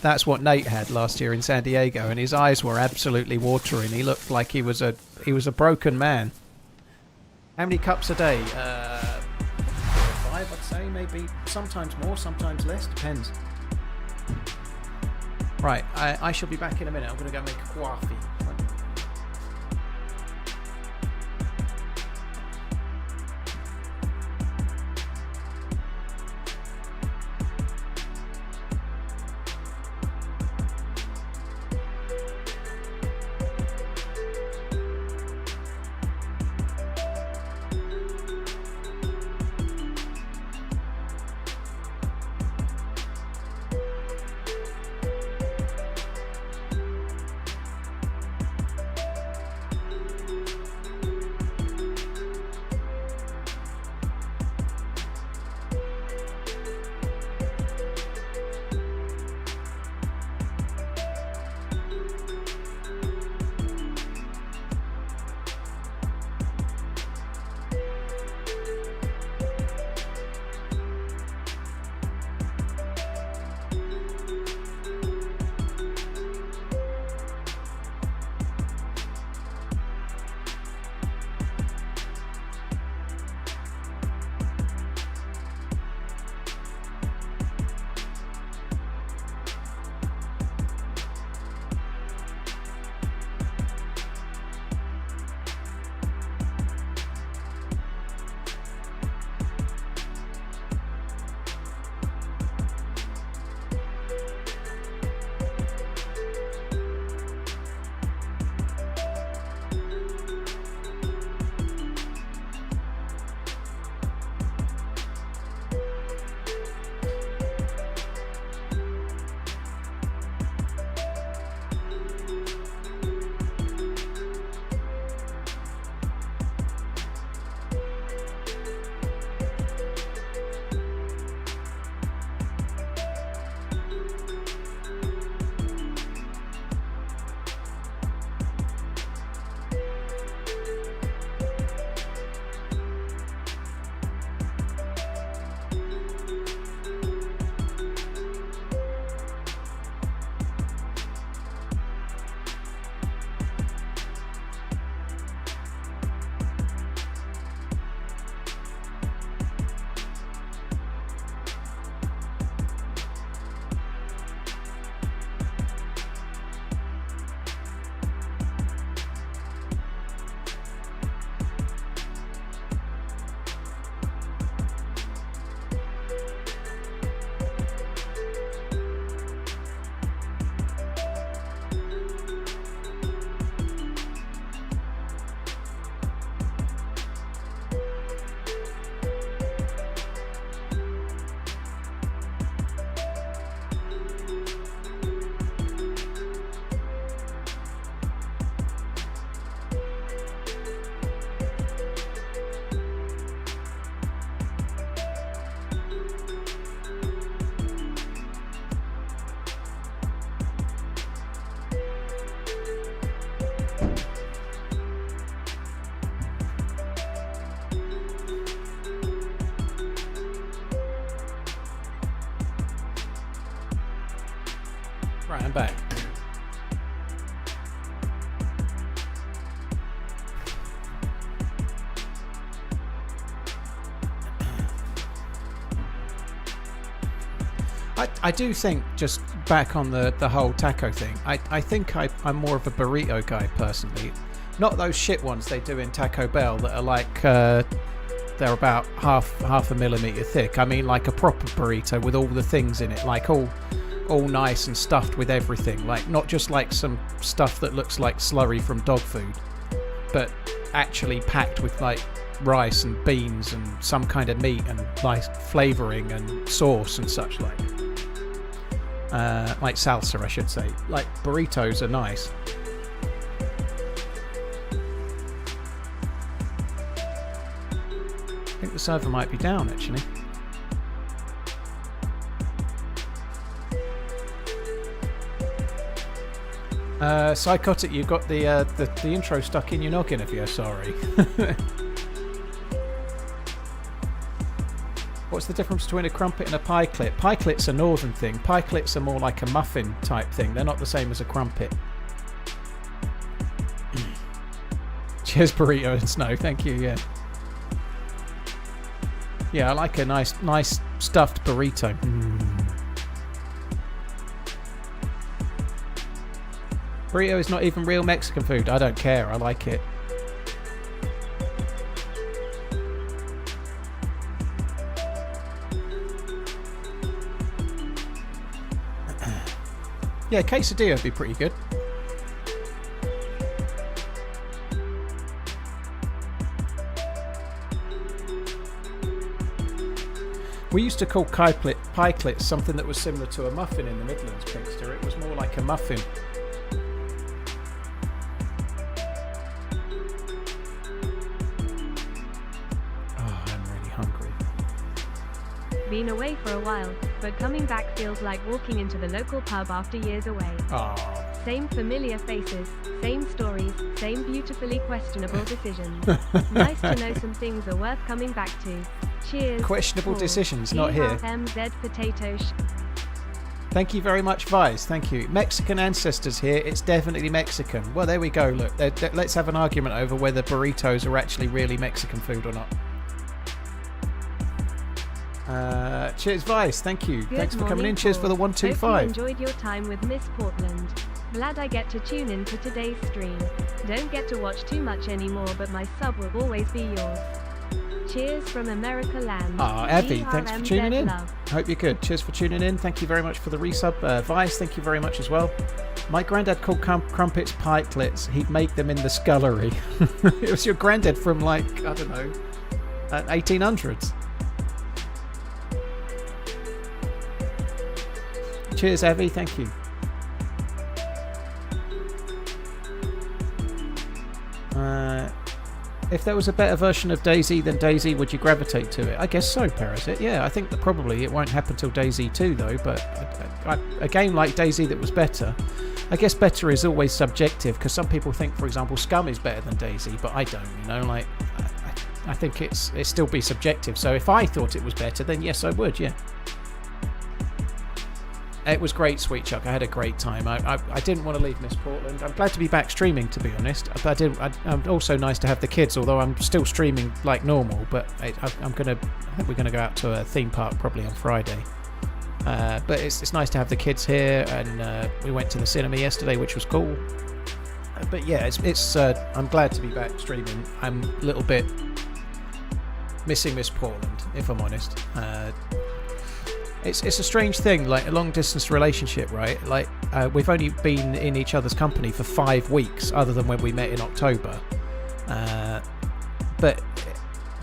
That's what Nate had last year in San Diego, and his eyes were absolutely watering. He looked like he was a broken man. How many cups a day? 5, I'd say, maybe. Sometimes more, sometimes less. Depends. Right, I shall be back in a minute. I'm going to go make coffee. Right, I'm back. I do think, just back on the whole taco thing, I think I'm more of a burrito guy personally. Not those shit ones they do in Taco Bell that are like they're about half a millimeter thick. I mean like a proper burrito with all the things in it, like all nice and stuffed with everything. Like not just like some stuff that looks like slurry from dog food, but actually packed with like rice and beans and some kind of meat and nice flavouring and sauce and such like. Like salsa, I should say. Like burritos are nice. I think the server might be down actually. Psychotic, you've got the intro stuck in your noggin if you're sorry. What's the difference between a crumpet and a pie clit? Pie clit's a northern thing. Pie clits are more like a muffin type thing. They're not the same as a crumpet. Cheers, burrito and snow. Thank you. Yeah. Yeah, I like a nice stuffed burrito. Burrito is not even real Mexican food. I don't care. I like it. Yeah, quesadilla would be pretty good. We used to call pie clits something that was similar to a muffin in the Midlands, Pinkster. It was more like a muffin. Oh, I'm really hungry. Been away for a while, but coming back feels like walking into the local pub after years away. Oh. Same familiar faces, same stories, same beautifully questionable decisions. Nice to know some things are worth coming back to. Cheers. Questionable Paul. decisions, not here. TRMZ potato Thank you very much, Vice. Thank you. Mexican ancestors here. It's definitely Mexican. Well, there we go. Look, let's have an argument over whether burritos are actually really Mexican food or not. Cheers, Vice. Thank you. Good Thanks for coming morning, in. Cheers for the Paul. 125. Hope you enjoyed your time with Miss Portland. Glad I get to tune in to today's stream. Don't get to watch too much anymore, but my sub will always be yours. Cheers from America land. Abby, thanks for tuning in. Love. Hope you're good. Cheers for tuning in. Thank you very much for the resub. Vice, thank you very much as well. My granddad called crumpets pie clits. He'd make them in the scullery. It was your granddad from like, I don't know, 1800s. Cheers, Abby. Thank you. If there was a better version of DayZ than DayZ, would you gravitate to it? I guess so, Parasite. Yeah, I think that probably it won't happen till DayZ 2 though, but a game like DayZ that was better, I guess better is always subjective, because some people think, for example, Scum is better than DayZ, but I don't, you know, like, I think it still be subjective. So if I thought it was better, then yes, I would, yeah. It was great, Sweet Chuck. I had a great time. I didn't want to leave Miss Portland. I'm glad to be back streaming, to be honest. I'm also nice to have the kids, although I'm still streaming like normal. But I think we're gonna go out to a theme park probably on Friday. But it's nice to have the kids here, and we went to the cinema yesterday, which was cool. But yeah, I'm glad to be back streaming. I'm a little bit missing Miss Portland, if I'm honest. It's a strange thing, like a long distance relationship, right? Like we've only been in each other's company for 5 weeks, other than when we met in October. But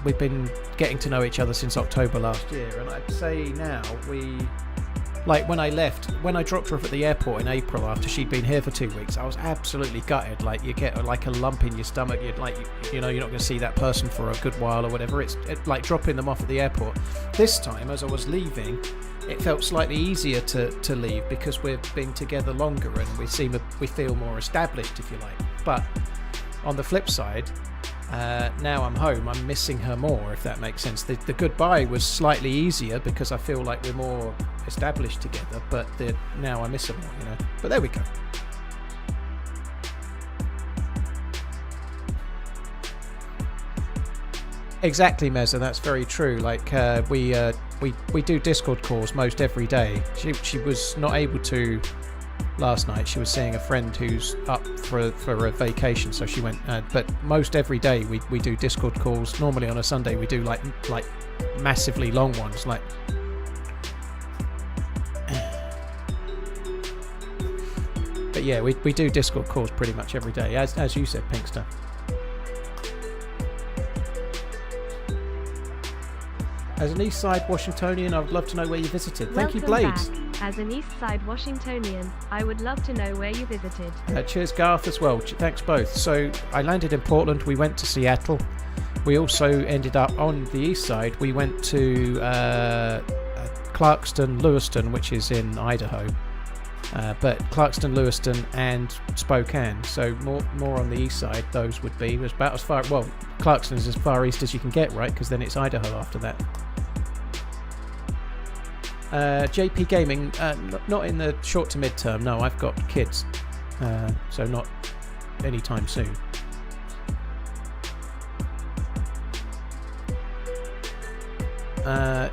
we've been getting to know each other since October last year, and I'd say now when I dropped her off at the airport in April after she'd been here for 2 weeks, I was absolutely gutted. Like you get like a lump in your stomach. You're not going to see that person for a good while or whatever. It's like dropping them off at the airport. This time, as I was leaving, it felt slightly easier to leave because we've been together longer and we feel more established, if you like. But on the flip side, now I'm home, I'm missing her more, if that makes sense. The goodbye was slightly easier because I feel like we're more established together, but now I miss her more, you know. But there we go. Exactly, Meza. That's very true. Like we do Discord calls most every day. She was not able to last night. She was seeing a friend who's up for a vacation, so she went. But most every day we do Discord calls. Normally on a Sunday we do like massively long ones. Like but yeah, we do Discord calls pretty much every day, as you said, Pinkster. As an East Side Washingtonian, I would love to know where you visited. Thank you, Blades. Back. As an East Side Washingtonian, I would love to know where you visited. Cheers, Garth, as well. Thanks both. So I landed in Portland. We went to Seattle. We also ended up on the East Side. We went to Clarkston, Lewiston, which is in Idaho. But Clarkston, Lewiston, and Spokane. So more on the East Side. Those would be. It was about as far. Well, Clarkston is as far east as you can get, right? Because then it's Idaho after that. JP Gaming, not in the short to mid term. No, I've got kids, so not anytime soon.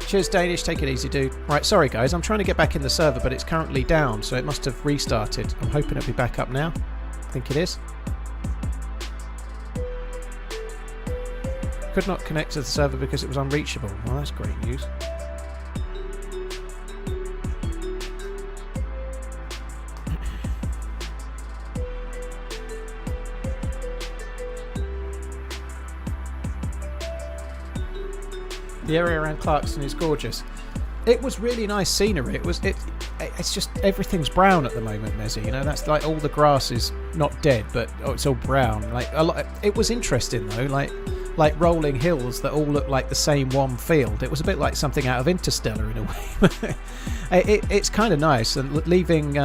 Cheers, Danish. Take it easy, dude. Right, sorry guys, I'm trying to get back in the server, but it's currently down, so it must have restarted. I'm hoping it'll be back up now. I think it is. Could not connect to the server because it was unreachable. Well, that's great news. The area around Clarkston is gorgeous. It was really nice scenery. It's just everything's brown at the moment, Mezzy. You know, that's like all the grass is not dead, but it's all brown. Like a lot. It was interesting though, like rolling hills that all look like the same one field. It was a bit like something out of Interstellar in a way. It's kind of nice, and leaving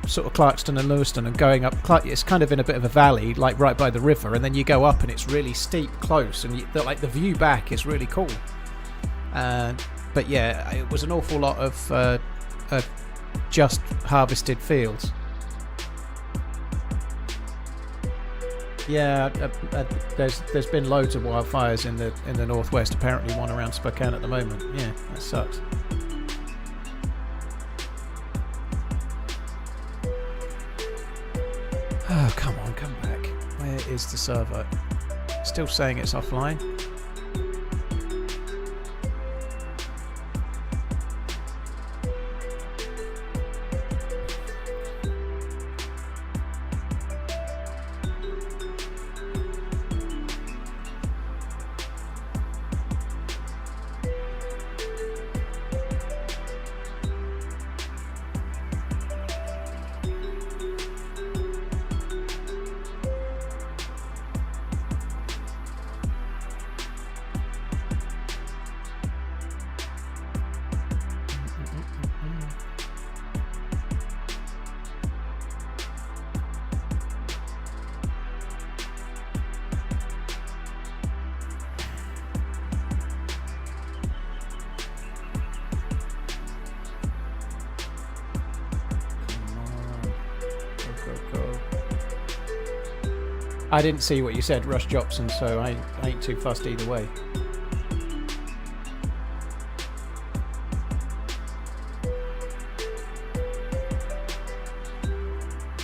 sort of Clarkston and Lewiston and going up. It's kind of in a bit of a valley, like right by the river, and then you go up and it's really steep close, and like the view back is really cool. But yeah, it was an awful lot of just harvested fields. Yeah, there's been loads of wildfires in the northwest. Apparently, one around Spokane at the moment. Yeah, that sucks. Oh, come on, come back. Where is the server? Still saying it's offline. I didn't see what you said, Rush Jobson, so I ain't too fussed either way.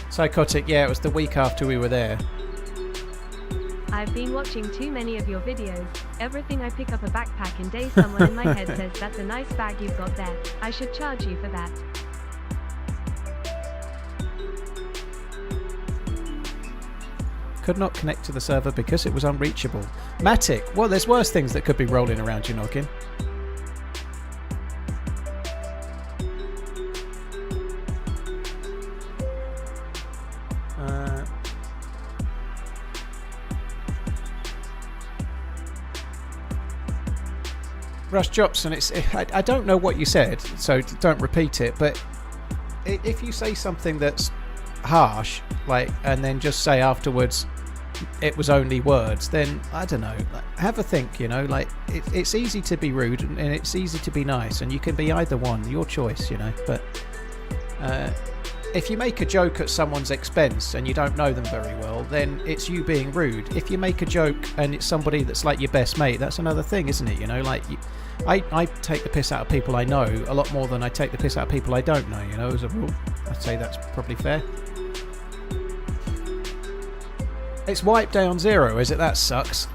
Psychotic, yeah, it was the week after we were there. I've been watching too many of your videos. Everything I pick up a backpack in day, someone in my head says that's a nice bag you've got there. I should charge you for that. Could not connect to the server because it was unreachable. Matic, well, there's worse things that could be rolling around your noggin. Rush Jobson, I don't know what you said, so don't repeat it, but if you say something that's harsh, like, and then just say afterwards, it was only words, then I don't know. Have a think, you know. Like it's easy to be rude and it's easy to be nice, and you can be either one, your choice, you know. But if you make a joke at someone's expense and you don't know them very well, then it's you being rude. If you make a joke and it's somebody that's like your best mate, that's another thing, isn't it? You know, like I take the piss out of people I know a lot more than I take the piss out of people I don't know, you know, as a rule. I'd say that's probably fair. It's wipe day on 0, is it? That sucks.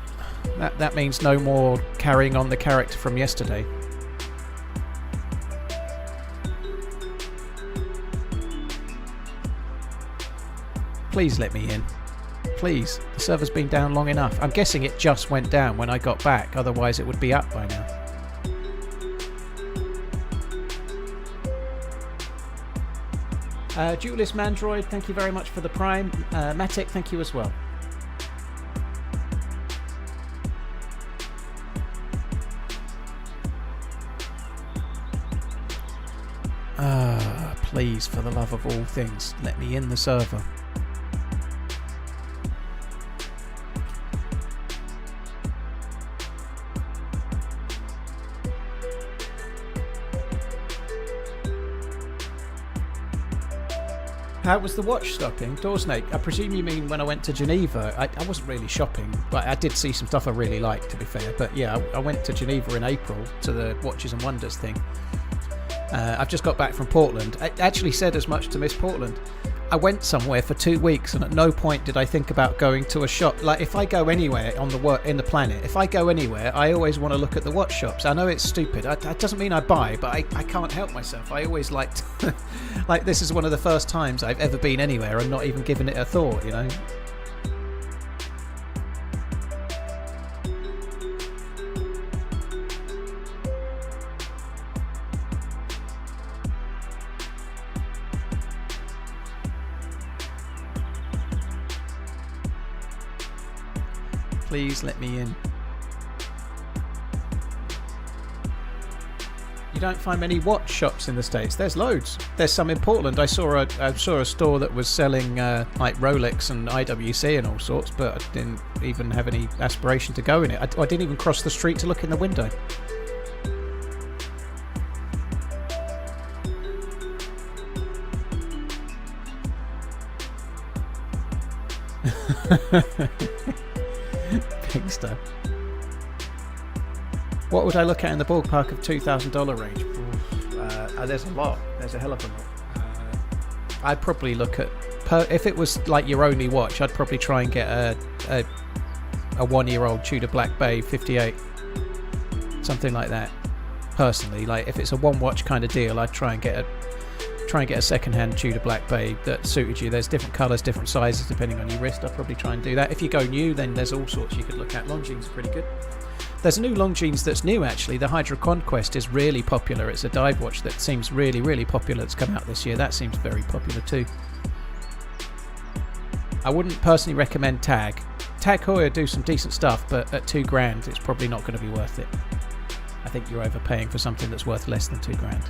That means no more carrying on the character from yesterday. Please let me in. Please. The server's been down long enough. I'm guessing it just went down when I got back, otherwise it would be up by now. Julius Mandroid, thank you very much for the Prime. Matic, thank you as well. Please, for the love of all things, let me in the server. How was the watch stopping? Doorsnake, I presume you mean when I went to Geneva. I wasn't really shopping, but I did see some stuff I really liked, to be fair. But yeah, I went to Geneva in April to the Watches and Wonders thing. I've just got back from Portland. I actually said as much to Miss Portland. I went somewhere for 2 weeks and at no point did I think about going to a shop. Like if I go anywhere on in the planet, if I go anywhere, I always want to look at the watch shops. I know it's stupid. That doesn't mean I buy, but I can't help myself. I always liked, like this is one of the first times I've ever been anywhere and not even given it a thought, you know. Please let me in. You don't find many watch shops in the States. There's loads. There's some in Portland. I saw a store that was selling like Rolex and IWC and all sorts, but I didn't even have any aspiration to go in it. I didn't even cross the street to look in the window. Pinkster. What would I look at in the ballpark of $2,000 range? There's a lot. There's a hell of a lot. I'd probably look at if it was like your only watch, I'd probably try and get a 1-year-old Tudor Black Bay 58, something like that. Personally, like if it's a one watch kind of deal, I'd try and get a second-hand Tudor Black Bay that suited you. There's different colours, different sizes depending on your wrist. I'd probably try and do that. If you go new, then there's all sorts you could look at. Longines are pretty good. There's a new Longines that's new actually. The Hydra Conquest is really popular. It's a dive watch that seems really, really popular. It's come out this year. That seems very popular too. I wouldn't personally recommend Tag. Tag Heuer do some decent stuff, but at $2,000 it's probably not going to be worth it. I think you're overpaying for something that's worth less than $2,000.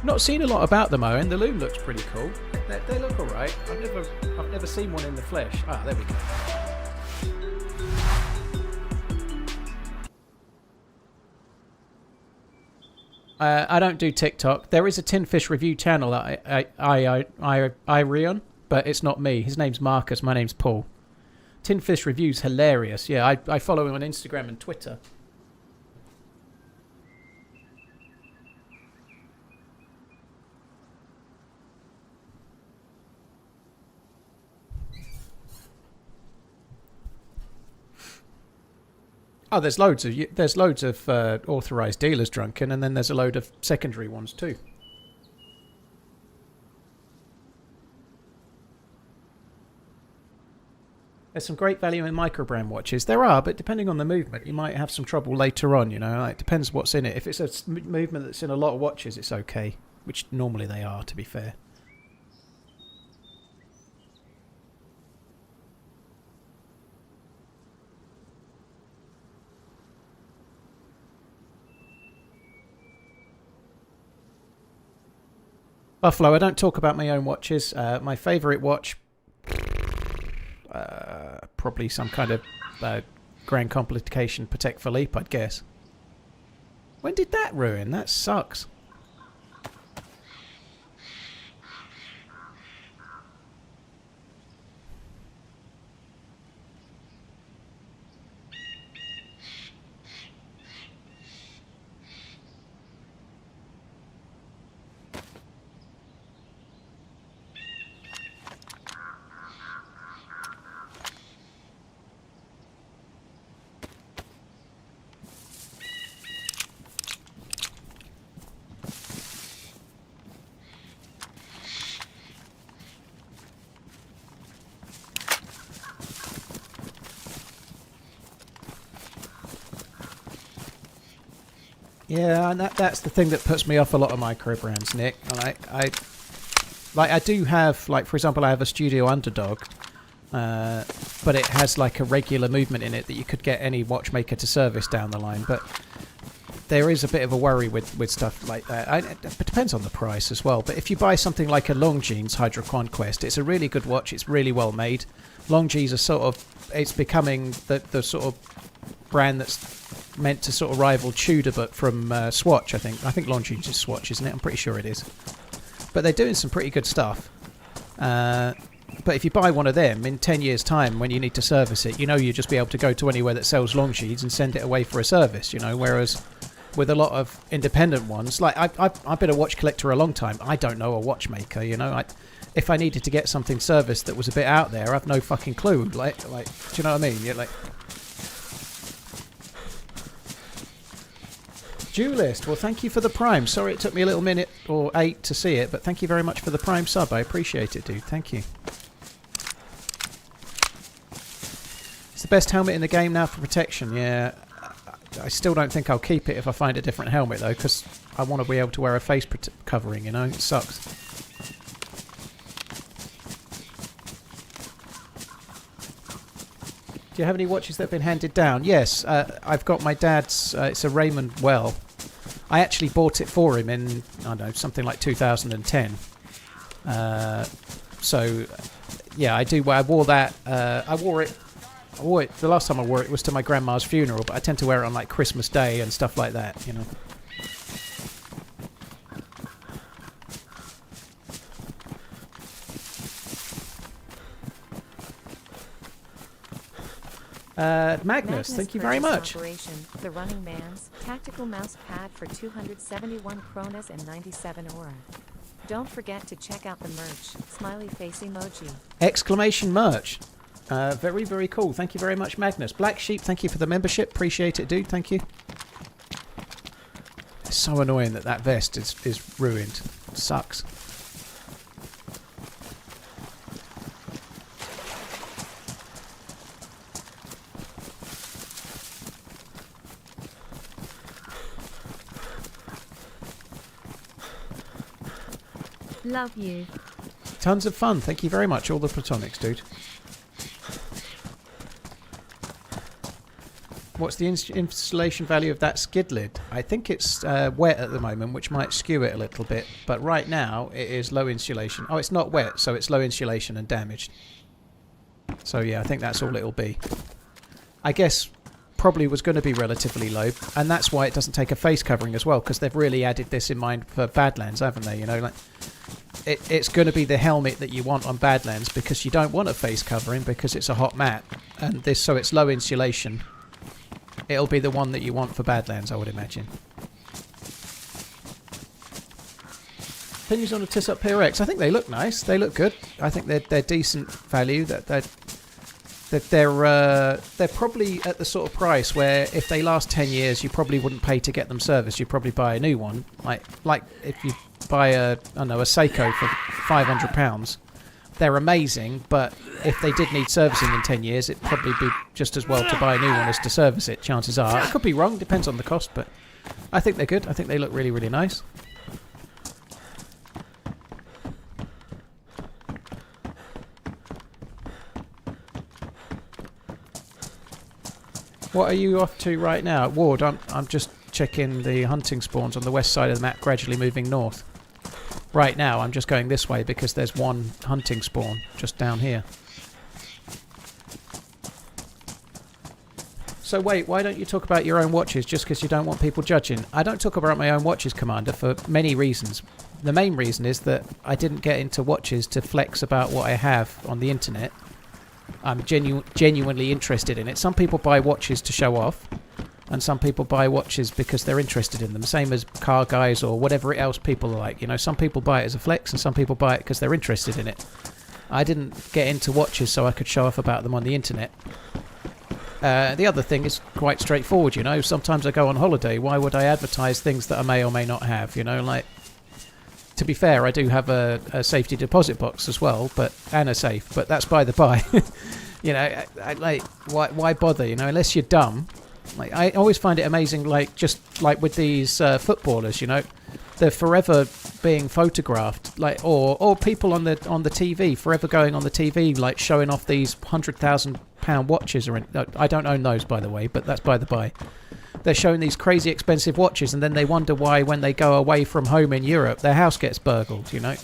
Not seen a lot about them, Owen. The loom looks pretty cool. They look alright. I've never seen one in the flesh. Ah, there we go. I don't do TikTok. There is a Tin Fish review channel that I on, but it's not me. His name's Marcus. My name's Paul. Tin Fish Review's hilarious. Yeah, I follow him on Instagram and Twitter. Oh, there's loads of authorised dealers drunken, and then there's a load of secondary ones too. There's some great value in microbrand watches. There are, but depending on the movement, you might have some trouble later on. You know, it depends what's in it. If it's a movement that's in a lot of watches, it's okay, which normally they are, to be fair. Buffalo, I don't talk about my own watches. My favourite watch, probably some kind of Grand Complication Patek Philippe, I'd guess. When did that ruin? That sucks. Yeah, and that's the thing that puts me off a lot of micro brands, Nick. I do have, like, for example, I have a Studio Underdog, but it has like a regular movement in it that you could get any watchmaker to service down the line. But there is a bit of a worry with stuff like that. It depends on the price as well. But if you buy something like a Longines Hydro Conquest, it's a really good watch. It's really well made. Longines are sort of, it's becoming the sort of brand that's meant to sort of rival Tudor, but from Swatch, I think. I think Longines is Swatch, isn't it? I'm pretty sure it is. But they're doing some pretty good stuff. But if you buy one of them in 10 years' time, when you need to service it, you know you'll just be able to go to anywhere that sells Longines and send it away for a service, you know. Whereas with a lot of independent ones, like I've been a watch collector a long time. I don't know a watchmaker, you know. If I needed to get something serviced that was a bit out there, I've no fucking clue. Like, do you know what I mean? You're like. Duelist, well, thank you for the Prime. Sorry it took me a little minute or 8 to see it, but thank you very much for the Prime sub. I appreciate it, dude. Thank you. It's the best helmet in the game now for protection. Yeah, I still don't think I'll keep it if I find a different helmet, though, because I want to be able to wear a face covering, you know? It sucks. Do you have any watches that have been handed down? Yes, I've got my dad's, it's a Raymond Well. I actually bought it for him in, I don't know, something like 2010. So, yeah, I do. I wore that. I wore it. The last time I wore it was to my grandma's funeral, but I tend to wear it on like Christmas Day and stuff like that, you know. Magnus, thank you very much. Operation, TheRunningManZ, tactical mouse pad for 271 kronas and 97 aura. Don't forget to check out the merch. Smiley face emoji. Exclamation merch. Very, very cool. Thank you very much, Magnus. Black Sheep, thank you for the membership. Appreciate it, dude. Thank you. It's so annoying that vest is ruined. It sucks. Love you. Tons of fun. Thank you very much. All the platonics, dude. What's the installation value of that skid lid? I think it's wet at the moment, which might skew it a little bit. But right now, it is low insulation. Oh, it's not wet, so it's low insulation and damaged. So yeah, I think that's all it'll be. I guess probably was going to be relatively low, and that's why it doesn't take a face covering as well, because they've really added this in mind for Badlands, haven't they? You know, like it's going to be the helmet that you want on Badlands, because you don't want a face covering because it's a hot mat, and this, so it's low insulation. It'll be the one that you want for Badlands, I would imagine. Opinions on the Tissot PRX? I think they look nice. They look good. I think they're decent value. They're probably at the sort of price where if they last 10 years, you probably wouldn't pay to get them serviced. You'd probably buy a new one. Like if you buy a Seiko for £500. They're amazing, but if they did need servicing in 10 years, it'd probably be just as well to buy a new one as to service it, chances are. I could be wrong, depends on the cost, but I think they're good. I think they look really, really nice. What are you off to right now? Ward, I'm just checking the hunting spawns on the west side of the map, gradually moving north. right now I'm just going this way because there's one hunting spawn just down here. So wait, why don't you talk about your own watches just because you don't want people judging? I don't talk about my own watches, Commander, for many reasons. The main reason is that I didn't get into watches to flex about what I have on the internet. I'm genuinely interested in it. Some people buy watches to show off, and some people buy watches because they're interested in them. Same as car guys or whatever else people are like. You know, some people buy it as a flex and some people buy it because they're interested in it. I didn't get into watches so I could show off about them on the internet. The other thing is quite straightforward, you know. Sometimes I go on holiday. Why would I advertise things that I may or may not have, you know? Like, to be fair, I do have a safety deposit box as well, and a safe, but that's by the by. You know, like, why bother, you know, unless you're dumb. Like, I always find it amazing, like, just like with these footballers, you know. They're forever being photographed, like, or people on the TV, forever going on the TV, like showing off these £100,000 watches. I don't own those, by the way, but that's by the by. They're showing these crazy expensive watches, and then they wonder why, when they go away from home in Europe, their house gets burgled. You know.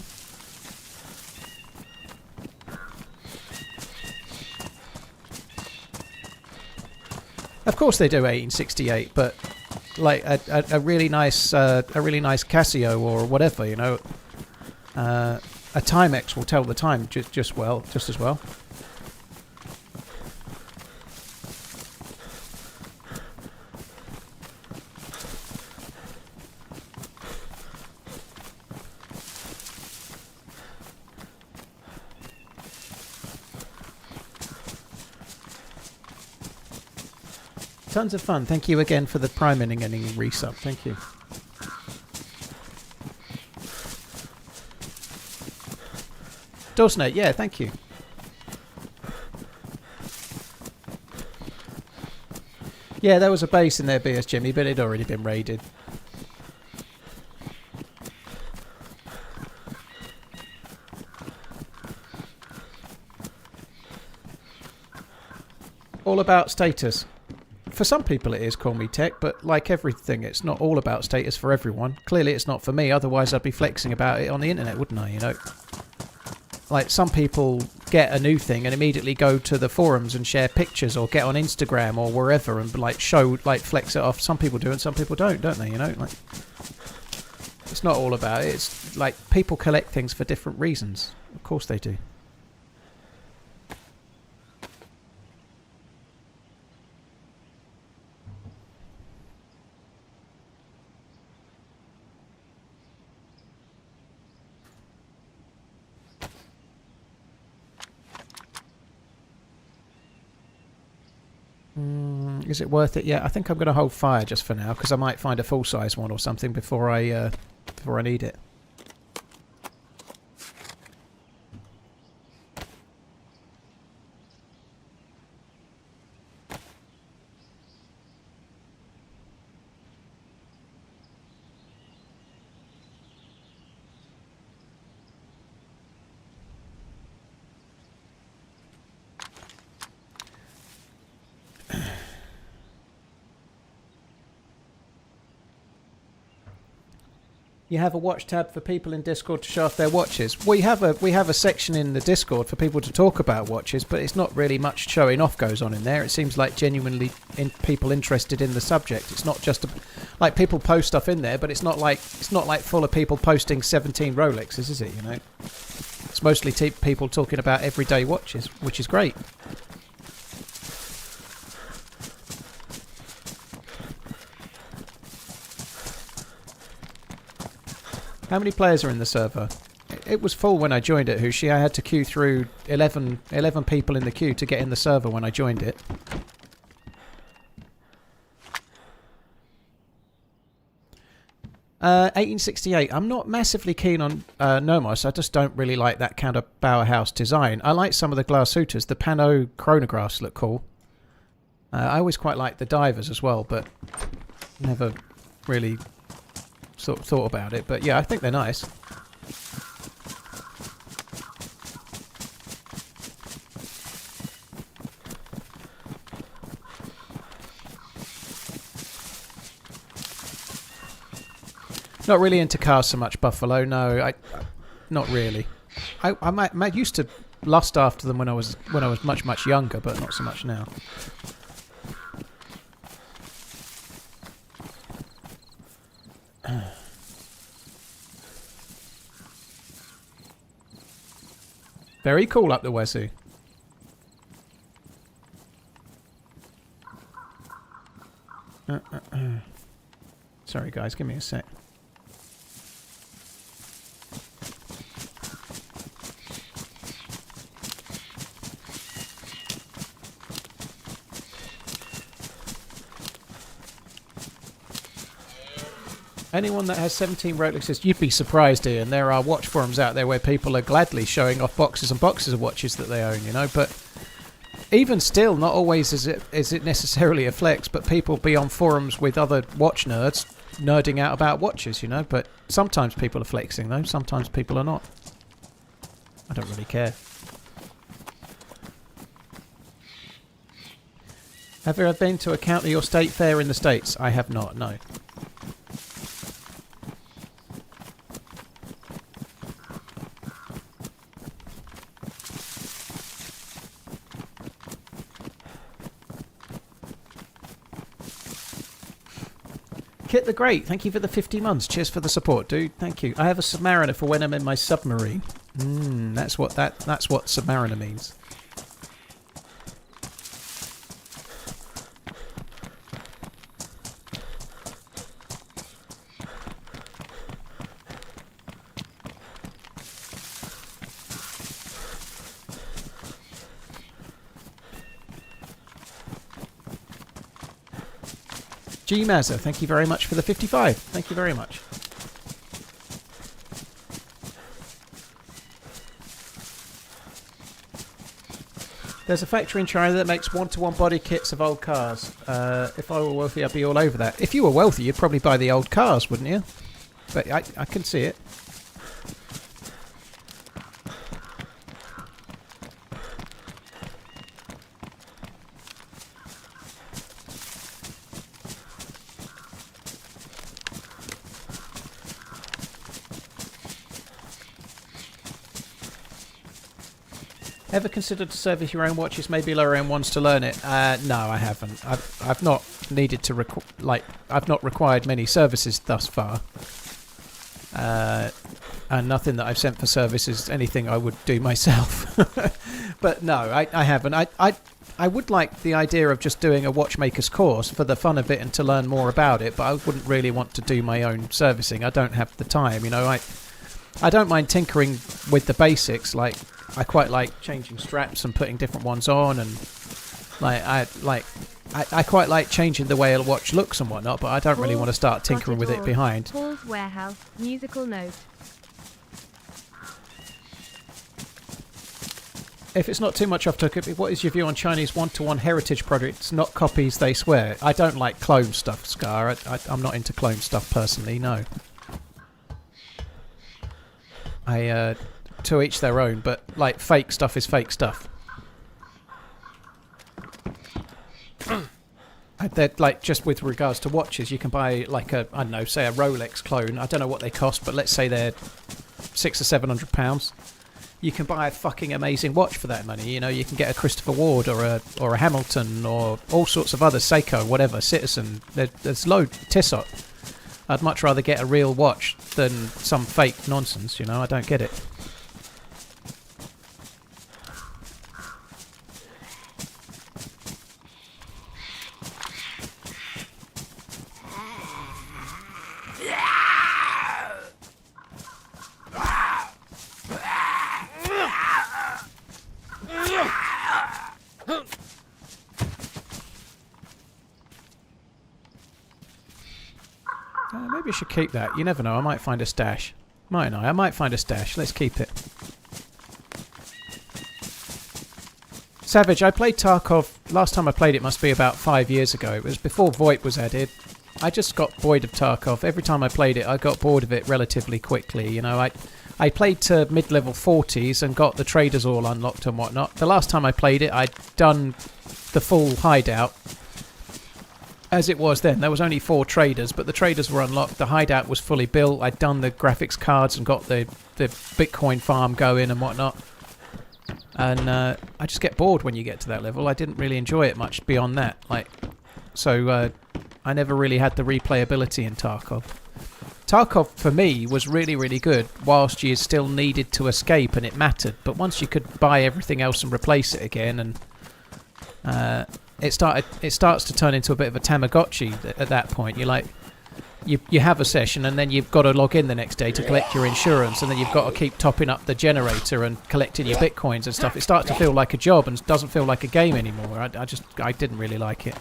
Of course they do 1868, but. Like a really nice Casio or whatever, you know, a Timex will tell the time just as well. Tons of fun. Thank you again for the priming and any resub. Thank you. Dawsnate, yeah, thank you. Yeah, there was a base in there, BS Jimmy, but it'd already been raided. All about status. For some people it is, call me tech, but like everything, it's not all about status for everyone. Clearly it's not for me, otherwise I'd be flexing about it on the internet, wouldn't I, you know? Like, some people get a new thing and immediately go to the forums and share pictures, or get on Instagram or wherever and, like, flex it off. Some people do and some people don't they, you know? Like, it's not all about it. It's like, people collect things for different reasons. Of course they do. Is it worth it? Yeah, I think I'm going to hold fire just for now, because I might find a full-size one or something before I need it. You have a watch tab for people in Discord to show off their watches. We have a section in the Discord for people to talk about watches, but it's not really much showing off goes on in there. It seems like genuinely people interested in the subject. It's not just like people post stuff in there, but it's not like full of people posting 17 Rolexes, is it? You know, it's mostly people talking about everyday watches, which is great. How many players are in the server? It was full when I joined it, Hooshi. I had to queue through 11 people in the queue to get in the server when I joined it. Uh, 1868. I'm not massively keen on Nomos. I just don't really like that kind of Bauhaus design. I like some of the glass suitors. The Pano chronographs look cool. I always quite like the divers as well, but never really thought about it. But yeah, I think they're nice. Not really into cars so much, Buffalo. No, not really. I used to lust after them when I was much younger, but not so much now. Very cool up the wazoo. Sorry guys, give me a sec. Anyone that has 17 Rolexes, you'd be surprised, Ian. There are watch forums out there where people are gladly showing off boxes and boxes of watches that they own, you know, but even still, not always is it necessarily a flex, but people be on forums with other watch nerds nerding out about watches, you know, but sometimes people are flexing, though. Sometimes people are not. I don't really care. Have you ever been to a county or state fair in the States? I have not, no. Kit the Great, thank you for the 50 months. Cheers for the support, dude. Thank you. I have a Submariner for when I'm in my submarine. That's what Submariner means. G Mazza, thank you very much for the 55. Thank you very much. There's a factory in China that makes one-to-one body kits of old cars. If I were wealthy, I'd be all over that. If you were wealthy, you'd probably buy the old cars, wouldn't you? But I can see it. Ever considered to service your own watches, maybe lower end ones to learn it? No, I haven't. I've not needed to I've not required many services thus far, and nothing that I've sent for service is anything I would do myself. But no, I haven't. I would like the idea of just doing a watchmaker's course for the fun of it and to learn more about it, but I wouldn't really want to do my own servicing. I don't have the time, you know. I don't mind tinkering with the basics, like I quite like changing straps and putting different ones on, and I quite like changing the way a watch looks and whatnot, but I don't really want to start tinkering with it behind. Paul's Warehouse, musical note. If it's not too much off topic, what is your view on Chinese one-to-one heritage products, not copies they swear? I don't like clone stuff, Scar. I'm not into clone stuff personally, no. To each their own, but like fake stuff is fake stuff. They're like, just with regards to watches, you can buy like a, I don't know, say a Rolex clone. I don't know what they cost, but let's say they're £600 or £700. You can buy a fucking amazing watch for that money. You know, you can get a Christopher Ward or a Hamilton or all sorts of other Seiko, whatever, Citizen. There's loads. Tissot. I'd much rather get a real watch than some fake nonsense. You know, I don't get it. Maybe I should keep that. You never know. I might find a stash. Mightn't I? I might find a stash. Let's keep it. Savage, I played Tarkov. Last time I played it must be about 5 years ago. It was before VoIP was added. I just got bored of Tarkov. Every time I played it, I got bored of it relatively quickly. You know, I played to mid-level 40s and got the traders all unlocked and whatnot. The last time I played it, I'd done the full hideout. as it was then. There was only 4 traders, but the traders were unlocked. The hideout was fully built. I'd done the graphics cards and got the Bitcoin farm going and whatnot. And I just get bored when you get to that level. I didn't really enjoy it much beyond that. So I never really had the replayability in Tarkov. Tarkov, for me, was really, really good whilst you still needed to escape and it mattered. But once you could buy everything else and replace it again, and it starts to turn into a bit of a Tamagotchi at that point. You have a session and then you've got to log in the next day to collect your insurance, and then you've got to keep topping up the generator and collecting your bitcoins and stuff. It starts to feel like a job and doesn't feel like a game anymore. I didn't really like it.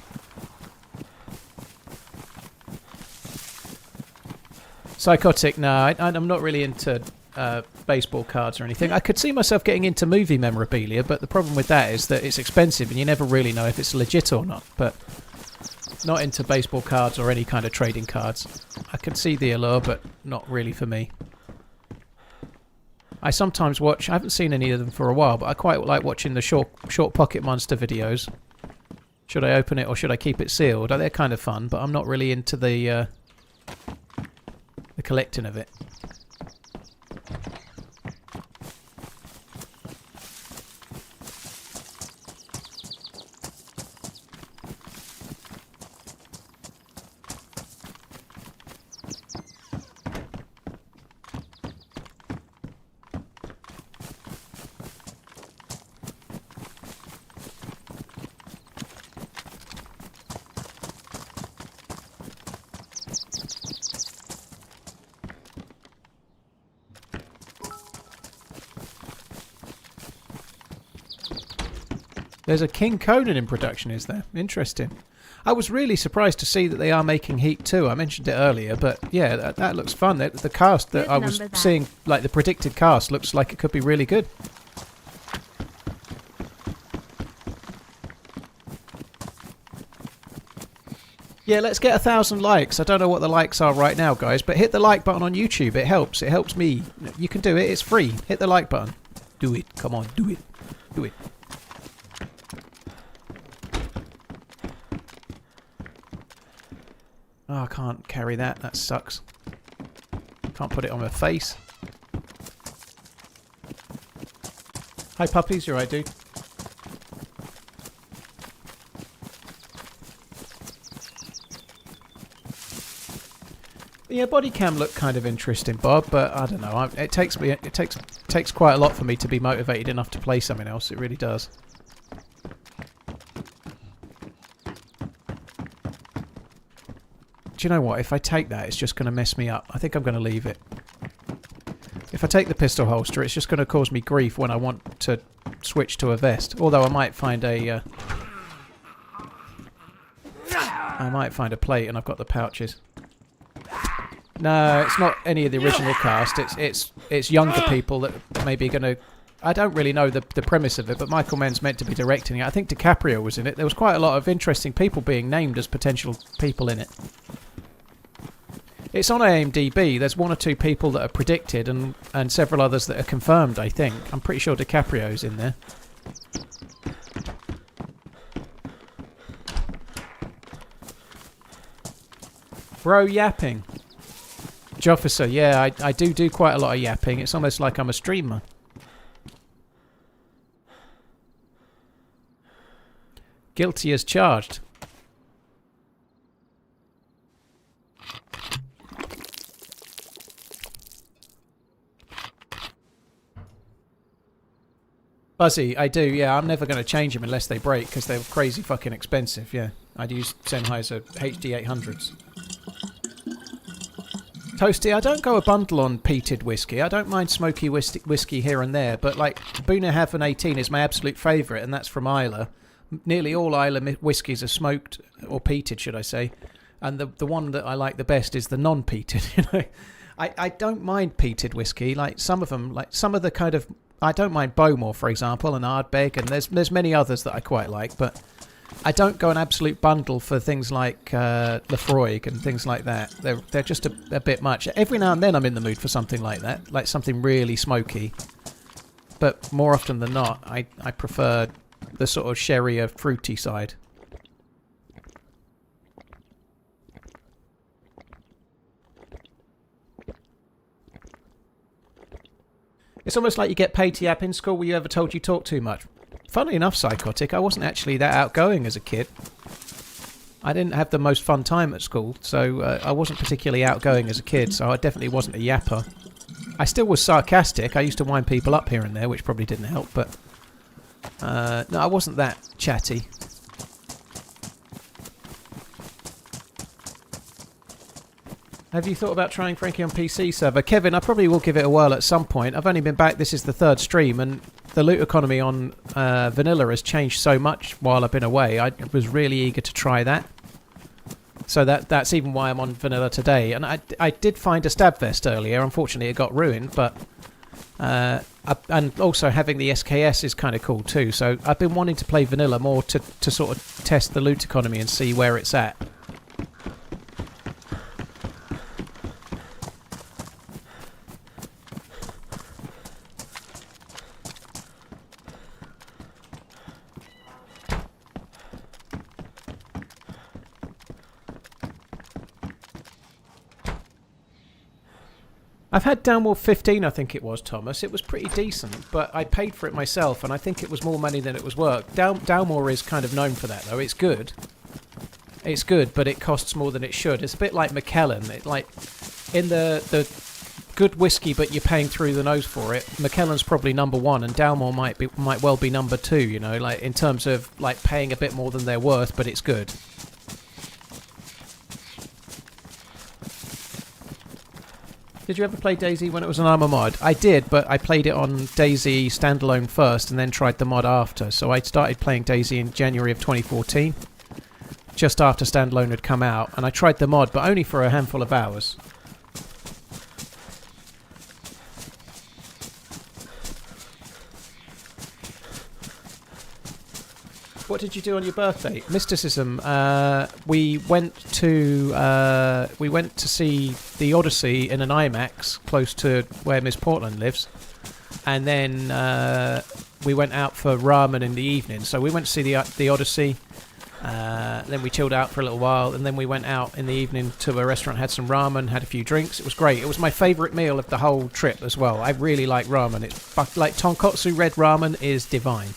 Psychotic, no, I'm not really into baseball cards or anything. I could see myself getting into movie memorabilia, but the problem with that is that it's expensive and you never really know if it's legit or not. But not into baseball cards or any kind of trading cards. I can see the allure, but not really for me. I sometimes watch, I haven't seen any of them for a while, but I quite like watching the short pocket monster videos. Should I open it or should I keep it sealed? They're kind of fun, but I'm not really into the collecting of it. There's a King Conan in production, is there? Interesting. I was really surprised to see that they are making Heat 2. I mentioned it earlier, but yeah, that looks fun. The cast that I was seeing, like the predicted cast, looks like it could be really good. Yeah, let's get 1,000 likes. I don't know what the likes are right now, guys, but hit the like button on YouTube. It helps. It helps me. You can do it. It's free. Hit the like button. Do it. Come on, do it. Do it. Oh, I can't carry that. That sucks. Can't put it on my face. Hi, puppies. You're right, dude. Yeah, body cam looked kind of interesting, Bob, but I don't know. It takes quite a lot for me to be motivated enough to play something else. It really does. Do you know what? If I take that, it's just going to mess me up. I think I'm going to leave it. If I take the pistol holster, it's just going to cause me grief when I want to switch to a vest. Although I might find a... I might find a plate, and I've got the pouches. No, it's not any of the original cast. It's younger people that maybe are going to... I don't really know the premise of it, but Michael Mann's meant to be directing it. I think DiCaprio was in it. There was quite a lot of interesting people being named as potential people in it. It's on IMDb. There's 1 or 2 people that are predicted and several others that are confirmed, I think. I'm pretty sure DiCaprio's in there. Bro yapping. Jofficer, yeah, I do quite a lot of yapping. It's almost like I'm a streamer. Guilty as charged. Buzzy, I do, yeah. I'm never going to change them unless they break because they're crazy fucking expensive, yeah. I'd use Sennheiser HD 800s. Toasty, I don't go a bundle on peated whiskey. I don't mind smoky whiskey here and there, but like Bunnahabhain 18 is my absolute favourite, and that's from Islay. Nearly all Islay whiskies are smoked, or peated, should I say. And the one that I like the best is the non-peated, you know. I don't mind peated whiskey. Like some of them, like some of the kind of... I don't mind Bowmore, for example, and Ardbeg, and there's many others that I quite like, but I don't go an absolute bundle for things like Lefroy and things like that. They're just a bit much. Every now and then I'm in the mood for something like that, like something really smoky. But more often than not, I prefer the sort of sherry or fruity side. It's almost like you get paid to yap in school. Were you ever told you talk too much? Funnily enough, Psychotic, I wasn't actually that outgoing as a kid. I didn't have the most fun time at school, so I wasn't particularly outgoing as a kid, so I definitely wasn't a yapper. I still was sarcastic. I used to wind people up here and there, which probably didn't help, but no, I wasn't that chatty. Have you thought about trying Frankie on PC server? Kevin, I probably will give it a whirl at some point. I've only been back, this is the 3rd stream, and the loot economy on vanilla has changed so much while I've been away. I was really eager to try that. So that's even why I'm on vanilla today. And I did find a stab vest earlier. Unfortunately, it got ruined, but... and also having the SKS is kind of cool too. So I've been wanting to play vanilla more to sort of test the loot economy and see where it's at. I've had Downwall 15, I think it was, Thomas. It was pretty decent, but I paid for it myself, and I think it was more money than it was worth. Downwall is kind of known for that, though. It's good. It's good, but it costs more than it should. It's a bit like Macallan. Like, in the good whiskey, but you're paying through the nose for it, Macallan's probably number 1, and Downwall might well be number 2, you know, like in terms of like paying a bit more than they're worth, but it's good. Did you ever play DayZ when it was an Armour mod? I did, but I played it on DayZ standalone first and then tried the mod after. So I started playing DayZ in January of 2014, just after standalone had come out, and I tried the mod, but only for a handful of hours. What did you do on your birthday? Mysticism. We went to see the Odyssey in an IMAX close to where Miss Portland lives, and then we went out for ramen in the evening. So we went to see the Odyssey. Then we chilled out for a little while, and then we went out in the evening to a restaurant, had some ramen, had a few drinks. It was great. It was my favourite meal of the whole trip as well. I really like ramen. It's like tonkotsu red ramen is divine.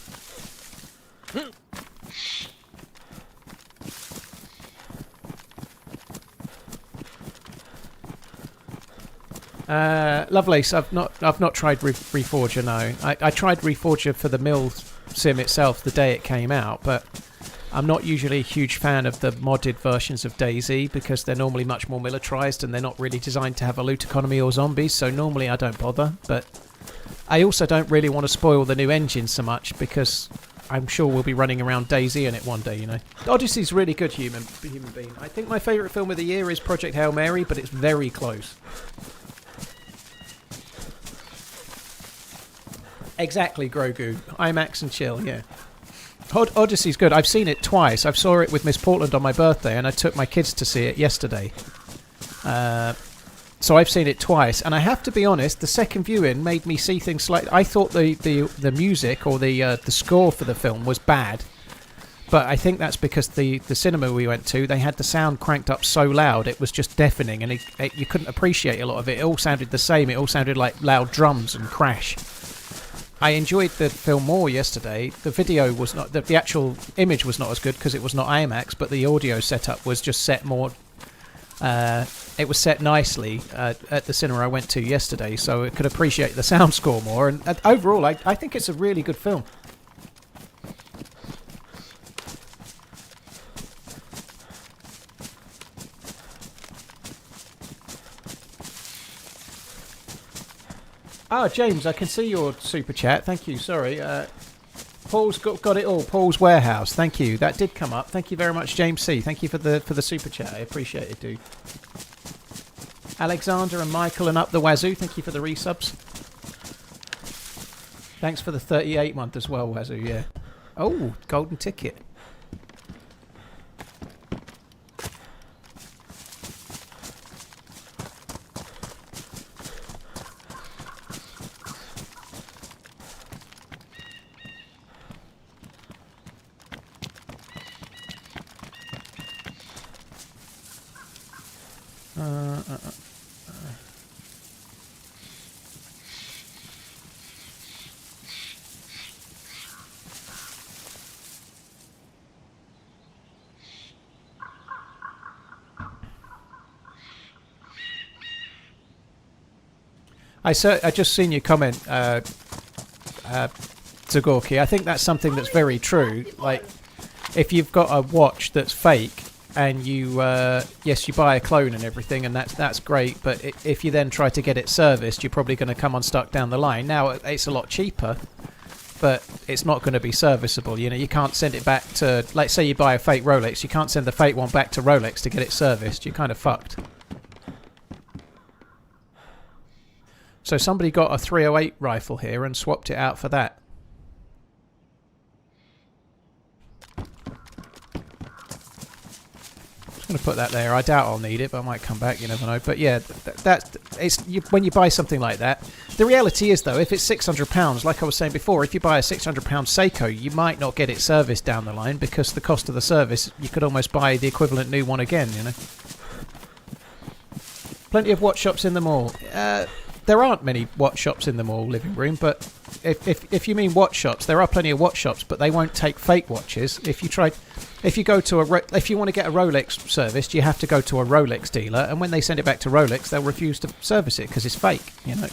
Lovelace, I've not tried Reforger. No, I tried Reforger for the mill sim itself the day it came out, but I'm not usually a huge fan of the modded versions of DayZ because they're normally much more militarized and they're not really designed to have a loot economy or zombies. So normally I don't bother. But I also don't really want to spoil the new engine so much because I'm sure we'll be running around DayZ in it one day, you know. Odyssey's really good, human being. I think my favourite film of the year is Project Hail Mary, but it's very close. Exactly, Grogu. IMAX and chill, yeah. Odyssey's good. I've seen it twice. I saw it with Miss Portland on my birthday, and I took my kids to see it yesterday. So I've seen it twice, and I have to be honest, the second viewing made me see things slightly... I thought the music or the score for the film was bad, but I think that's because the cinema we went to, they had the sound cranked up so loud, it was just deafening, and you couldn't appreciate a lot of it. It all sounded the same. It all sounded like loud drums and crash. I enjoyed the film more yesterday. The video was not... The actual image was not as good because it was not IMAX, but the audio setup was just set more... it was set nicely at the cinema I went to yesterday, so it could appreciate the sound score more. And overall, I think it's a really good film. Ah, James, I can see your super chat. Thank you. Sorry. Paul's got it all. Paul's Warehouse. Thank you. That did come up. Thank you very much, James C. Thank you for the super chat. I appreciate it, dude. Alexander and Michael and Up the Wazoo. Thank you for the resubs. Thanks for the 38 month as well, Wazoo. Yeah. Oh, golden ticket. I just seen your comment, Zagorki. I think that's something that's very true. Like, if you've got a watch that's fake and you, yes, you buy a clone and everything, and that's great. But if you then try to get it serviced, you're probably going to come unstuck down the line. Now it's a lot cheaper, but it's not going to be serviceable. You know, you can't send it back to, like, say you buy a fake Rolex, you can't send the fake one back to Rolex to get it serviced. You're kind of fucked. So somebody got a 308 rifle here and swapped it out for that. Just going to put that there. I doubt I'll need it, but I might come back. You never know. But yeah, when you buy something like that, the reality is though, if it's £600, like I was saying before, if you buy a £600 Seiko, you might not get it serviced down the line because the cost of the service, you could almost buy the equivalent new one again. You know. Plenty of watch shops in the mall. There aren't many watch shops in the mall, living room, but if you mean watch shops, there are plenty of watch shops, but they won't take fake watches. If you go to if you want to get a Rolex serviced, you have to go to a Rolex dealer, and when they send it back to Rolex, they'll refuse to service it because it's fake. You know,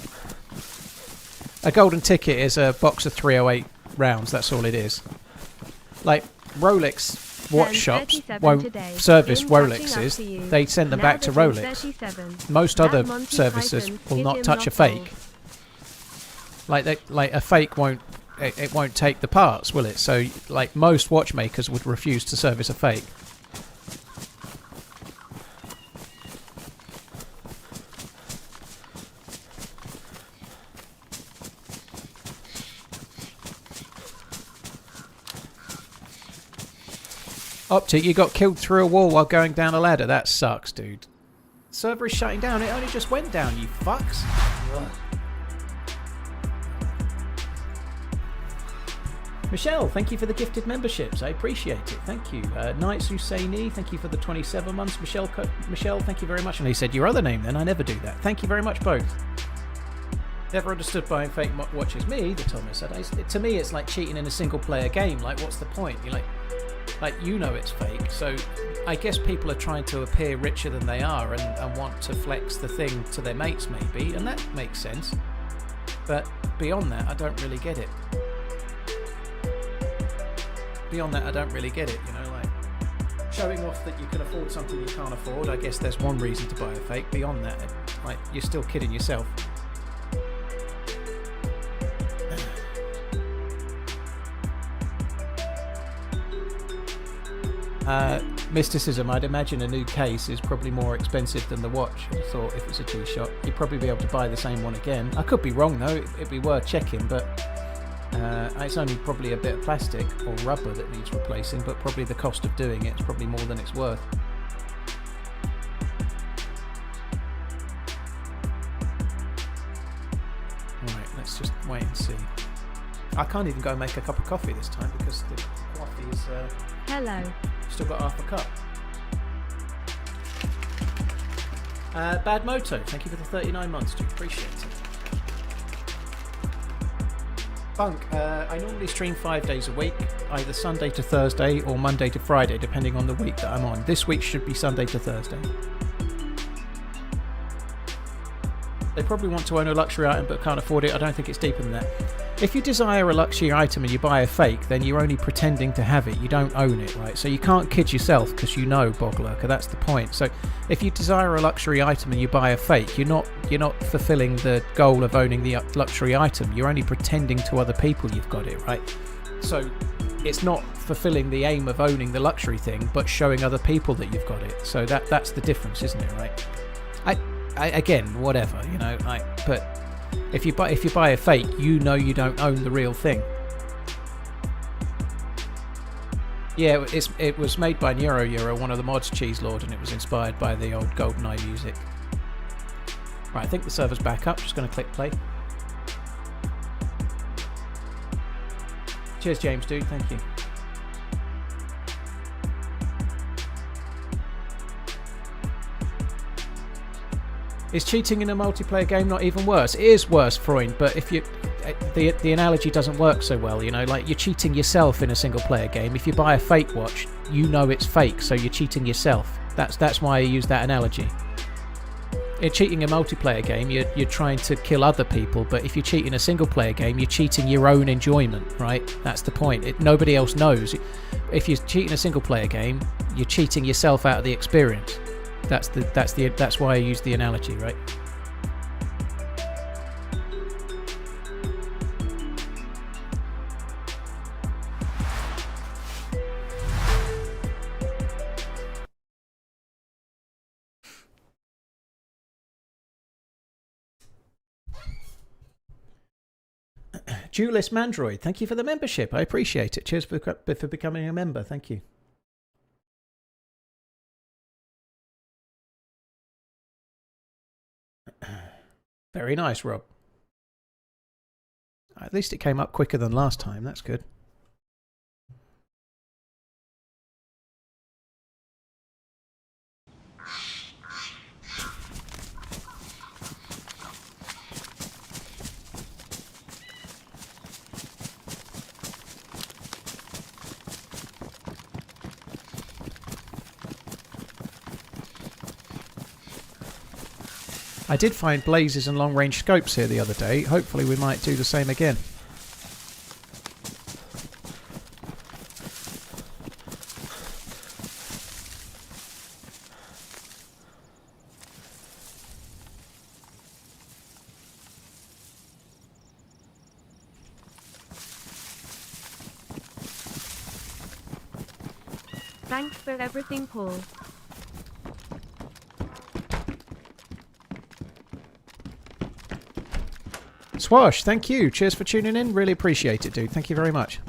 a golden ticket is a box of 308 rounds. That's all it is. Like Rolex watch shops won't service Rolexes. They send them back to Rolex. Most other services will not touch a fake. Like a fake won't take the parts, will it? So like most watchmakers would refuse to service a fake. Optic, you got killed through a wall while going down a ladder. That sucks, dude. Server is shutting down. It only just went down, you fucks. Michelle, thank you for the gifted memberships. I appreciate it. Thank you. Knights Husseini, thank you for the 27 months. Michelle, thank you very much. And he said your other name then. I never do that. Thank you very much, both. Never understood buying fake watches. Me either, Thomas. To me, it's like cheating in a single-player game. Like, what's the point? You're like, you know it's fake, so I guess people are trying to appear richer than they are and want to flex the thing to their mates maybe, and that makes sense. But beyond that, I don't really get it. Beyond that, I don't really get it, you know, like showing off that you can afford something you can't afford, I guess there's one reason to buy a fake. Beyond that, like, you're still kidding yourself. Mysticism, I'd imagine a new case is probably more expensive than the watch. I thought if it's a G-Shock, you'd probably be able to buy the same one again. I could be wrong though, it'd be worth checking, but it's only probably a bit of plastic or rubber that needs replacing, but probably the cost of doing it is probably more than it's worth. Alright, let's just wait and see. I can't even go and make a cup of coffee this time because the coffee is... Hello. Still got half a cup. Bad Moto, thank you for the 39 months, dude. Appreciate it. Funk, I normally stream 5 days a week, either Sunday to Thursday or Monday to Friday, depending on the week that I'm on. This week should be Sunday to Thursday. They probably want to own a luxury item but can't afford it. I don't think it's deeper than that. If you desire a luxury item and you buy a fake, then you're only pretending to have it. You don't own it, right? So you can't kid yourself because you know, Boglurker. That's the point. So if you desire a luxury item and you buy a fake, you're not fulfilling the goal of owning the luxury item. You're only pretending to other people you've got it, right? So it's not fulfilling the aim of owning the luxury thing, but showing other people that you've got it. So that's the difference, isn't it, right? Again, whatever, you know. But if you buy a fake, you know you don't own the real thing. Yeah, it was made by Euro, one of the mods, Cheese Lord, and it was inspired by the old GoldenEye music. Right, I think the server's back up. Just going to click play. Cheers, James, dude. Thank you. Is cheating in a multiplayer game not even worse? It is worse, Freund, but if you... The analogy doesn't work so well, you know, like you're cheating yourself in a single player game. If you buy a fake watch, you know it's fake, so you're cheating yourself. That's why I use that analogy. cheating a multiplayer game, you're trying to kill other people, but if you cheat in a single player game, you're cheating your own enjoyment, right? That's the point. Nobody else knows. If you cheat in a single player game, you're cheating yourself out of the experience. That's why I use the analogy, right? Duelist Mandroid, thank you for the membership. I appreciate it. Cheers for becoming a member. Thank you. Very nice, Rob. At least it came up quicker than last time. That's good. I did find blazes and long-range scopes here the other day. Hopefully we might do the same again. Thanks for everything, Paul. Swash, thank you. Cheers for tuning in. Really appreciate it, dude. Thank you very much.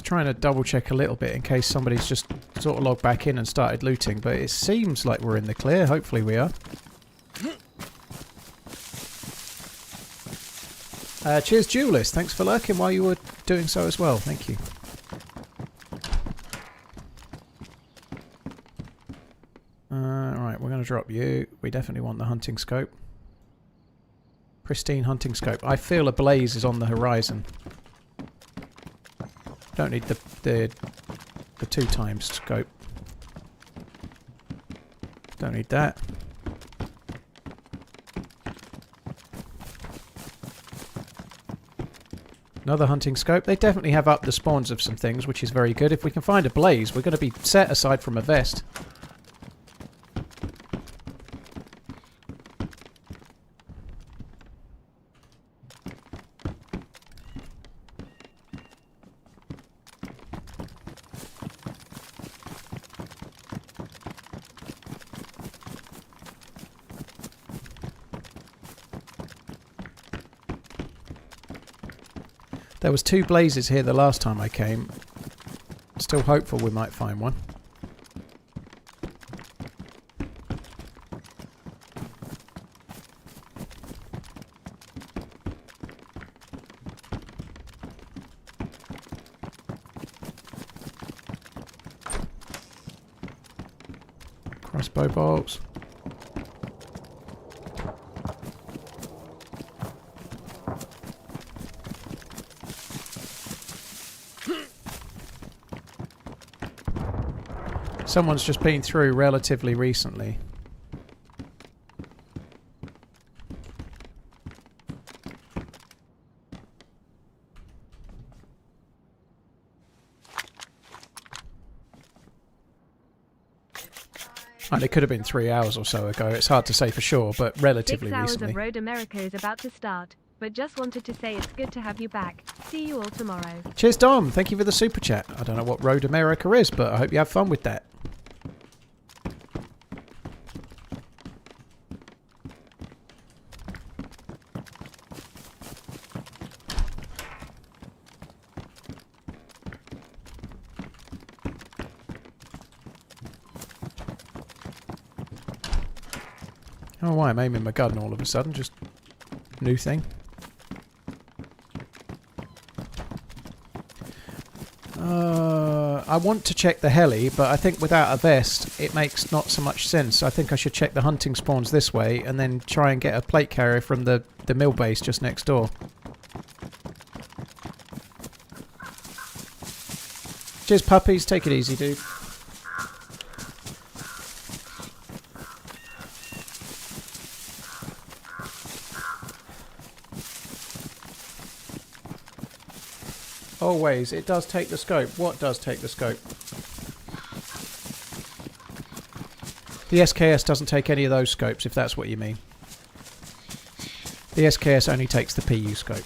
Trying to double check a little bit in case somebody's just sort of logged back in and started looting, but it seems like we're in the clear. Hopefully we are. Cheers, Duelist. Thanks for lurking while you were doing so as well. Thank you. Right, we're going to drop you. We definitely want the hunting scope. Pristine hunting scope. I feel a blaze is on the horizon. Don't need the 2 times scope. Don't need that. Another hunting scope. They definitely have up the spawns of some things, which is very good. If we can find a blaze, we're going to be set aside from a vest. There was 2 blazes here the last time I came. Still hopeful we might find one. Crossbow bolts. Someone's just been through relatively recently. And it could have been 3 hours or so ago. It's hard to say for sure, but relatively 6 hours recently. of Road America is about to start, but just wanted to say it's good to have you back. See you all tomorrow. Cheers, Dom. Thank you for the super chat. I don't know what Road America is, but I hope you have fun with that. Oh, why I'm aiming my gun all of a sudden. Just new thing. I want to check the heli, but I think without a vest, it makes not so much sense. I think I should check the hunting spawns this way and then try and get a plate carrier from the mill base just next door. Cheers, puppies. Take it easy, dude. Always, it does take the scope. What does take the scope? The SKS doesn't take any of those scopes, if that's what you mean. The SKS only takes the PU scope.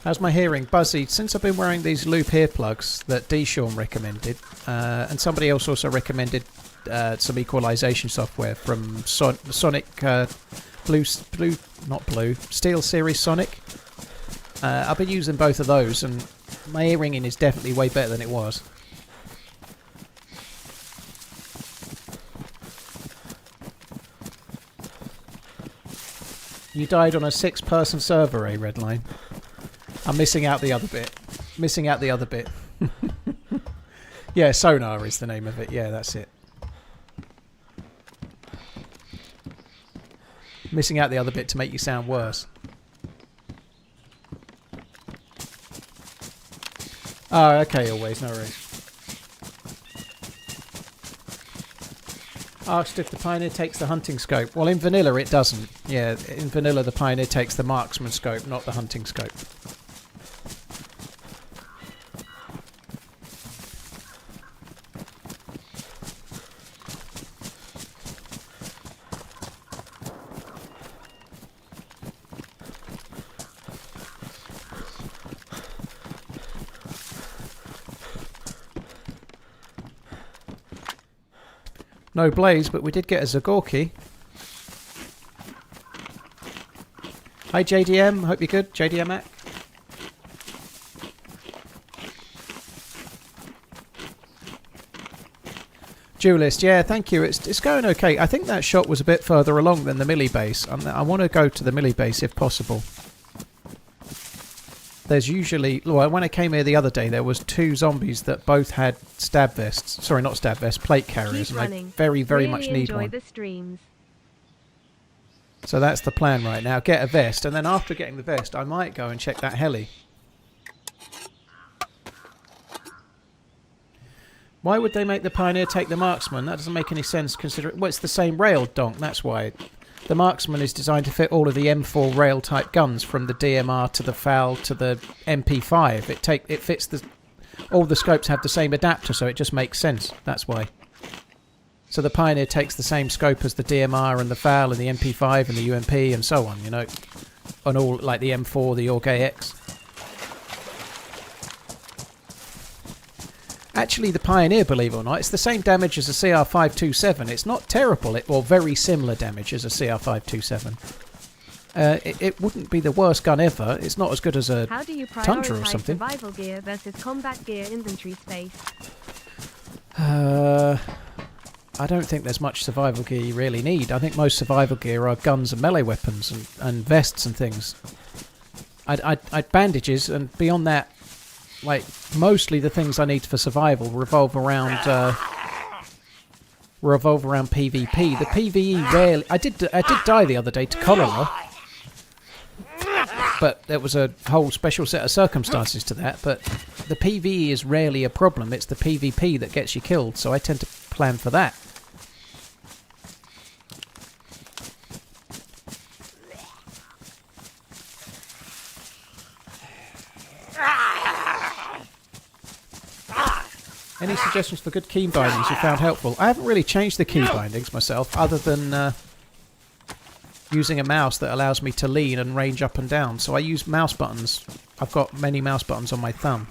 How's my hearing? Buzzy. Since I've been wearing these loop earplugs that D-Sean recommended, and somebody else also recommended some equalization software from Sonic Steel Series Sonic. I've been using both of those, and my ear ringing is definitely way better than it was. You died on a 6-person server, Redline? I'm missing out the other bit. Yeah, Sonar is the name of it. Yeah, that's it. Missing out the other bit to make you sound worse. Oh, okay, always. No worries. Asked if the Pioneer takes the hunting scope. Well, in vanilla it doesn't. Yeah, in vanilla the Pioneer takes the marksman scope, not the hunting scope. No blaze, but we did get a Zagorki. Hi JDM, hope you're good. JDM Mac. Duelist, yeah, thank you. It's going okay. I think that shot was a bit further along than the melee base. I want to go to the melee base if possible. There's usually... Well, when I came here the other day, there was 2 zombies that both had stab vests. Sorry, not stab vests, plate carriers. Keep and running. I very, very Really much need enjoy one. the streams. So that's the plan right now. Get a vest, and then after getting the vest, I might go and check that heli. Why would they make the Pioneer take the marksman? That doesn't make any sense considering... Well, it's the same rail, donk, that's why. The marksman is designed to fit all of the M4 rail type guns from the DMR to the FAL to the MP5. It fits the... All the scopes have the same adapter, so it just makes sense. That's why. So the Pioneer takes the same scope as the DMR and the FAL and the MP5 and the UMP and so on, you know. On all, like the M4, the Org AX. Actually, the Pioneer, believe it or not, it's the same damage as a CR527. It's not terrible, or very similar damage as a CR527. It wouldn't be the worst gun ever. It's not as good as a How do you Tundra or prioritize something. survival gear versus combat gear inventory space? I don't think there's much survival gear you really need. I think most survival gear are guns and melee weapons and vests and things. I'd bandages, and beyond that, like, mostly the things I need for survival revolve around PvP. The PvE rarely... I did die the other day to cholera, but there was a whole special set of circumstances to that. But the PvE is rarely a problem. It's the PvP that gets you killed, so I tend to plan for that. Any suggestions for good key bindings you found helpful? I haven't really changed the key bindings myself, other than using a mouse that allows me to lean and range up and down. So I use mouse buttons. I've got many mouse buttons on my thumb.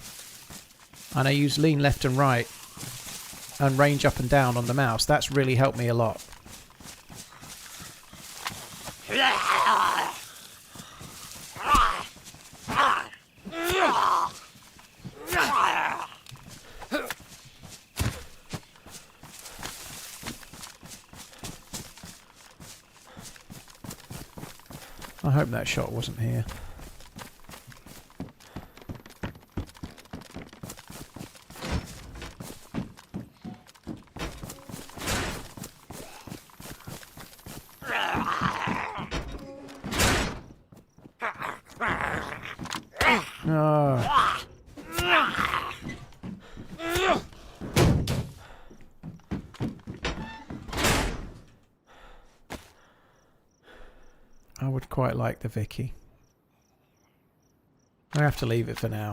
And I use lean left and right and range up and down on the mouse. That's really helped me a lot. I hope that shot wasn't here. Oh. I would quite like the Vicky. I have to leave it for now.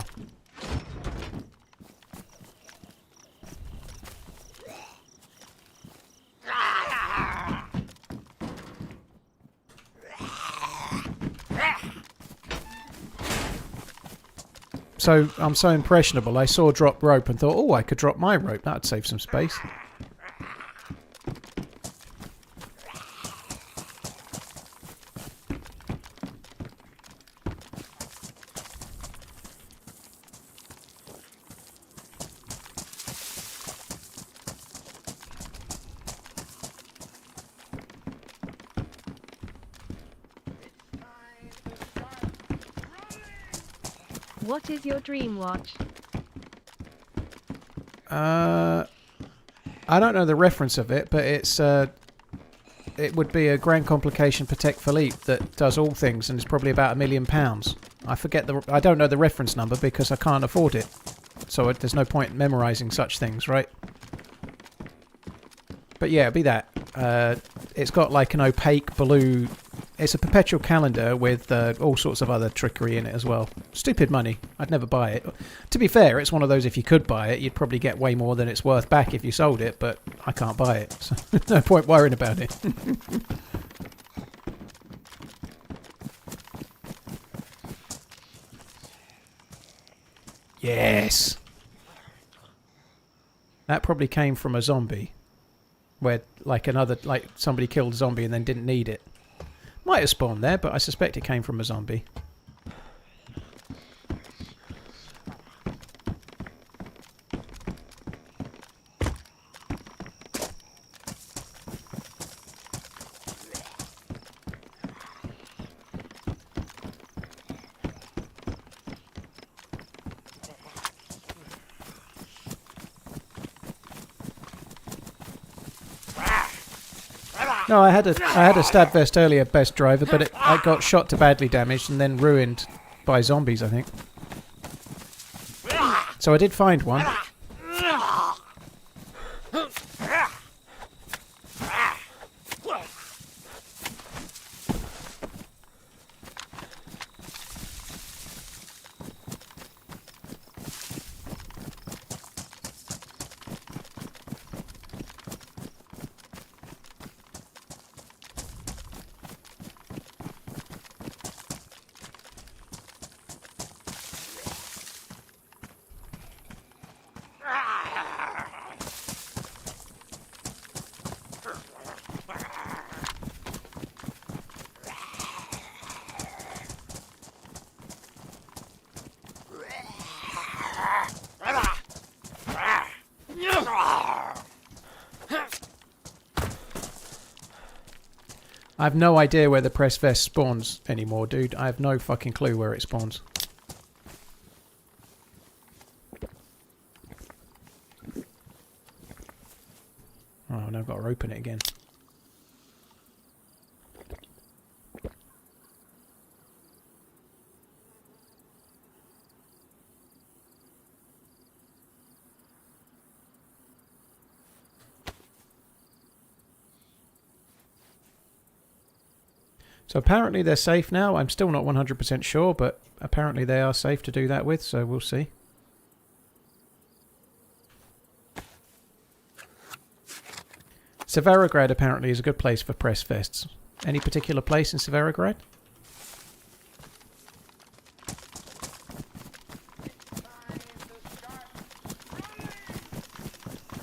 So I'm so impressionable. I saw drop rope and thought, oh, I could drop my rope. That'd save some space. What is your dream watch? I don't know the reference of it, but it's it would be a Grand Complication Patek Philippe that does all things, and it's probably about £1 million. I forget I don't know the reference number because I can't afford it. So there's no point memorising such things, right? But yeah, it'd be that. It's got like an opaque blue. It's a perpetual calendar with all sorts of other trickery in it as well. Stupid money. I'd never buy it. To be fair, it's one of those, if you could buy it, you'd probably get way more than it's worth back if you sold it, but I can't buy it. So no point worrying about it. Yes! That probably came from a zombie. Where, like somebody killed a zombie and then didn't need it. Might have spawned there, but I suspect it came from a zombie. No, I had a stab vest earlier, best driver, but I got shot to badly damaged and then ruined by zombies, I think. So I did find one. I have no idea where the press vest spawns anymore, dude. I have no fucking clue where it spawns. Oh, now I've got to open it again. So apparently they're safe now. I'm still not 100% sure, but apparently they are safe to do that with, so we'll see. Severograd apparently is a good place for press vests. Any particular place in Severograd?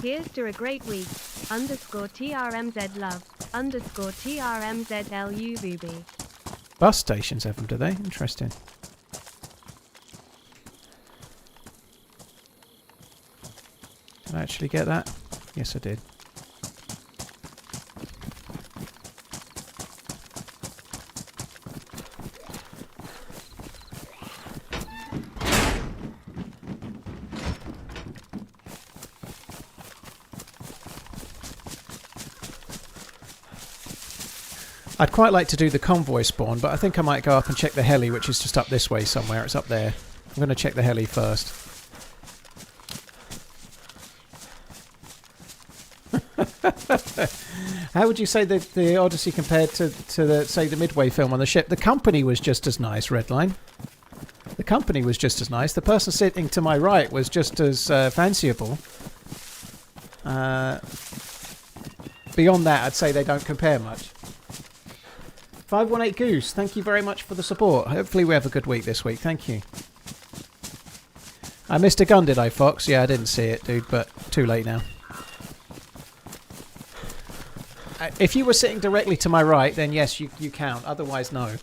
Here's to a great week. Underscore TRMZ love. Underscore TRMZ LU booby. Bus stations have them, do they? Interesting. I actually get that? Yes, I did. I'd quite like to do the convoy spawn, but I think I might go up and check the heli, which is just up this way somewhere. It's up there. I'm going to check the heli first. How would you say the Odyssey compared to the, say, the Midway film on the ship? The company was just as nice, Redline. The company was just as nice. The person sitting to my right was just as fanciable. Beyond that, I'd say they don't compare much. 518 Goose, thank you very much for the support. Hopefully we have a good week this week. Thank you. I missed a gun, did I, Fox? Yeah, I didn't see it, dude, but too late now. If you were sitting directly to my right, then yes, you count. Otherwise, no.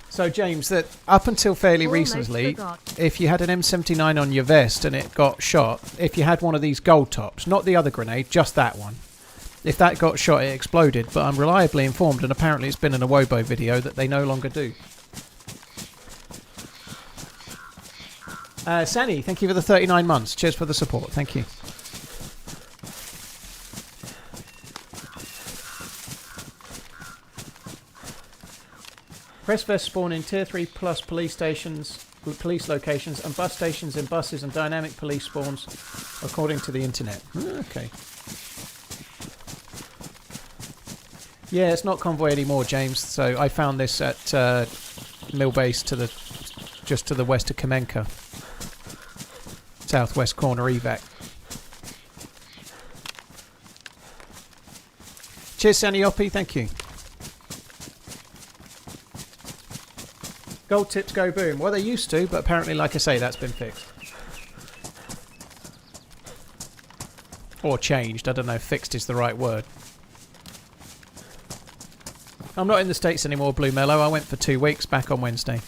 So, James, that up until fairly recently, if you had an M79 on your vest and it got shot, if you had one of these gold tops, not the other grenade, just that one, if that got shot, it exploded. But I'm reliably informed, and apparently it's been in a Wobo video, that they no longer do. Sani, thank you for the 39 months. Cheers for the support. Thank you. Press vest spawn in Tier 3 plus police stations, police locations, and bus stations in buses and dynamic police spawns, according to the internet. Okay. Yeah, it's not convoy anymore, James. So I found this at Mill Base just to the west of Kamenka. Southwest corner evac. Cheers, Saniopi. Thank you. Gold tips go boom. Well, they used to, but apparently, like I say, that's been fixed. Or changed. I don't know if fixed is the right word. I'm not in the States anymore, Blue Mellow. I went for 2 weeks, back on Wednesday.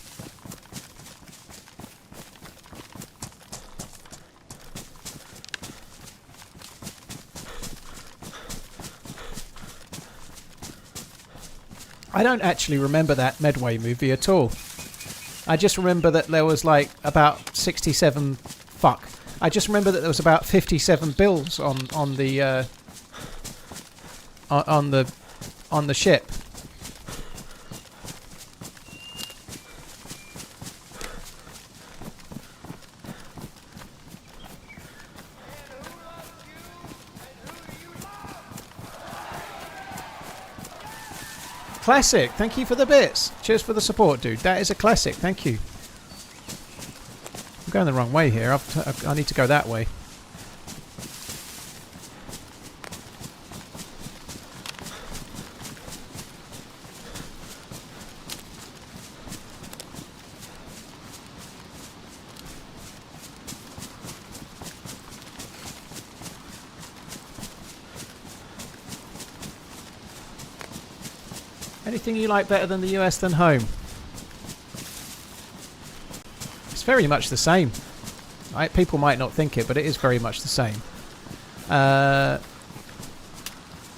I don't actually remember that Medway movie at all. I just remember that there was like about 67... Fuck. I just remember that there was about 57 bills on the ship. Classic, thank you for the bits. Cheers for the support, dude. That is a classic, thank you. I'm going the wrong way here. I need to go that way. Anything you like better than the US than home? It's very much the same. People might not think it, but it is very much the same.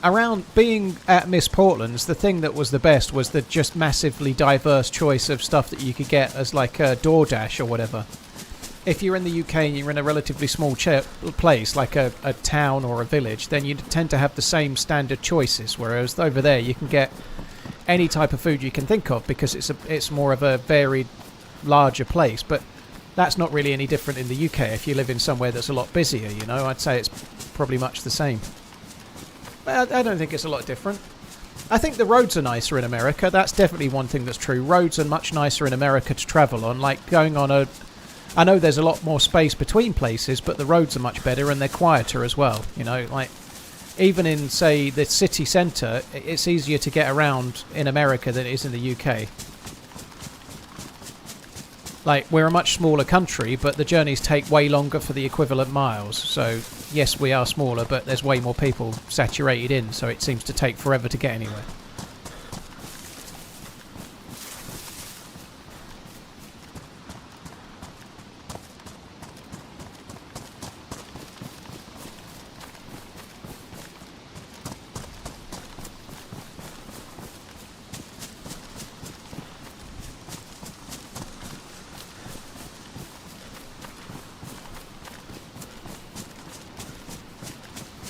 Around being at Miss Portland's, the thing that was the best was the just massively diverse choice of stuff that you could get as like a DoorDash or whatever. If you're in the UK and you're in a relatively small place, like a town or a village, then you tend to have the same standard choices, whereas over there you can get any type of food you can think of because it's more of a varied, larger place. But that's not really any different in the UK. If you live in somewhere that's a lot busier, you know, I'd say it's probably much the same. But I don't think it's a lot different. I think the roads are nicer in America. That's definitely one thing that's true. Roads are much nicer in America to travel on. Like going on I know there's a lot more space between places, but the roads are much better and they're quieter as well. You know, like even in, say, the city centre, it's easier to get around in America than it is in the UK. Like, we're a much smaller country, but the journeys take way longer for the equivalent miles. So, yes, we are smaller, but there's way more people saturated in, so it seems to take forever to get anywhere.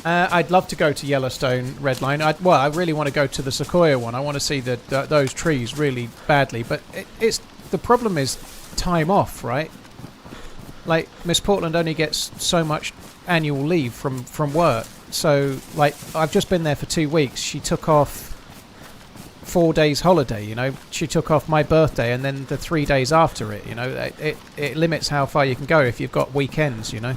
I'd love to go to Yellowstone Redline. I really want to go to the Sequoia one. I want to see those trees really badly. But it's the problem is time off, right? Like Miss Portland only gets so much annual leave from work. So like I've just been there for 2 weeks. She took off 4 days holiday. You know, she took off my birthday and then the 3 days after it. You know, it limits how far you can go if you've got weekends. You know.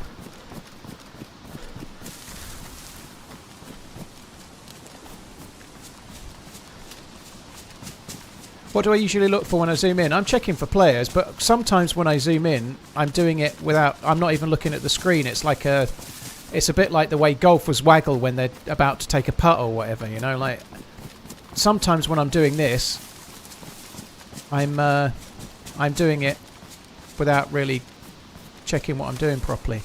What do I usually look for when I zoom in? I'm checking for players, but sometimes when I zoom in, I'm doing it without... I'm not even looking at the screen. It's like a... It's a bit like the way golfers waggle when they're about to take a putt or whatever, you know? Like, sometimes when I'm doing this, I'm doing it without really checking what I'm doing properly.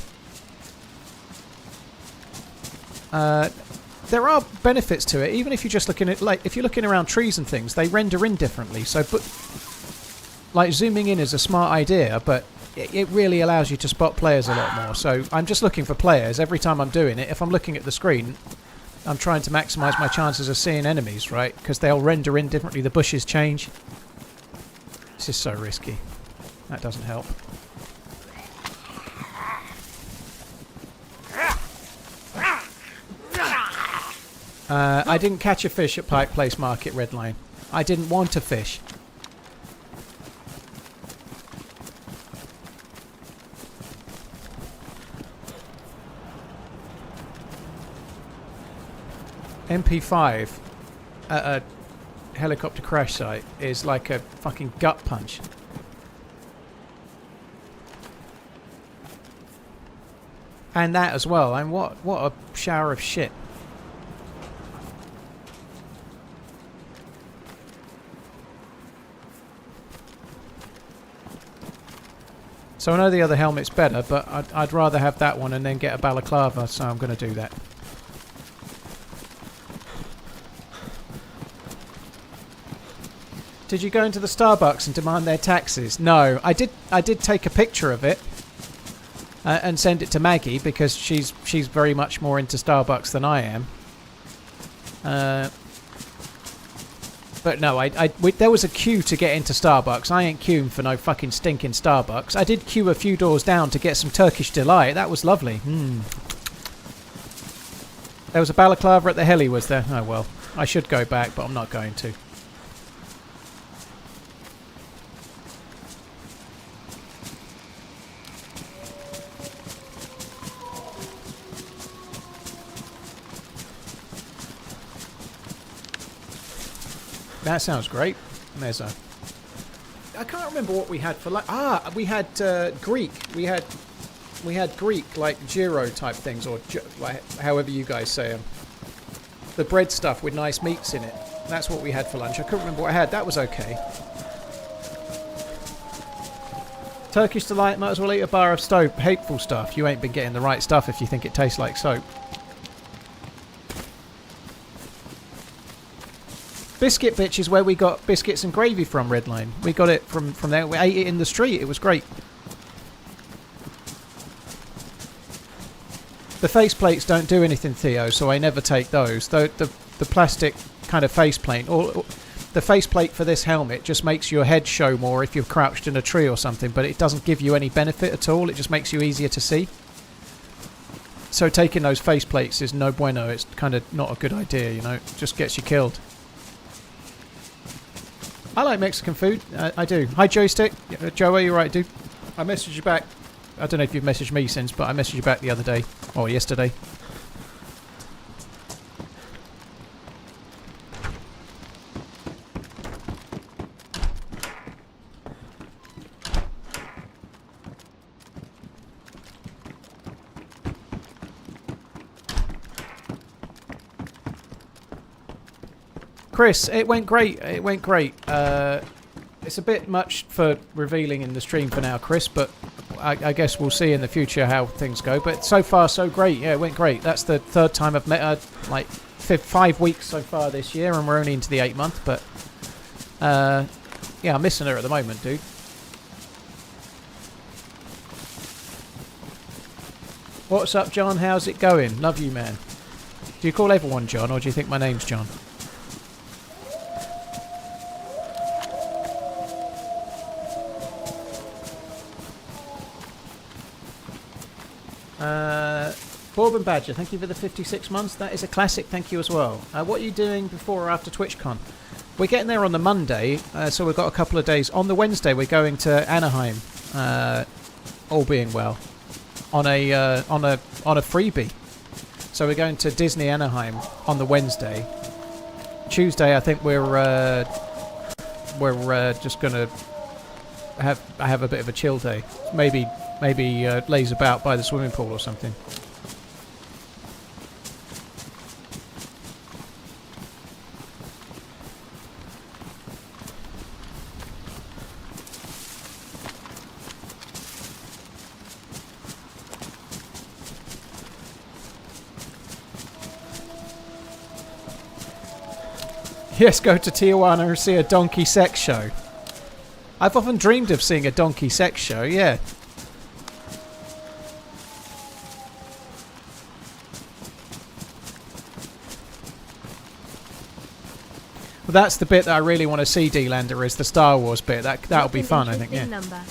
There are benefits to it, even if you're just looking at, like, if you're looking around trees and things, they render in differently. So, but, like, zooming in is a smart idea, but it really allows you to spot players a lot more. So, I'm just looking for players every time I'm doing it. If I'm looking at the screen, I'm trying to maximise my chances of seeing enemies, right? Because they'll render in differently. The bushes change. This is so risky. That doesn't help. I didn't catch a fish at Pike Place Market, Redline. I didn't want to fish. MP5 at a helicopter crash site is like a fucking gut punch. And that as well. And what a shower of shit. So I know the other helmet's better, but I'd rather have that one and then get a balaclava, so I'm going to do that. Did you go into the Starbucks and demand their taxes? No, I did take a picture of it and send it to Maggie because she's very much more into Starbucks than I am. But no, there was a queue to get into Starbucks. I ain't queuing for no fucking stinking Starbucks. I did queue a few doors down to get some Turkish Delight. That was lovely. There was a balaclava at the heli, was there? Oh well. I should go back, but I'm not going to. That sounds great. There's a... I can't remember what we had for... we had Greek. We had Greek, like gyro type things, or like, however you guys say them. The bread stuff with nice meats in it. That's what we had for lunch. I couldn't remember what I had. That was okay. Turkish Delight, might as well eat a bar of soap. Hateful stuff. You ain't been getting the right stuff if you think it tastes like soap. Biscuit Bitch is where we got biscuits and gravy from, Redline. We got it from there. We ate it in the street. It was great. The faceplates don't do anything, Theo, so I never take those. The plastic kind of faceplate, or the faceplate for this helmet just makes your head show more if you're crouched in a tree or something, but it doesn't give you any benefit at all. It just makes you easier to see. So taking those faceplates is no bueno. It's kind of not a good idea, you know. It just gets you killed. I like Mexican food. I do. Hi, Joystick. Joey, you're right, dude. I messaged you back. I don't know if you've messaged me since, but I messaged you back the other day. Or yesterday. Chris, it went great. It went great. It's a bit much for revealing in the stream for now, Chris, but I guess we'll see in the future how things go. But so far, so great. Yeah, it went great. That's the third time I've met her, like 5 weeks so far this year, and we're only into the 8th month. But yeah, I'm missing her at the moment, dude. What's up, John? How's it going? Love you, man. Do you call everyone John, or do you think my name's John? Bourbon Badger, thank you for the 56 months. That is a classic, thank you as well. What are you doing before or after TwitchCon? We're getting there on the Monday, so we've got a couple of days. On the Wednesday, we're going to Anaheim, all being well, on a freebie. So we're going to Disney Anaheim on the Wednesday. Tuesday, I think we're just gonna have a bit of a chill day. Maybe laze about by the swimming pool or something. Yes, go to Tijuana and see a donkey sex show. I've often dreamed of seeing a donkey sex show, yeah. Well, that's the bit that I really want to see, D-Lander, is the Star Wars bit. That'll be fun, I think, yeah. Number.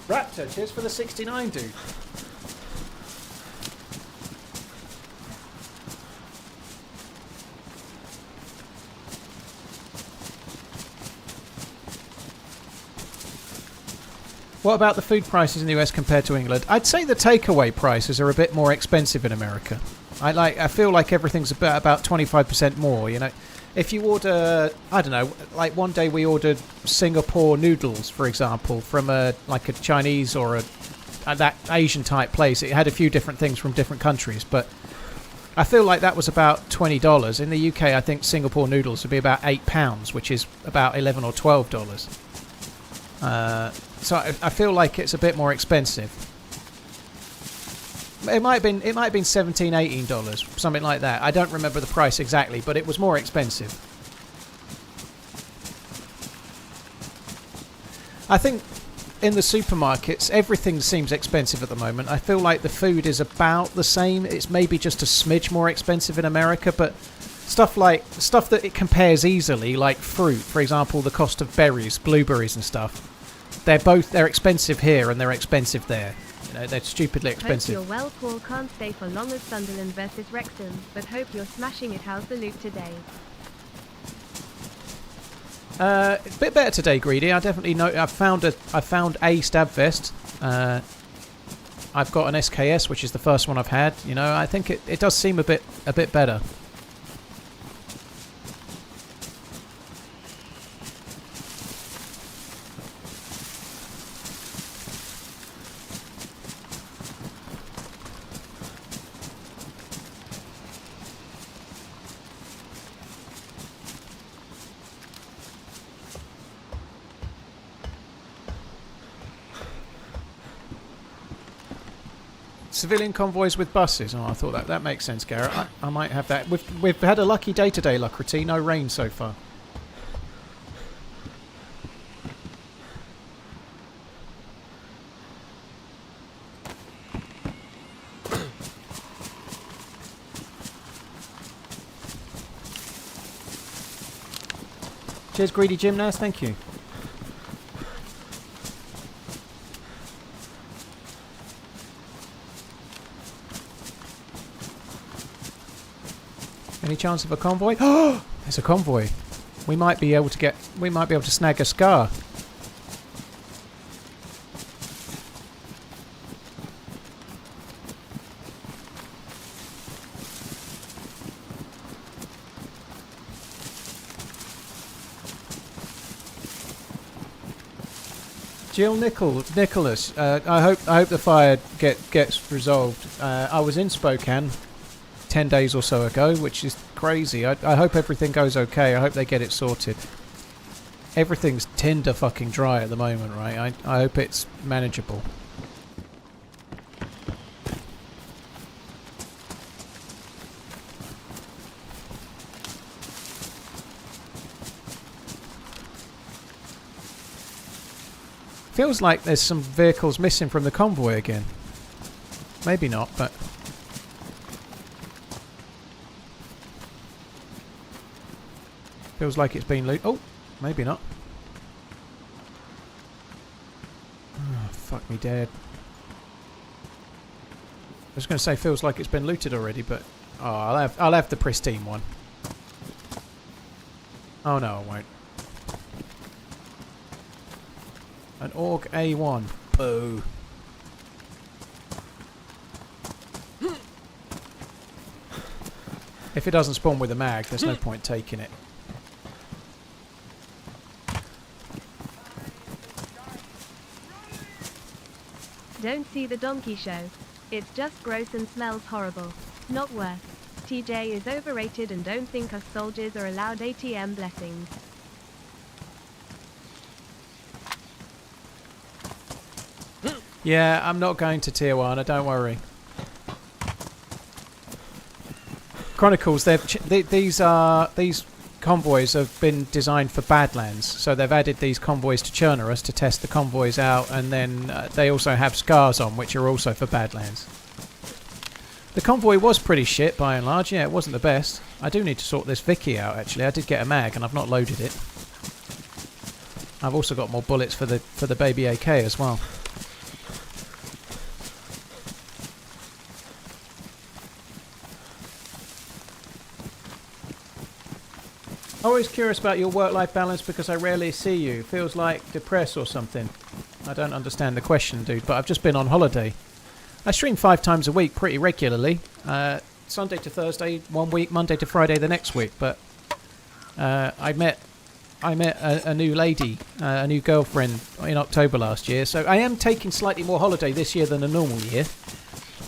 Raptor, cheers for the 69, dude. What about the food prices in the US compared to England? I'd say the takeaway prices are a bit more expensive in America. I feel like everything's about 25% more, you know. If you order, I don't know, like one day we ordered Singapore noodles, for example, from a Chinese or that Asian type place. It had a few different things from different countries, but I feel like that was about $20. In the UK, I think Singapore noodles would be about £8, which is about $11 or $12. So I feel like it's a bit more expensive. It might have been $17, $18, something like that. I don't remember the price exactly, but it was more expensive. I think in the supermarkets, everything seems expensive at the moment. I feel like the food is about the same. It's maybe just a smidge more expensive in America, but stuff that it compares easily, like fruit, for example, the cost of berries, blueberries and stuff. They're expensive here and they're expensive there. You know, they're stupidly expensive. Hope you're well. Paul can't stay for long as Sunderland versus Wrexham, but hope you're smashing it. How's the loot today? A bit better today, Greedy. I definitely know. I found a stab vest. I've got an SKS, which is the first one I've had. You know, I think it does seem a bit better. Civilian convoys with buses. Oh, I thought that makes sense, Garrett. I might have that. We've had a lucky day today, Lucrity. No rain so far. Cheers, Greedy Gymnast. Thank you. Any chance of a convoy? Oh, there's a convoy. We might be able to snag a scar. Jill Nicholas, I hope the fire gets resolved. I was in Spokane 10 days or so ago, which is crazy. I hope everything goes okay. I hope they get it sorted. Everything's tinder fucking dry at the moment, right? I hope it's manageable. Feels like there's some vehicles missing from the convoy again. Maybe not, but... Feels like it's been looted. Oh, maybe not. Oh, fuck me dead. I was going to say feels like it's been looted already, but oh, I'll have the pristine one. Oh no, I won't. An Org A1. Boo. If it doesn't spawn with a mag, there's no point taking it. Don't see the donkey show. It's just gross and smells horrible. Not worth. TJ is overrated and don't think us soldiers are allowed ATM blessings. Yeah, I'm not going to tier 1, don't worry. Chronicles, these convoys have been designed for Badlands, so they've added these convoys to Chernarus to test the convoys out, and then they also have scars on, which are also for Badlands. The convoy was pretty shit by and large. Yeah, it wasn't the best. I do need to sort this Vicky out, actually. I did get a mag, and I've not loaded it. I've also got more bullets for the baby AK as well. Always curious about your work-life balance because I rarely see you. Feels like depressed or something. I don't understand the question, dude, but I've just been on holiday. I stream 5 times a week pretty regularly. Sunday to Thursday one week, Monday to Friday the next week. But I met a new lady, a new girlfriend in October last year. So I am taking slightly more holiday this year than a normal year.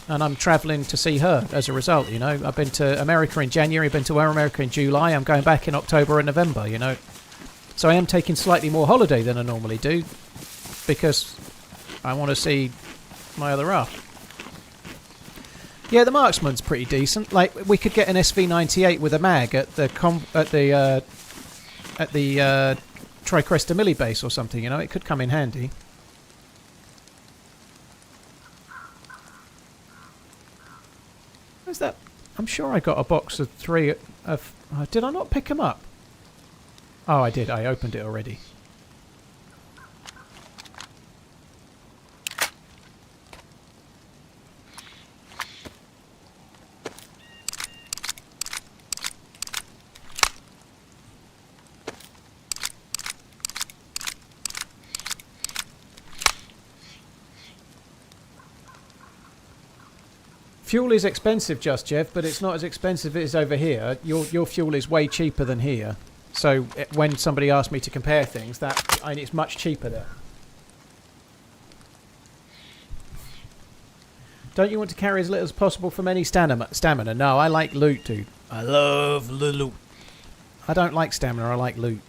And I'm travelling to see her as a result, you know. I've been to America in January, been to America in July. I'm going back in October and November, you know. So I am taking slightly more holiday than I normally do because I want to see my other half. Yeah, the marksman's pretty decent. Like, we could get an SV98 with a mag at the Tricresta Milli base or something, you know. It could come in handy. Where's that? I'm sure I got a box of 3 of... did I not pick them up? Oh, I did. I opened it already. Fuel is expensive, Just Jeff, but it's not as expensive as it is over here. Your fuel is way cheaper than here. So when somebody asked me to compare things, it's much cheaper there. Don't you want to carry as little as possible from any stamina? No, I like loot, dude. I love the loot. I don't like stamina, I like loot.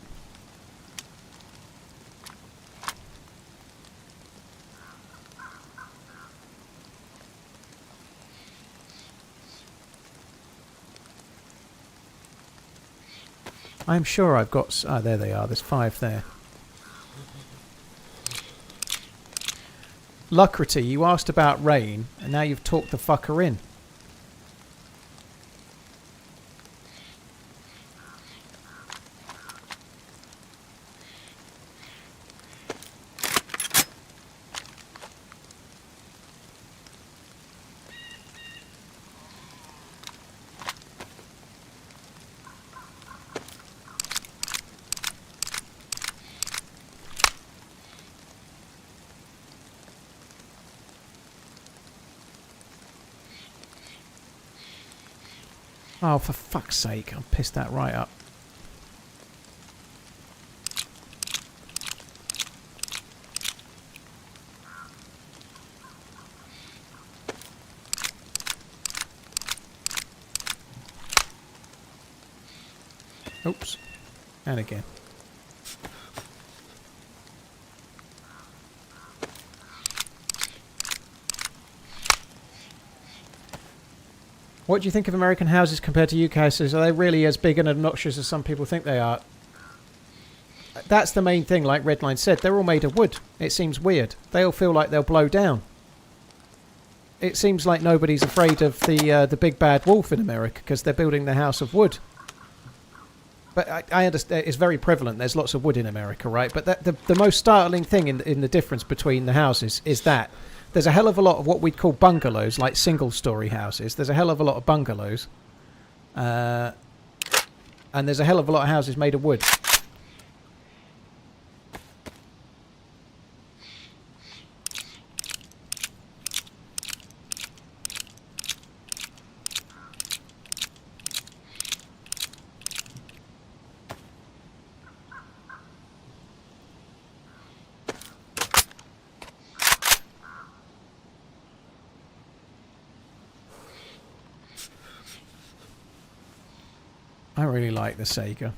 I'm sure I've got... Ah, there they are. There's 5 there. Lucrity, you asked about rain, and now you've talked the fucker in. Oh, for fuck's sake. I pissed that right up. Oops. And again. What do you think of American houses compared to UK houses? Are they really as big and obnoxious as some people think they are? That's the main thing, like Redline said. They're all made of wood. It seems weird. They all feel like they'll blow down. It seems like nobody's afraid of the big bad wolf in America because they're building their house of wood. But I understand it's very prevalent. There's lots of wood in America, right? But the most startling thing in the difference between the houses is that there's a hell of a lot of what we'd call bungalows, like single-story houses. There's a hell of a lot of bungalows. And there's a hell of a lot of houses made of wood. I really like the Sega.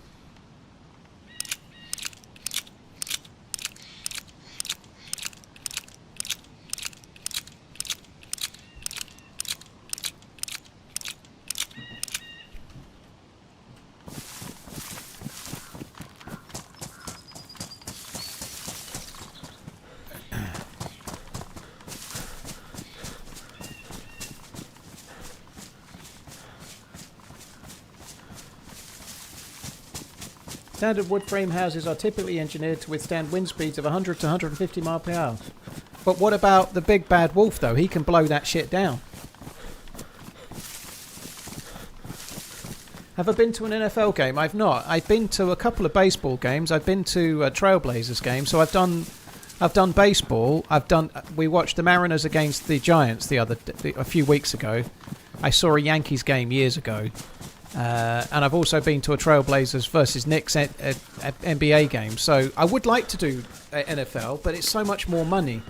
Standard wood frame houses are typically engineered to withstand wind speeds of 100 to 150 mile per hour. But what about the big bad wolf though? He can blow that shit down. Have I been to an NFL game? I've not. I've been to a couple of baseball games. I've been to a Trailblazers game. So I've done baseball. We watched the Mariners against the Giants a few weeks ago. I saw a Yankees game years ago. And I've also been to a Trailblazers versus Knicks NBA game. So I would like to do NFL, but it's so much more money.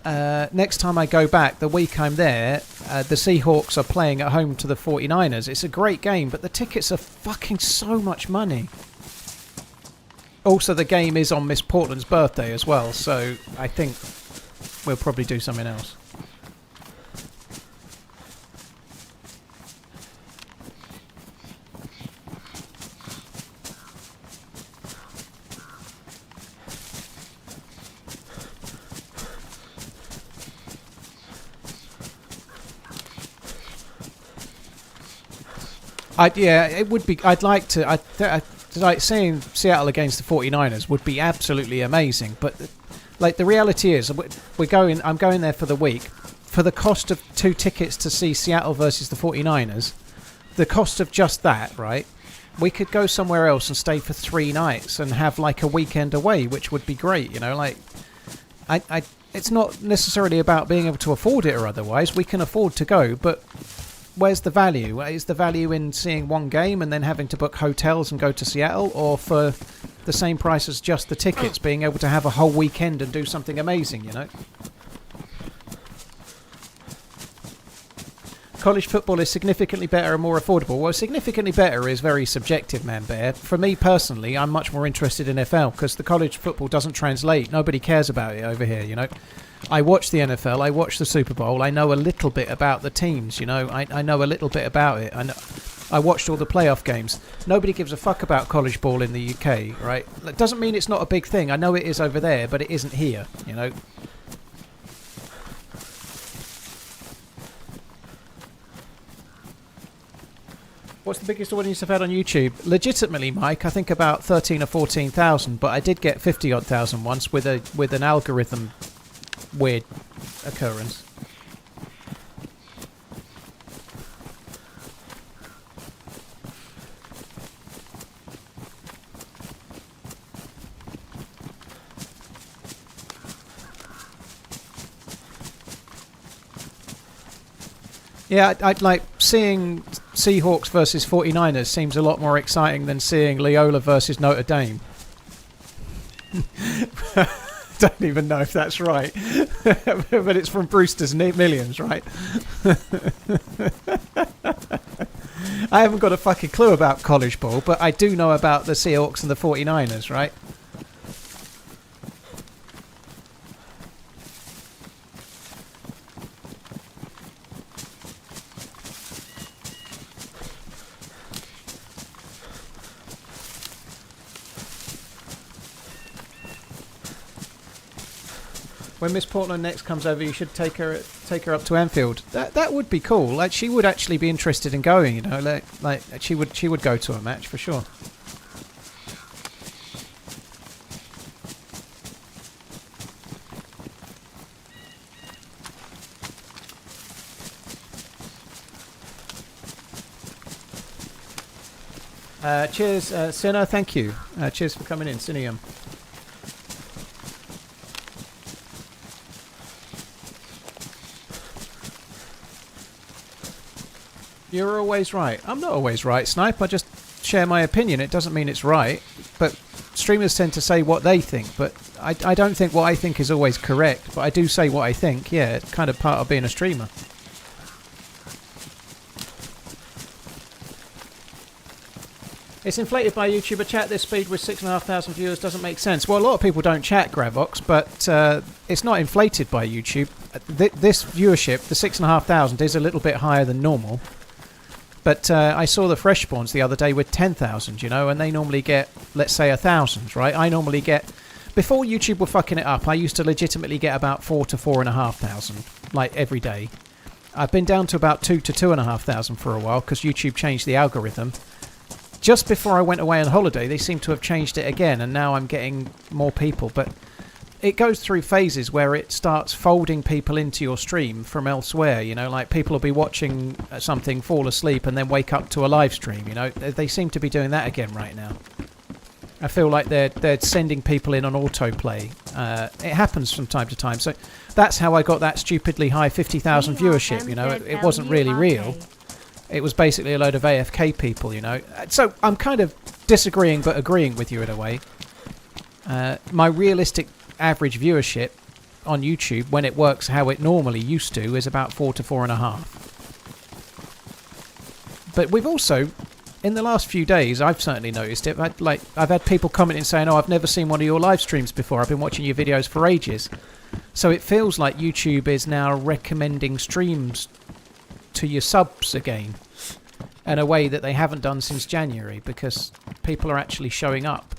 Next time I go back, the week I'm there, the Seahawks are playing at home to the 49ers. It's a great game, but the tickets are fucking so much money. Also, the game is on Miss Portland's birthday as well, so I think we'll probably do something else. It would be. I'd like to. Like seeing Seattle against the 49ers would be absolutely amazing. But like the reality is, I'm going there for the week. For the cost of 2 tickets to see Seattle versus the 49ers, the cost of just that, right? We could go somewhere else and stay for 3 nights and have like a weekend away, which would be great. You know, like it's not necessarily about being able to afford it or otherwise. We can afford to go, but where's the value? Is the value in seeing one game and then having to book hotels and go to Seattle, or for the same price as just the tickets, being able to have a whole weekend and do something amazing, you know? College football is significantly better and more affordable. Well, significantly better is very subjective, man, Bear. For me personally, I'm much more interested in NFL because the college football doesn't translate. Nobody cares about it over here, you know? I watch the NFL, I watch the Super Bowl, I know a little bit about the teams, you know, I know a little bit about it. I watched all the playoff games. Nobody gives a fuck about college ball in the UK, right? That doesn't mean it's not a big thing. I know it is over there, but it isn't here, you know. What's the biggest audience I've had on YouTube? Legitimately, Mike, I think about 13 or 14,000, but I did get 50-odd thousand once with an algorithm weird occurrence. Yeah, I'd like seeing Seahawks versus 49ers seems a lot more exciting than seeing Loyola versus Notre Dame. Don't even know if that's right. But it's from Brewster's Millions, right? I haven't got a fucking clue about college ball, but I do know about the Seahawks and the 49ers, right? When Miss Portland next comes over, you should take her up to Anfield. That would be cool. Like she would actually be interested in going. You know, like she would go to a match for sure. Cheers, Sinner. Thank you. Cheers for coming in, Cineum. You're always right. I'm not always right, Snipe. I just share my opinion. It doesn't mean it's right. But streamers tend to say what they think. But I don't think what I think is always correct. But I do say what I think. Yeah, it's kind of part of being a streamer. It's inflated by YouTuber chat. This speed with 6,500 viewers doesn't make sense. Well, a lot of people don't chat Gravox, but it's not inflated by YouTube. This viewership, the 6,500, is a little bit higher than normal. But I saw the fresh spawns the other day with 10,000, you know, and they normally get, let's say, 1,000, right? I normally get, before YouTube were fucking it up, I used to legitimately get about 4,000 to 4,500, like every day. I've been down to about 2,000 to 2,500 for a while because YouTube changed the algorithm. Just before I went away on holiday, they seem to have changed it again, and now I'm getting more people. But it goes through phases where it starts folding people into your stream from elsewhere, you know, like people will be watching something, fall asleep, and then wake up to a live stream, you know. They seem to be doing that again right now. I feel like they're sending people in on autoplay. It happens from time to time. So that's how I got that stupidly high 50,000 viewership, you know. It wasn't really real. It was basically a load of AFK people, you know. So I'm kind of disagreeing but agreeing with you in a way. My realistic average viewership on YouTube, when it works how it normally used to, is about 4 to 4.5. But we've also, in the last few days, I've certainly noticed it. I've had people commenting saying, "Oh, I've never seen one of your live streams before. I've been watching your videos for ages." So it feels like YouTube is now recommending streams to your subs again in a way that they haven't done since January, because people are actually showing up.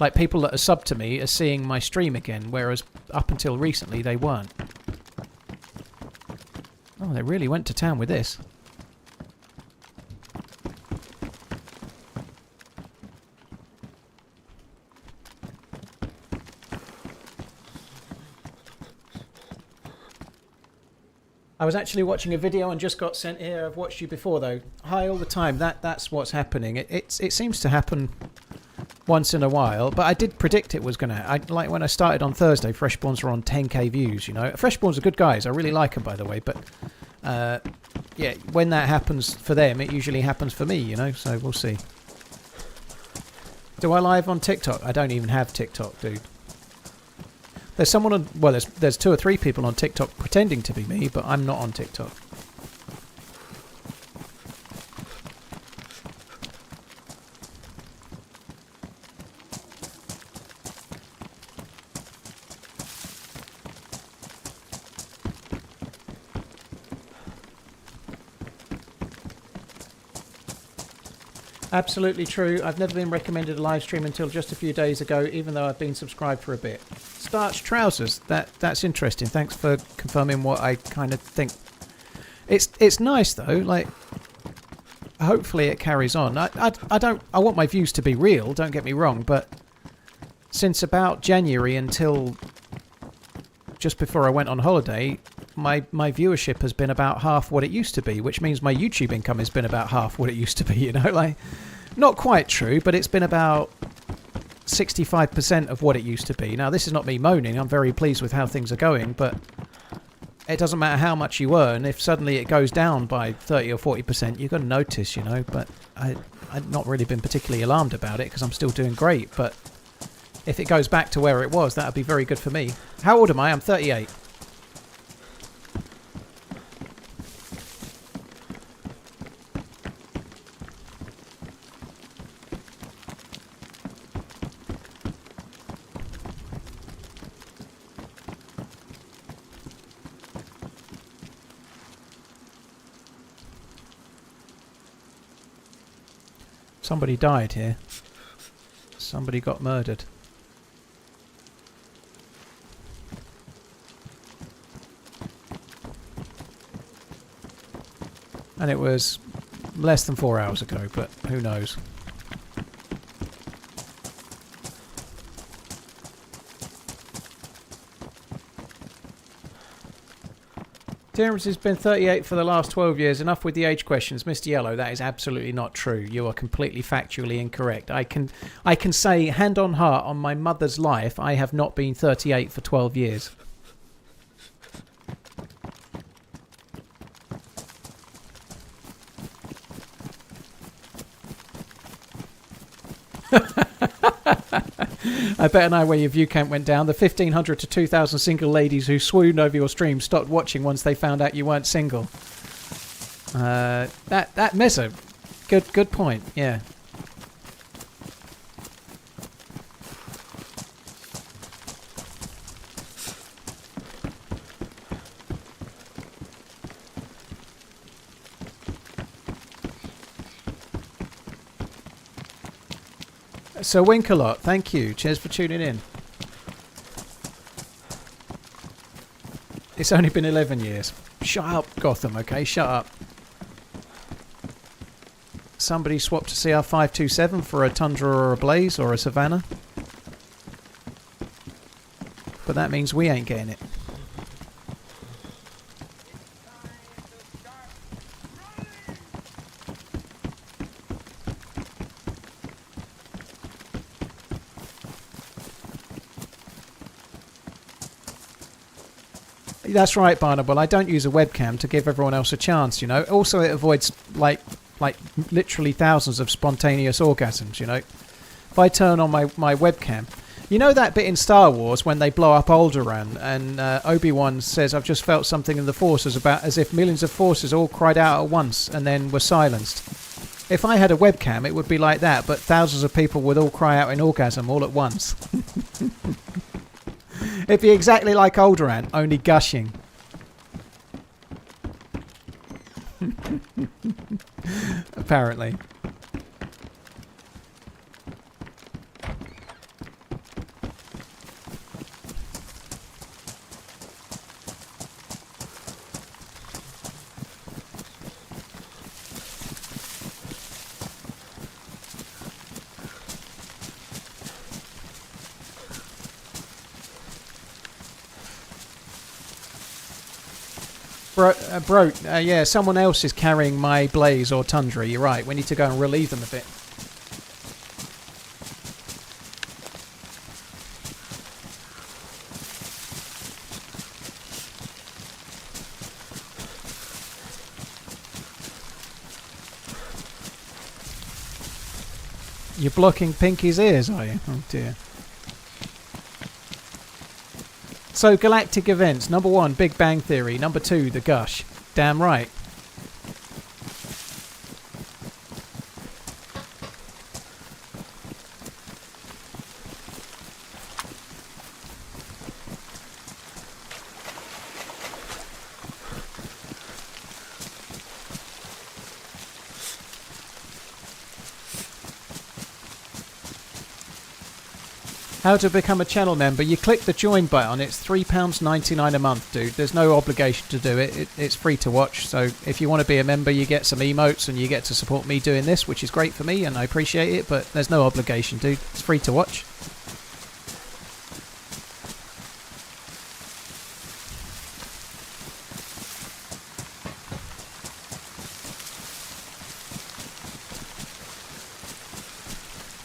Like, people that are subbed to me are seeing my stream again, whereas up until recently they weren't. Oh, they really went to town with this. I was actually watching a video and just got sent here. I've watched you before, though. Hi all the time. That's what's happening. It seems to happen once in a while, but I did predict it was going to. Like when I started on Thursday, Freshborns were on 10k views, you know. Freshborns are good guys. I really like them, by the way. But, yeah, when that happens for them, it usually happens for me, you know. So we'll see. Do I live on TikTok? I don't even have TikTok, dude. There's someone on, well, there's 2 or 3 people on TikTok pretending to be me, but I'm not on TikTok. Absolutely true. I've never been recommended a live stream until just a few days ago, even though I've been subscribed for a bit. Starched trousers. That's interesting. Thanks for confirming what I kind of think. It's nice though. Like, hopefully it carries on. I want my views to be real. Don't get me wrong, but since about January until just before I went on holiday, my viewership has been about half what it used to be, which means my YouTube income has been about half what it used to be, you know, like, not quite true, but it's been about 65% of what it used to be. Now, this is not me moaning. I'm very pleased with how things are going, but it doesn't matter how much you earn. If suddenly it goes down by 30 or 40%, you're going to notice, you know, but I've not really been particularly alarmed about it because I'm still doing great, but if it goes back to where it was, that would be very good for me. How old am I? I'm 38. Somebody died here. Somebody got murdered. And it was less than 4 hours ago, but who knows. TRMZ has been 38 for the last 12 years. Enough with the age questions. Mr. Yellow, that is absolutely not true. You are completely factually incorrect. I can say, hand on heart, on my mother's life, I have not been 38 for 12 years. I better know where your view count went down. The 1,500 to 2,000 single ladies who swooned over your stream stopped watching once they found out you weren't single. That Mezzo, good point. Yeah. So wink a lot. Thank you. Cheers for tuning in. It's only been 11 years. Shut up, Gotham, okay? Shut up. Somebody swapped a CR527 for a Tundra or a Blaze or a Savannah. But that means we ain't getting it. That's right, Barnable. I don't use a webcam to give everyone else a chance, you know. Also, it avoids, like literally thousands of spontaneous orgasms, you know. If I turn on my webcam... You know that bit in Star Wars when they blow up Alderaan and Obi-Wan says, I've just felt something in the Forces about as if millions of forces all cried out at once and then were silenced. If I had a webcam, it would be like that, but thousands of people would all cry out in orgasm all at once. It'd be exactly like Alderaan, only gushing. Apparently. Yeah, someone else is carrying my Blaze or Tundra. You're right. We need to go and relieve them a bit. You're blocking Pinky's ears, are you? Oh dear. So, galactic events. Number 1, Big Bang Theory. Number 2, The Gush. Damn right. How to become a channel member? You click the join button. It's £3.99 a month, dude. There's no obligation to do it. It's free to watch. So if you want to be a member, you get some emotes and you get to support me doing this, which is great for me and I appreciate it. But there's no obligation, dude. It's free to watch.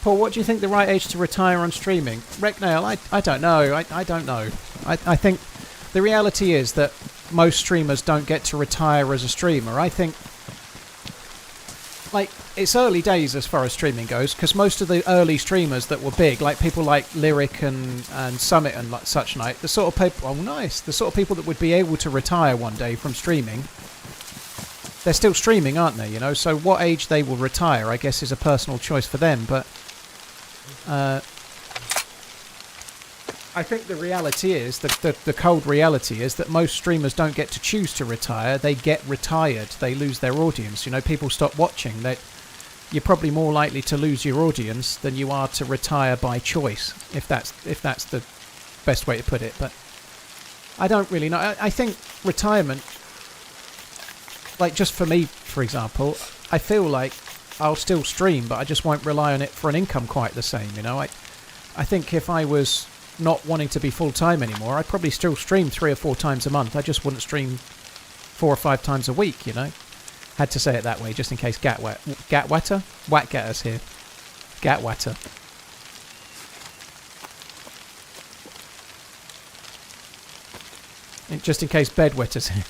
Paul, what do you think the right age to retire on streaming? Recknail, I don't know. I don't know. I think the reality is that most streamers don't get to retire as a streamer. I think, like, it's early days as far as streaming goes, because most of the early streamers that were big, like people like Lyric and Summit and like such like, the sort of people, oh nice, the sort of people that would be able to retire one day from streaming, they're still streaming, aren't they? You know, so what age they will retire, I guess, is a personal choice for them, but I think the reality is, the cold reality is that most streamers don't get to choose to retire. They get retired. They lose their audience. You know, people stop watching. You're probably more likely to lose your audience than you are to retire by choice, if that's the best way to put it. But I don't really know. I think retirement, like just for me, for example, I feel like I'll still stream, but I just won't rely on it for an income quite the same, you know. I think if I was not wanting to be full-time anymore, I'd probably still stream 3 or 4 times a month. I just wouldn't stream 4 or 5 times a week, you know. Had to say it that way, just in case Watgatter's here. Gatwatter. Just in case Bedwetter's here.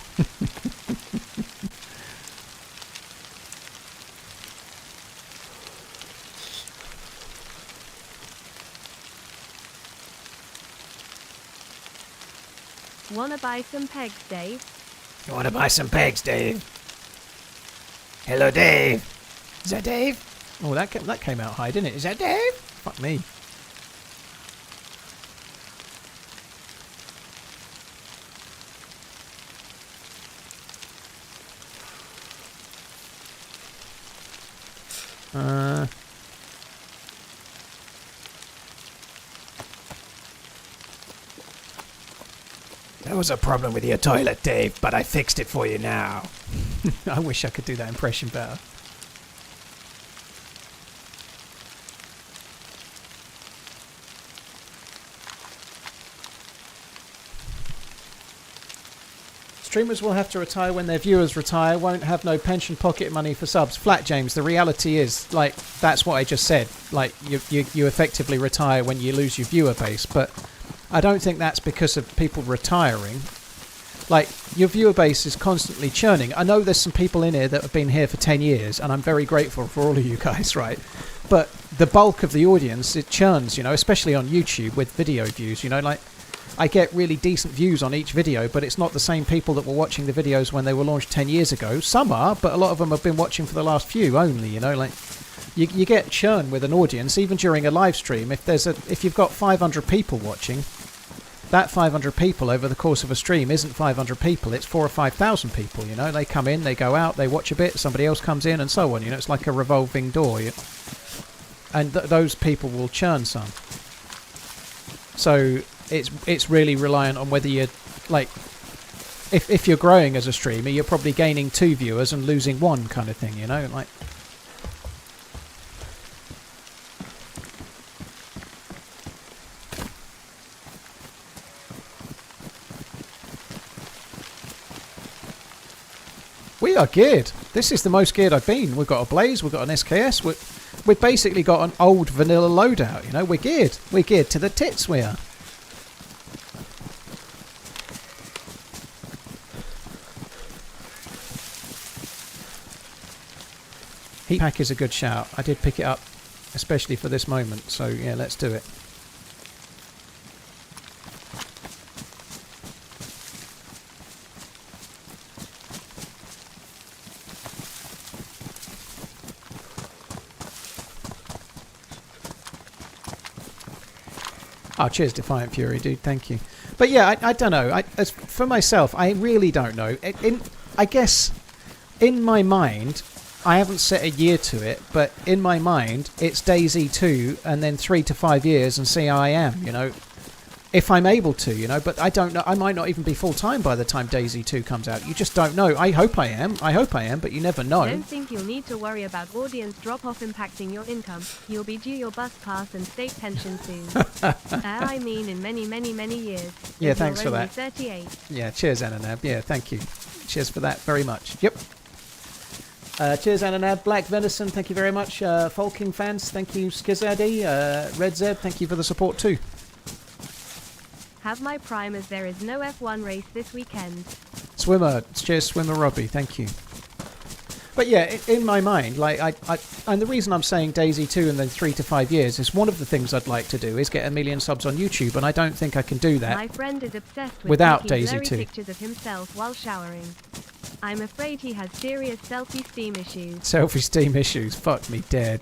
Wanna buy some pegs, Dave? You want to buy some pegs, Dave? Hello, Dave. Is that Dave? Oh, that came out high, didn't it? Is that Dave? Fuck me. There was a problem with your toilet, Dave, but I fixed it for you now. I wish I could do that impression better. Streamers will have to retire when their viewers retire, won't have no pension pocket money for subs. Flat James, the reality is, like, that's what I just said. Like, you effectively retire when you lose your viewer base, but I don't think that's because of people retiring. Like, your viewer base is constantly churning. I know there's some people in here that have been here for 10 years, and I'm very grateful for all of you guys, right? But the bulk of the audience, it churns, you know, especially on YouTube with video views, you know, like, I get really decent views on each video, but it's not the same people that were watching the videos when they were launched 10 years ago. Some are, but a lot of them have been watching for the last few only, you know, like, you get churn with an audience, even during a live stream. If you've got 500 people watching, that 500 people over the course of a stream isn't 500 people, it's 4,000 or 5,000 people, you know. They come in, they go out, they watch a bit, somebody else comes in, and so on, you know. It's like a revolving door, and those people will churn some. So it's really reliant on whether you're, like, if you're growing as a streamer, you're probably gaining 2 viewers and losing 1 kind of thing, you know, like. We are geared. This is the most geared I've been. We've got a Blaze, we've got an SKS, we've basically got an old vanilla loadout, you know. We're geared. We're geared to the tits, we are. Heat pack is a good shout. I did pick it up, especially for this moment, so yeah, let's do it. Oh, cheers, Defiant Fury, dude. Thank you. But yeah, I don't know. As for myself, I really don't know. I guess in my mind, I haven't set a year to it, but in my mind, it's DayZ 2 and then 3 to 5 years and see how I am, you know. If I'm able to, you know, but I don't know. I might not even be full-time by the time DayZ 2 comes out. You just don't know. I hope I am. but you never know. I don't think you'll need to worry about audience drop-off impacting your income. You'll be due your bus pass and state pension soon. I mean in many, many, many years. Yeah, thanks for that. 38. Yeah, cheers, Ananab. Yeah, thank you. Cheers for that very much. Yep. Cheers, Ananab. Black Venison, thank you very much. Folking fans, thank you. Skizaddy. Red Zed, thank you for the support too. Have my prime as there is no F1 race this weekend. Swimmer, cheers, Swimmer Robbie, thank you. But yeah, in my mind, like and the reason I'm saying DayZ 2 and then 3 to 5 years is one of the things I'd like to do is get 1 million subs on YouTube, and I don't think I can do that. My friend is obsessed with without taking DayZ blurry 2 pictures of himself while showering. I'm afraid he has serious self-esteem issues. Self-esteem issues, fuck me dead.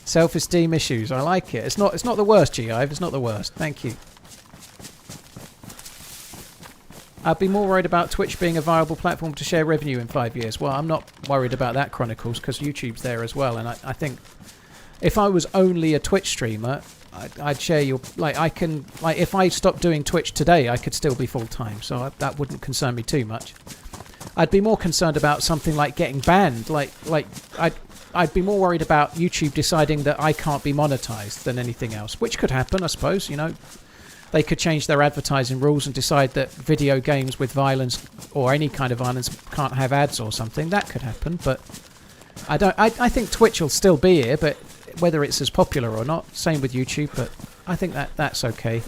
Self-esteem issues, I like it. It's not the worst, G-Ive, it's not the worst. Thank you. I'd be more worried about Twitch being a viable platform to share revenue in 5 years. Well, I'm not worried about that, Chronicles, because YouTube's there as well. And I think if I was only a Twitch streamer, I'd share your... Like, I can... Like, if I stopped doing Twitch today, I could still be full-time. So that wouldn't concern me too much. I'd be more concerned about something like getting banned. Like I'd be more worried about YouTube deciding that I can't be monetized than anything else. Which could happen, I suppose, you know. they could change their advertising rules and decide that video games with violence or any kind of violence can't have ads or something. That could happen, but I think Twitch will still be here, but whether it's as popular or not, same with YouTube, but I think that's okay.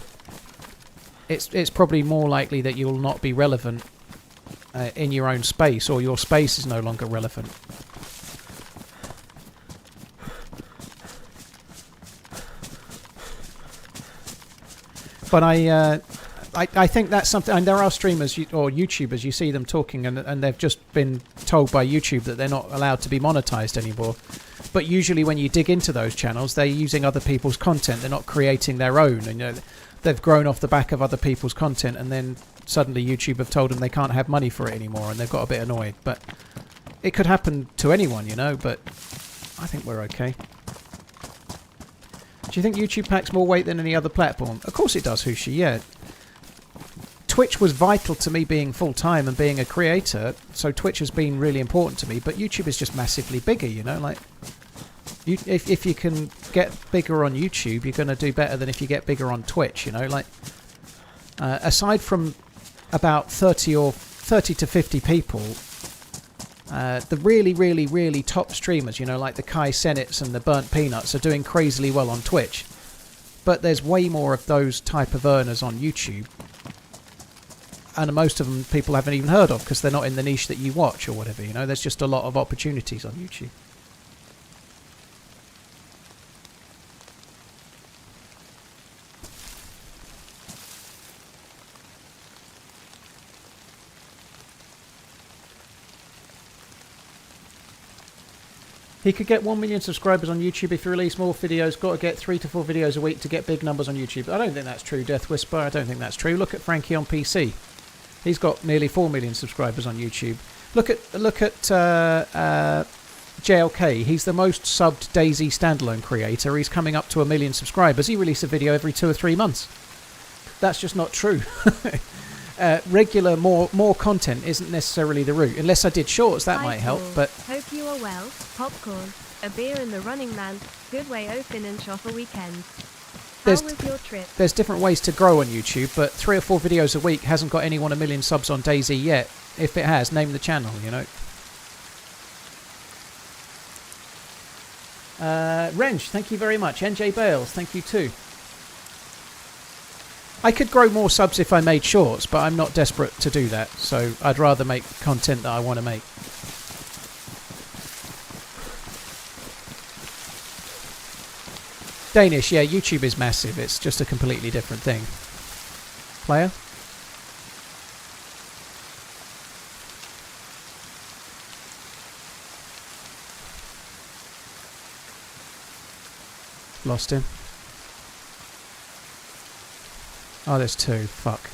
It's probably more likely that you will not be relevant in your own space, or your space is no longer relevant. But I think that's something, and there are streamers or YouTubers, you see them talking and they've just been told by YouTube that they're not allowed to be monetized anymore. But usually when you dig into those channels, they're using other people's content. They're not creating their own. And they've grown off the back of other people's content, and then suddenly YouTube have told them they can't have money for it anymore, and they've got a bit annoyed. But it could happen to anyone, but I think we're okay. Do you think YouTube packs more weight than any other platform? Of course it does, Hushi, yeah. Twitch was vital to me being full-time and being a creator, so Twitch has been really important to me, but YouTube is just massively bigger, like... If you can get bigger on YouTube, you're going to do better than if you get bigger on Twitch, like... aside from about 30 to 50 people, the really, really, really top streamers, like the Kai Sennets and the Burnt Peanuts, are doing crazily well on Twitch. But there's way more of those type of earners on YouTube. And most of them people haven't even heard of because they're not in the niche that you watch or whatever, There's just a lot of opportunities on YouTube. He could get 1 million subscribers on YouTube if he released more videos. Got to get 3 to 4 videos a week to get big numbers on YouTube. I don't think that's true, Death Whisper. I don't think that's true. Look at Frankie on PC. He's got nearly 4 million subscribers on YouTube. Look at JLK. He's the most subbed DayZ standalone creator. He's coming up to 1 million subscribers. He releases a video every 2 or 3 months. That's just not true. Regular more content isn't necessarily the route. Unless I did shorts, that might help. But hope you are well. Popcorn, a beer and TheRunningManZ. Good way open and off a weekend. How was your trip? There's different ways to grow on YouTube, but 3 or 4 videos a week hasn't got anyone 1 million subs on DayZ yet. If it has, name the channel, Wrench, thank you very much. NJ Bales, thank you too. I could grow more subs if I made shorts, but I'm not desperate to do that, so I'd rather make content that I want to make. Danish, yeah, YouTube is massive. It's just a completely different thing. Player? Lost him. Oh, there's 2. Fuck.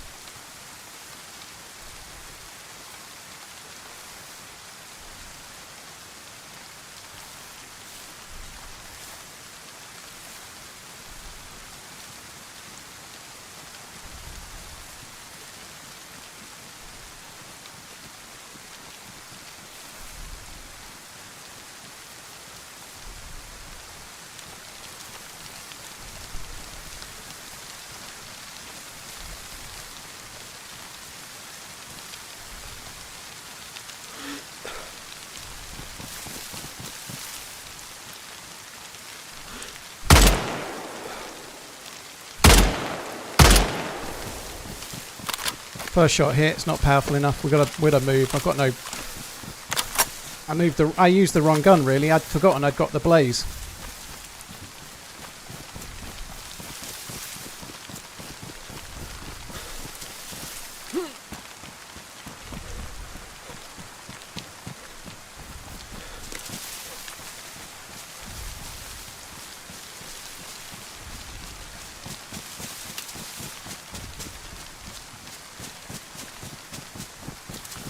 First shot here, it's not powerful enough. We gotta move. I've got no. I used the wrong gun really. I'd forgotten I'd got the blaze.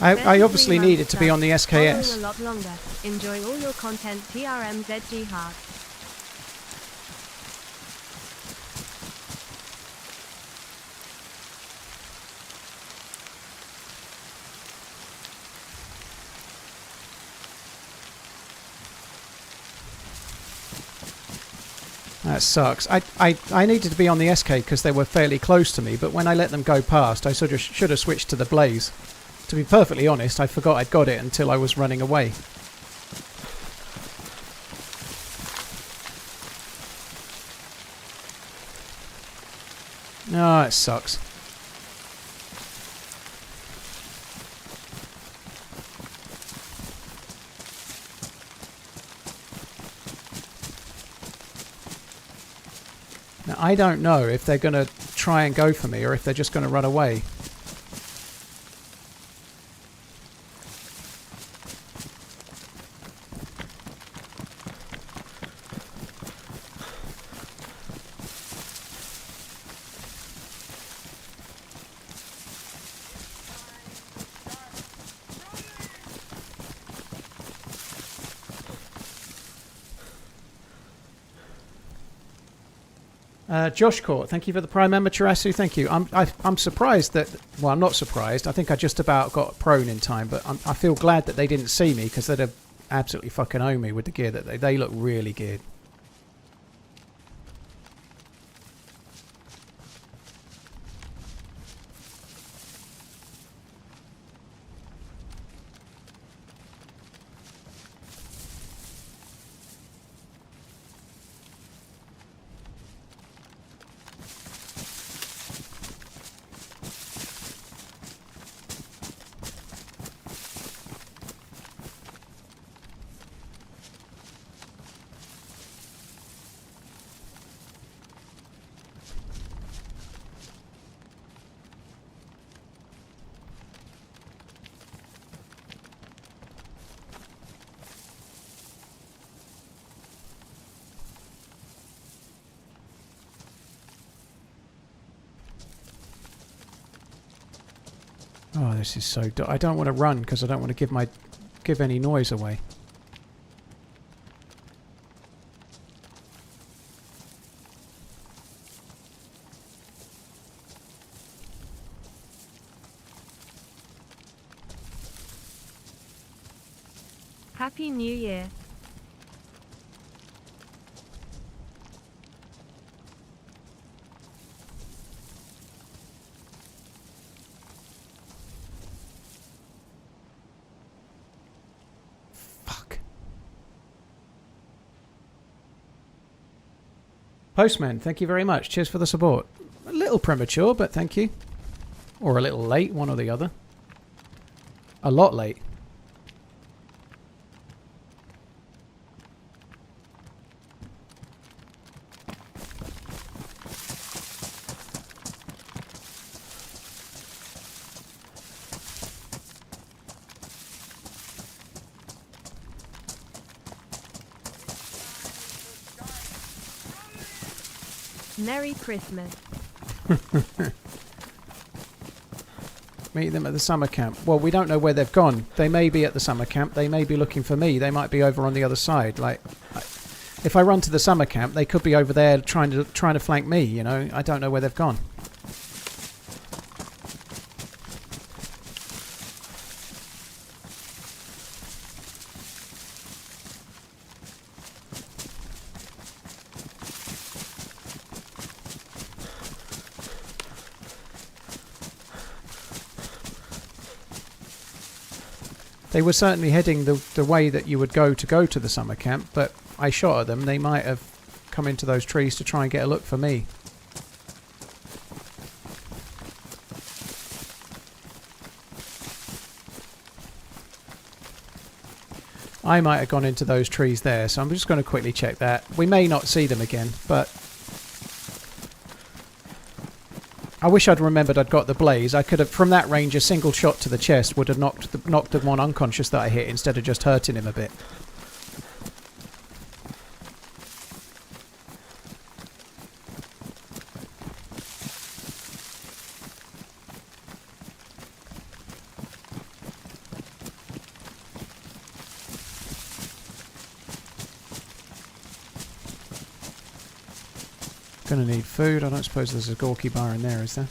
I obviously needed to be on the SKS. A lot longer. Enjoy all your content, TRMZ Hard. That sucks. I needed to be on the SK because they were fairly close to me, but when I let them go past, I sort of should have switched to the Blaze. To be perfectly honest, I forgot I'd got it until I was running away. Oh, it sucks. Now, I don't know if they're going to try and go for me or if they're just going to run away. Josh Court, thank you for the Prime member, Chernarus, thank you. I'm surprised that, well, I'm not surprised. I think I just about got prone in time, but I feel glad that they didn't see me because they'd have absolutely fucking owned me with the gear that they look really geared. Oh, this is so... I don't want to run because I don't want to give any noise away. Happy New Year. Postman, thank you very much. Cheers for the support. A little premature, but thank you. Or a little late, one or the other. A lot late. Merry Christmas. Meet them at the summer camp. Well, we don't know where they've gone. They may be at the summer camp. They may be looking for me. They might be over on the other side. Like, if I run to the summer camp, they could be over there trying to flank me. You know, I don't know where they've gone. They were certainly heading the way that you would go to the summer camp, but I shot at them. They might have come into those trees to try and get a look for me. I might have gone into those trees there, so I'm just going to quickly check that. We may not see them again, but I wish I'd remembered I'd got the blaze. I could have, from that range, a single shot to the chest would have knocked the one unconscious that I hit instead of just hurting him a bit. Gonna need food. I don't suppose there's a Gorky bar in there, is there?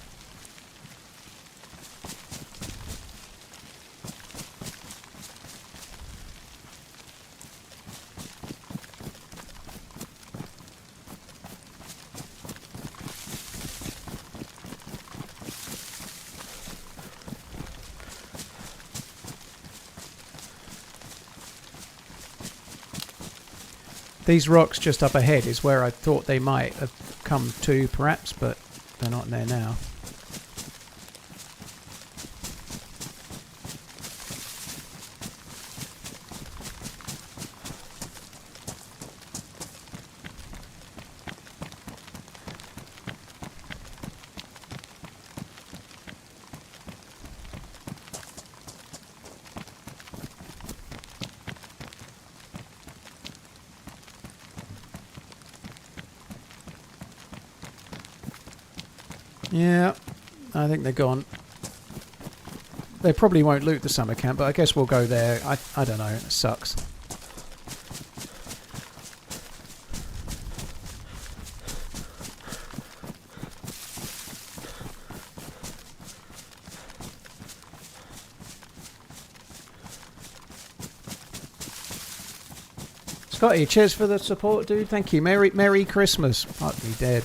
These rocks just up ahead is where I thought they might have come to, perhaps, but they're not there now. Yeah, I think they're gone. They probably won't loot the summer camp, but I guess we'll go there. I don't know, it sucks. Scotty, cheers for the support, dude. Thank you. Merry Christmas. Fuck me dead.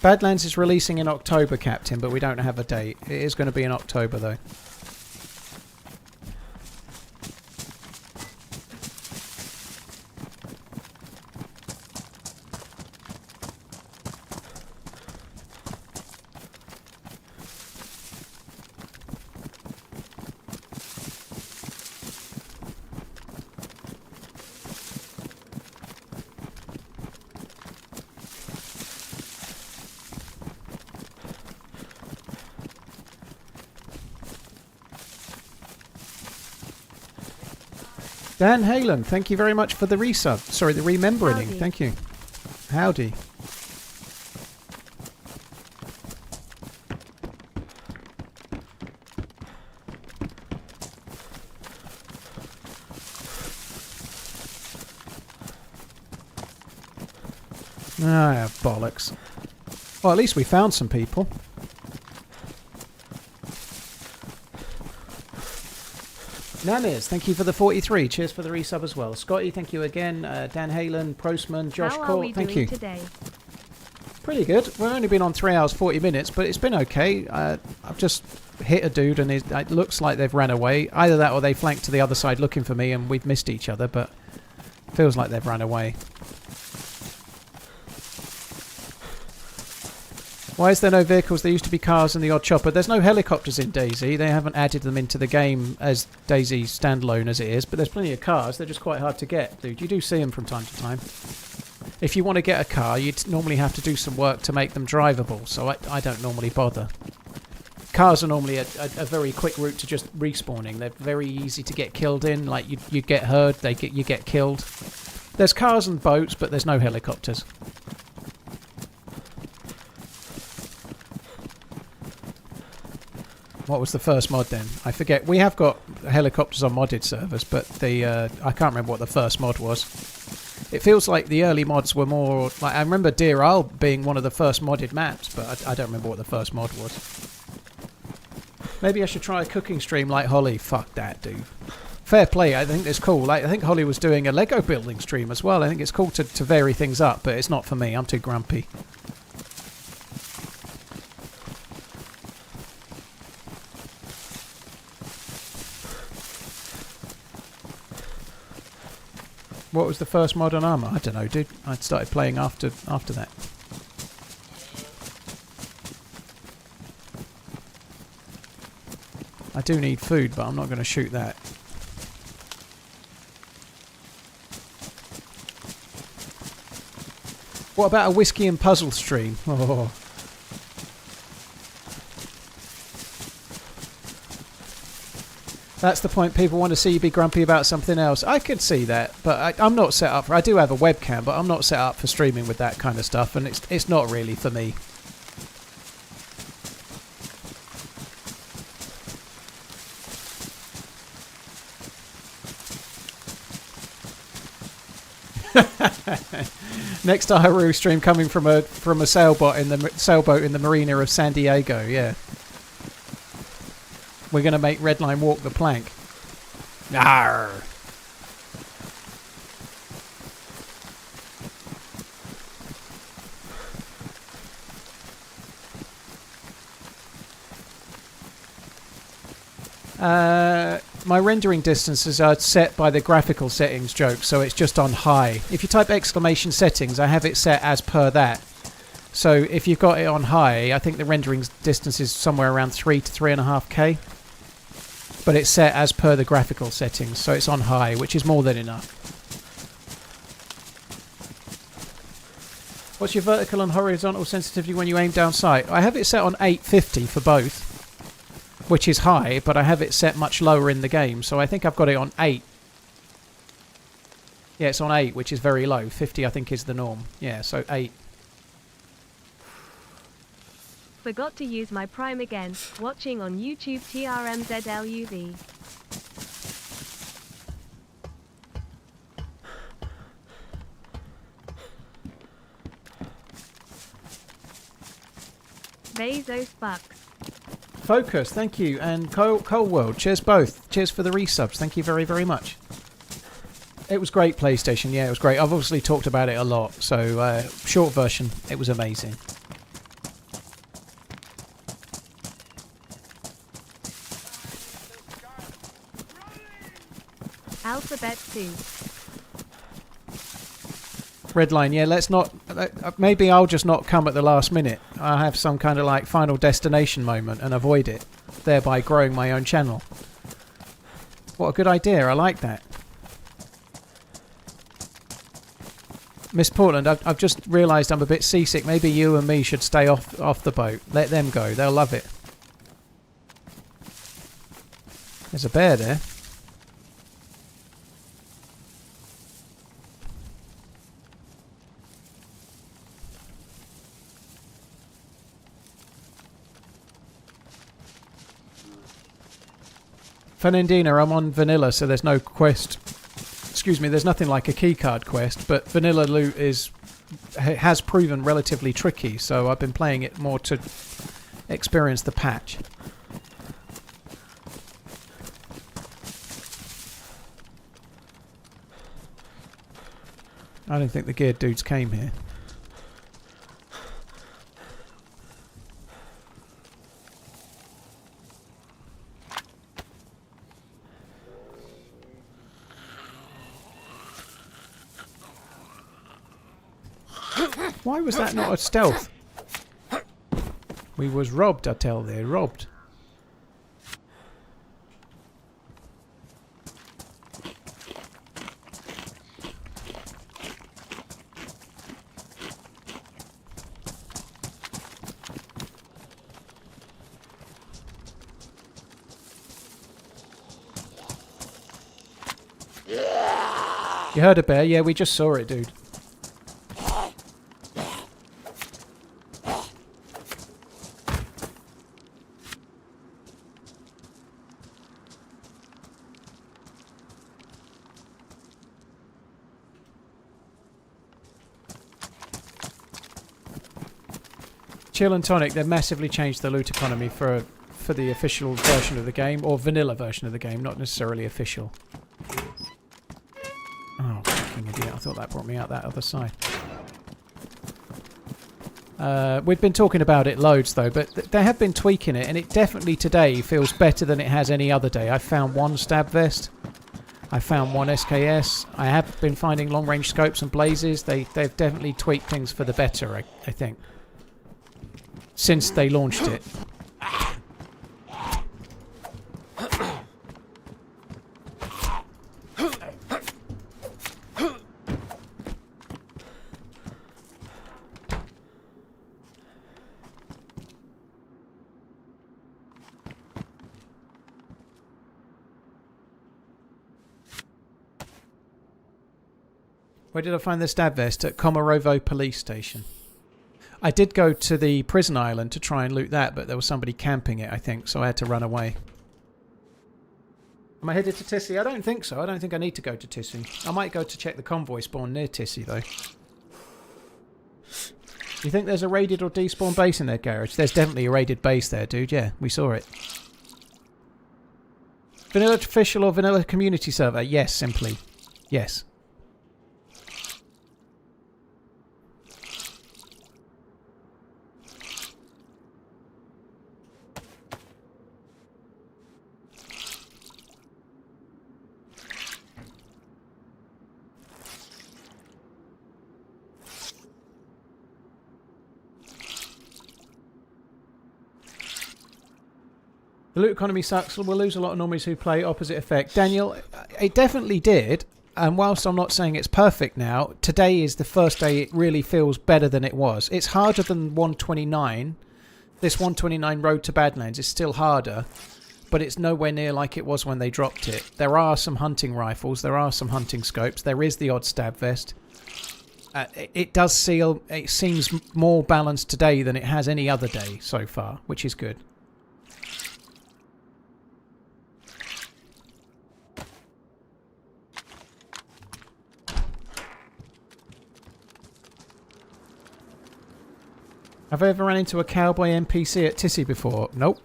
Badlands is releasing in October, Captain, but we don't have a date. It is going to be in October, though. Dan Halen, thank you very much for the resub. Sorry, the remembering. Howdy. Thank you. Howdy. Ah, bollocks. Well, at least we found some people. Namis, thank you for the 43. Cheers for the resub as well. Scotty, thank you again. Dan Halen, Prostman, Josh How are Court, we thank doing you. today? Pretty good. We've only been on 3 hours 40 minutes, but it's been okay. I've just hit a dude and it looks like they've ran away. Either that or they flanked to the other side looking for me and we've missed each other, but feels like they've run away. Why is there no vehicles? There used to be cars and the odd chopper. There's no helicopters in DayZ. They haven't added them into the game as DayZ standalone as it is, but there's plenty of cars. They're just quite hard to get, dude. You do see them from time to time. If you want to get a car, you'd normally have to do some work to make them drivable, so I don't normally bother. Cars are normally a very quick route to just respawning. They're very easy to get killed in. Like, you get hurt, you get killed. There's cars and boats, but there's no helicopters. What was the first mod then? I forget. We have got helicopters on modded servers, but I can't remember what the first mod was. It feels like the early mods were more... Like, I remember Deerisle being one of the first modded maps, but I don't remember what the first mod was. Maybe I should try a cooking stream like Holly. Fuck that, dude. Fair play, I think it's cool. Like, I think Holly was doing a Lego building stream as well. I think it's cool to vary things up, but it's not for me. I'm too grumpy. What was the first mod on Armour? I don't know, dude. I started playing after that. I do need food, but I'm not going to shoot that. What about a whiskey and puzzle stream? Oh. That's the point. People want to see you be grumpy about something else. I could see that, but I'm not set up for... I do have a webcam, but I'm not set up for streaming with that kind of stuff, and it's not really for me. Next Aharu stream coming from a sailboat in the marina of San Diego. Yeah. We're going to make Redline walk the plank. Arr. my rendering distances are set by the graphical settings joke, so it's just on high. If you type exclamation settings, I have it set as per that. So if you've got it on high, I think the rendering distance is somewhere around 3 to 3.5K. But it's set as per the graphical settings, so it's on high, which is more than enough. What's your vertical and horizontal sensitivity when you aim down sight? I have it set on 850 for both, which is high, but I have it set much lower in the game, so I think I've got it on 8. Yeah, it's on 8, which is very low. 50, I think, is the norm. Yeah, so 8. Forgot to use my Prime again. Watching on YouTube TRMZ LUV. Bezos Bucks. Focus, thank you. And Cold World, cheers both. Cheers for the resubs. Thank you very, very much. It was great, PlayStation. Yeah, it was great. I've obviously talked about it a lot. So, short version, it was amazing. Alphabet 2. Redline, yeah, let's not... maybe I'll just not come at the last minute. I'll have some kind of like final destination moment and avoid it, thereby growing my own channel. What a good idea, I like that. Miss Portland, I've just realised I'm a bit seasick. Maybe you and me should stay off the boat. Let them go, they'll love it. There's a bear there. Fernandina, I'm on vanilla, so there's no quest. Excuse me, there's nothing like a keycard quest, but vanilla loot has proven relatively tricky, so I've been playing it more to experience the patch. I don't think the geared dudes came here. Why was that not a stealth? We was robbed, I tell thee, robbed. You heard a bear? Yeah, we just saw it, dude. Chill and Tonic, they've massively changed the loot economy for the official version of the game, or vanilla version of the game, not necessarily official. Oh, fucking idiot. I thought that brought me out that other side. We've been talking about it loads though, but they have been tweaking it, and it definitely today feels better than it has any other day. I found one stab vest. I found one SKS. I have been finding long range scopes and blazes. They've definitely tweaked things for the better, I think. Since they launched it. Where did I find the stab vest? At Komarovo police station. I did go to the prison island to try and loot that, but there was somebody camping it, I think, so I had to run away. Am I headed to Tissy? I don't think so. I don't think I need to go to Tissy. I might go to check the convoy spawn near Tissy, though. You think there's a raided or despawn base in their garage? There's definitely a raided base there, dude. Yeah, we saw it. Vanilla official or vanilla community server? Yes, simply. Yes. The loot economy sucks. We'll lose a lot of normies who play. Opposite effect. Daniel, it definitely did. And whilst I'm not saying it's perfect now, today is the first day it really feels better than it was. It's harder than 129. This 129 Road to Badlands is still harder, but it's nowhere near like it was when they dropped it. There are some hunting rifles. There are some hunting scopes. There is the odd stab vest. It seems more balanced today than it has any other day so far, which is good. Have I ever run into a cowboy NPC at Tissy before? Nope.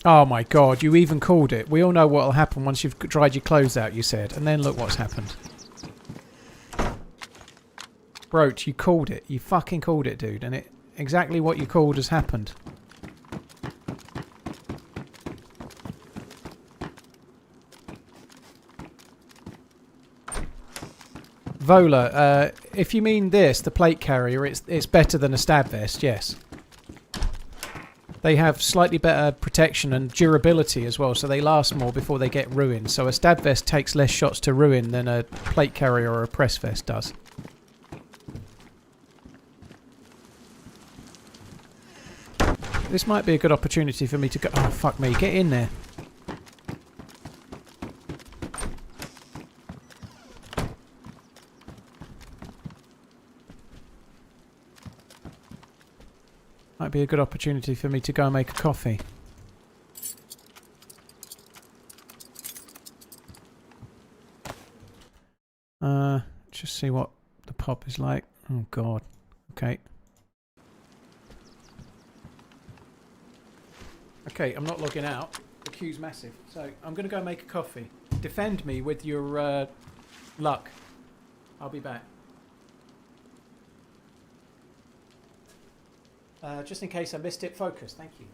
Oh my god, you even called it. We all know what'll happen once you've dried your clothes out, you said. And then look what's happened. Broach, you called it. You fucking called it, dude. And exactly what you called has happened. Vola, if you mean this, the plate carrier, it's better than a stab vest, yes. They have slightly better protection and durability as well, so they last more before they get ruined. So a stab vest takes less shots to ruin than a plate carrier or a press vest does. This might be a good opportunity for me to go... Oh, fuck me. Get in there. Might be a good opportunity for me to go and make a coffee. Just see what the pop is like. Oh, God. Okay. Okay, I'm not logging out. The queue's massive. So, I'm going to go make a coffee. Defend me with your luck. I'll be back. Just in case I missed it, focus. Thank you.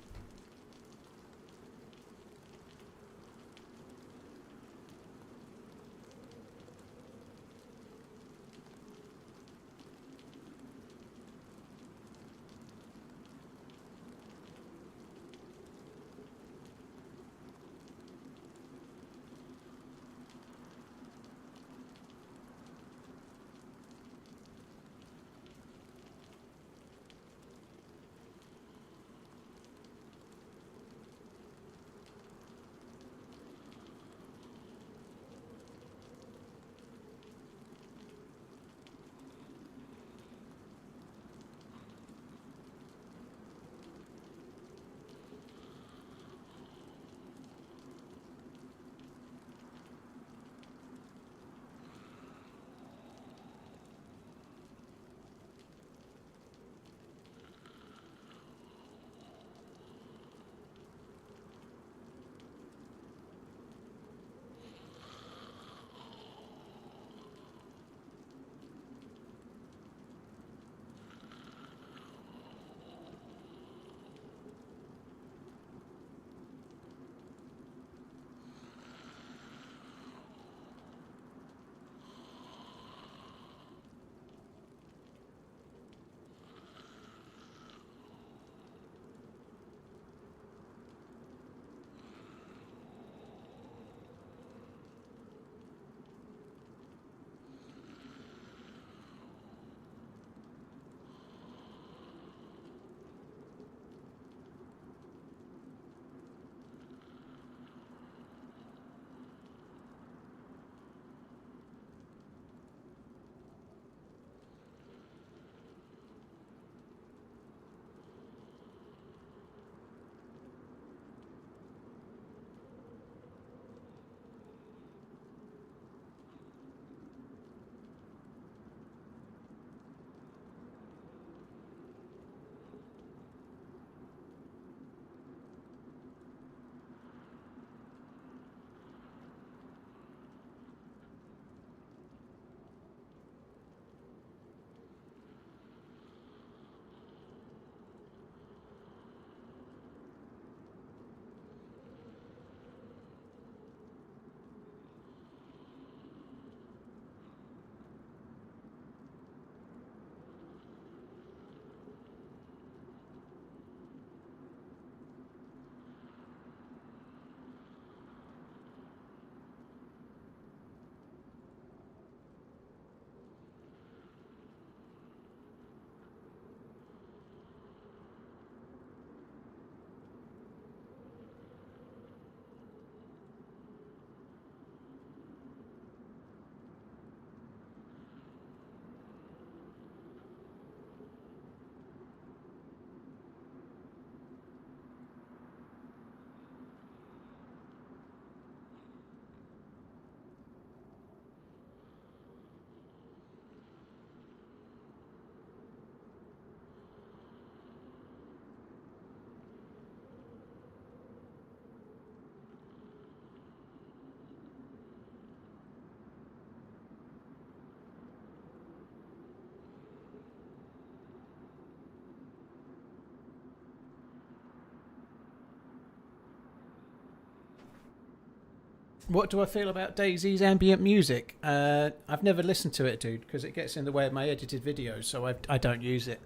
What do I feel about DayZ's ambient music? I've never listened to it, dude, because it gets in the way of my edited videos, so I don't use it.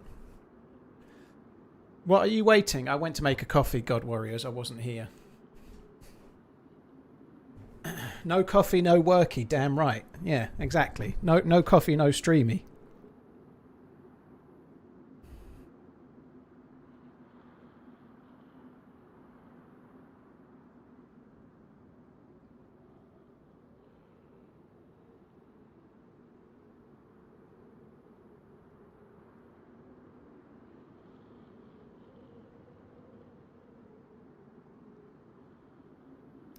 What are you waiting? I went to make a coffee, God Warriors. I wasn't here. No coffee, no worky. Damn right. Yeah, exactly. No coffee, no streamy.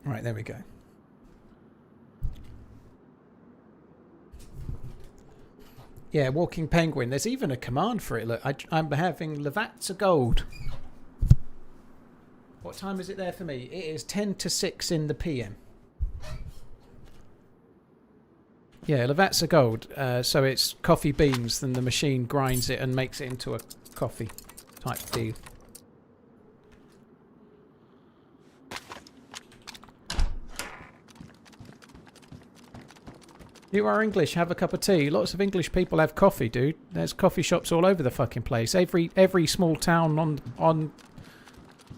Right, there we go. Yeah, Walking Penguin. There's even a command for it. Look, I'm having Lavazza Gold. What time is it there for me? It is 10 to 6 in the PM. Yeah, Lavazza Gold. So it's coffee beans, then the machine grinds it and makes it into a coffee type deal. You are English, have a cup of tea. Lots of English people have coffee, dude. There's coffee shops all over the fucking place. Every small town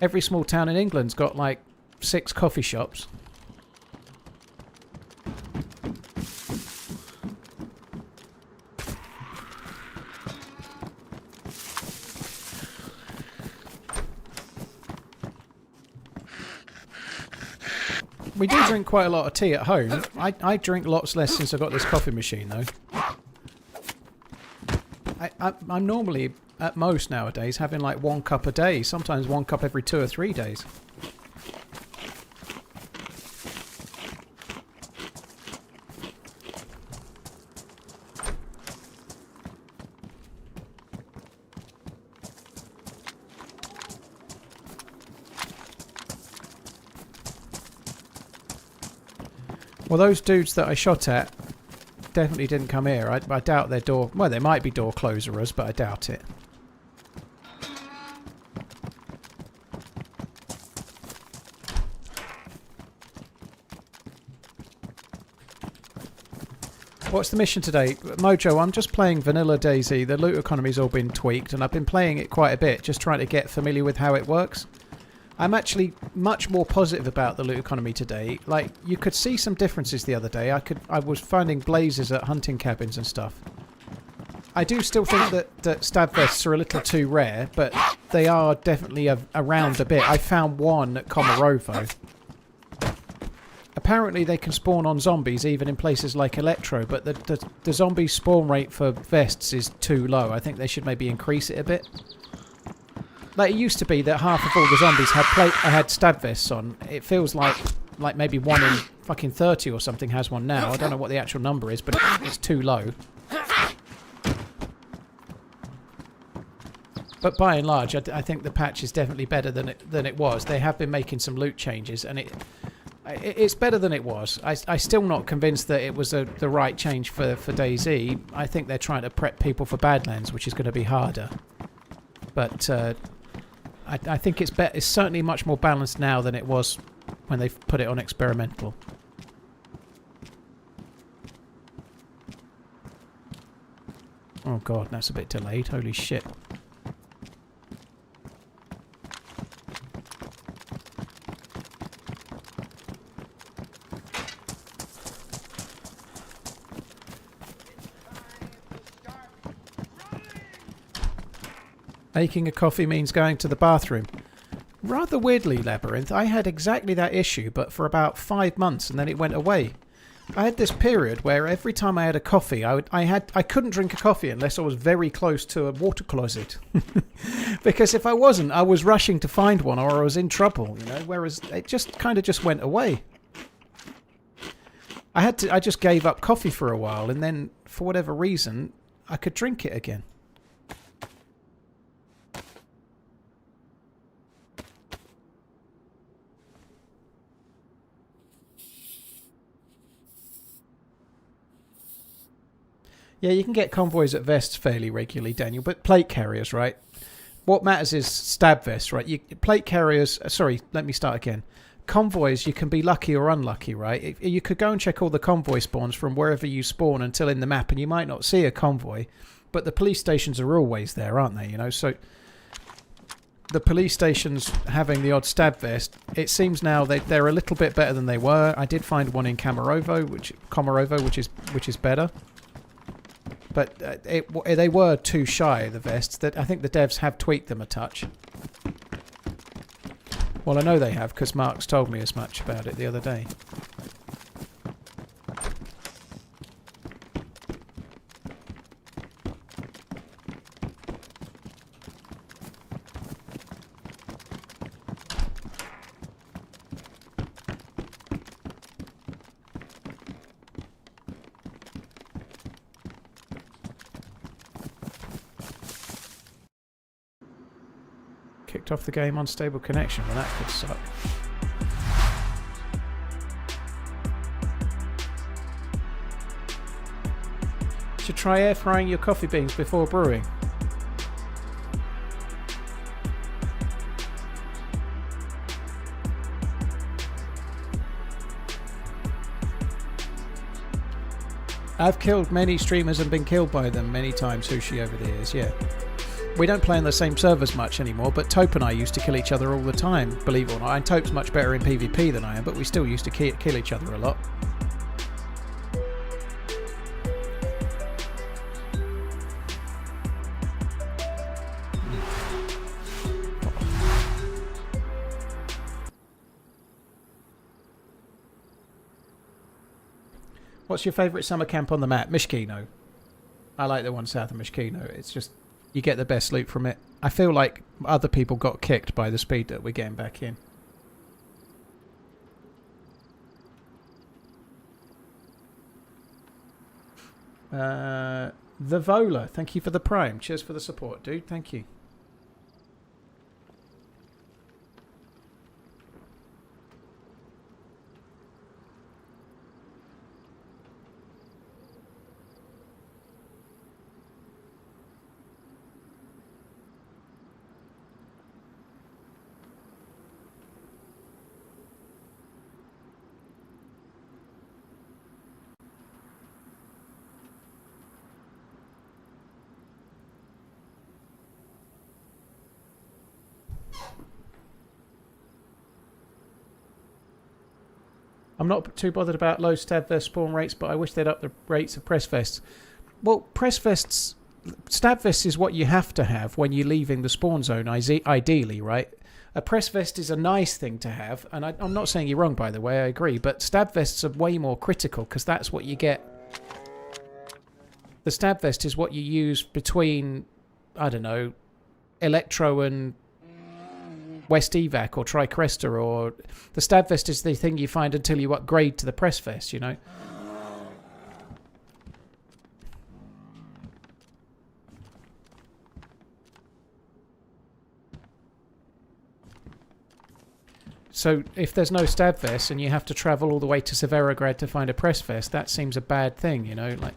every small town in England's got like 6 coffee shops. We do drink quite a lot of tea at home. I drink lots less since I got this coffee machine, though. I'm normally, at most nowadays, having like 1 cup a day. Sometimes 1 cup every 2 or 3 days. Well, those dudes that I shot at definitely didn't come here. I doubt their door... Well, they might be door closerers, but I doubt it. What's the mission today? Mojo, I'm just playing vanilla DayZ. The loot economy's all been tweaked, and I've been playing it quite a bit, just trying to get familiar with how it works. I'm actually much more positive about the loot economy today. Like, you could see some differences the other day. I was finding blazes at hunting cabins and stuff. I do still think that stab vests are a little too rare, but they are definitely around a bit. I found one at Komarovo. Apparently they can spawn on zombies even in places like Electro, but the zombie spawn rate for vests is too low. I think they should maybe increase it a bit. Like, it used to be that half of all the zombies had stab vests on. It feels like maybe 1 in fucking 30 or something has one now. I don't know what the actual number is, but it's too low. But by and large, I think the patch is definitely better than it was. They have been making some loot changes, and it's better than it was. I'm still not convinced that it was the right change for DayZ. I think they're trying to prep people for Badlands, which is going to be harder. But I think it's certainly much more balanced now than it was when they put it on experimental. Oh god, that's a bit delayed. Holy shit. Making a coffee means going to the bathroom. Rather weirdly, Labyrinth, I had exactly that issue, but for about 5 months, and then it went away. I had this period where every time I had a coffee, I couldn't drink a coffee unless I was very close to a water closet. Because if I wasn't, I was rushing to find one, or I was in trouble, you know. Whereas it just kind of just went away. I just gave up coffee for a while, and then for whatever reason, I could drink it again. Yeah, you can get convoys at Vests fairly regularly, Daniel, but plate carriers, right? What matters is stab vests, right? Plate carriers... Sorry, let me start again. Convoys, you can be lucky or unlucky, right? You could go and check all the convoy spawns from wherever you spawn until in the map, and you might not see a convoy, but the police stations are always there, aren't they? You know, so the police stations having the odd stab vest, it seems now they're a little bit better than they were. I did find one in Komarovo, which is better. But they were too shy, the vests. That I think the devs have tweaked them a touch. Well, I know they have, because Mark's told me as much about it the other day. Kicked off the game, unstable connection. Well, that could suck. Should try air frying your coffee beans before brewing. I've killed many streamers and been killed by them many times, Sushi, over the years, yeah. We don't play on the same servers much anymore, but Tope and I used to kill each other all the time, believe it or not. And Tope's much better in PvP than I am, but we still used to kill each other a lot. What's your favourite summer camp on the map? Mishkino. I like the one south of Mishkino. It's just... you get the best loot from it. I feel like other people got kicked by the speed that we're getting back in. The Vola, thank you for the Prime. Cheers for the support, dude. Thank you. I'm not too bothered about low stab vest spawn rates, but I wish they'd up the rates of press vests. Well, press vests... stab vests is what you have to have when you're leaving the spawn zone, ideally, right? A press vest is a nice thing to have, and I'm not saying you're wrong, by the way, I agree, but stab vests are way more critical, because that's what you get... The stab vest is what you use between, I don't know, Electro and West Evac or Tricresta, or the stab vest is the thing you find until you upgrade to the press vest, you know. So if there's no stab vest and you have to travel all the way to Severograd to find a press vest, that seems a bad thing, you know, like...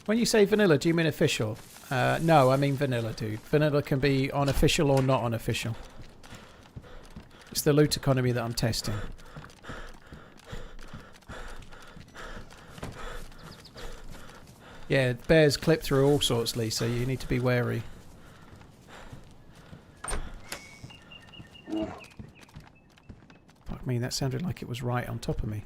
When you say vanilla, do you mean official? No, I mean vanilla, dude. Vanilla can be unofficial or not unofficial. It's the loot economy that I'm testing. Yeah, bears clip through all sorts, Lisa. You need to be wary. Fuck me, that sounded like it was right on top of me.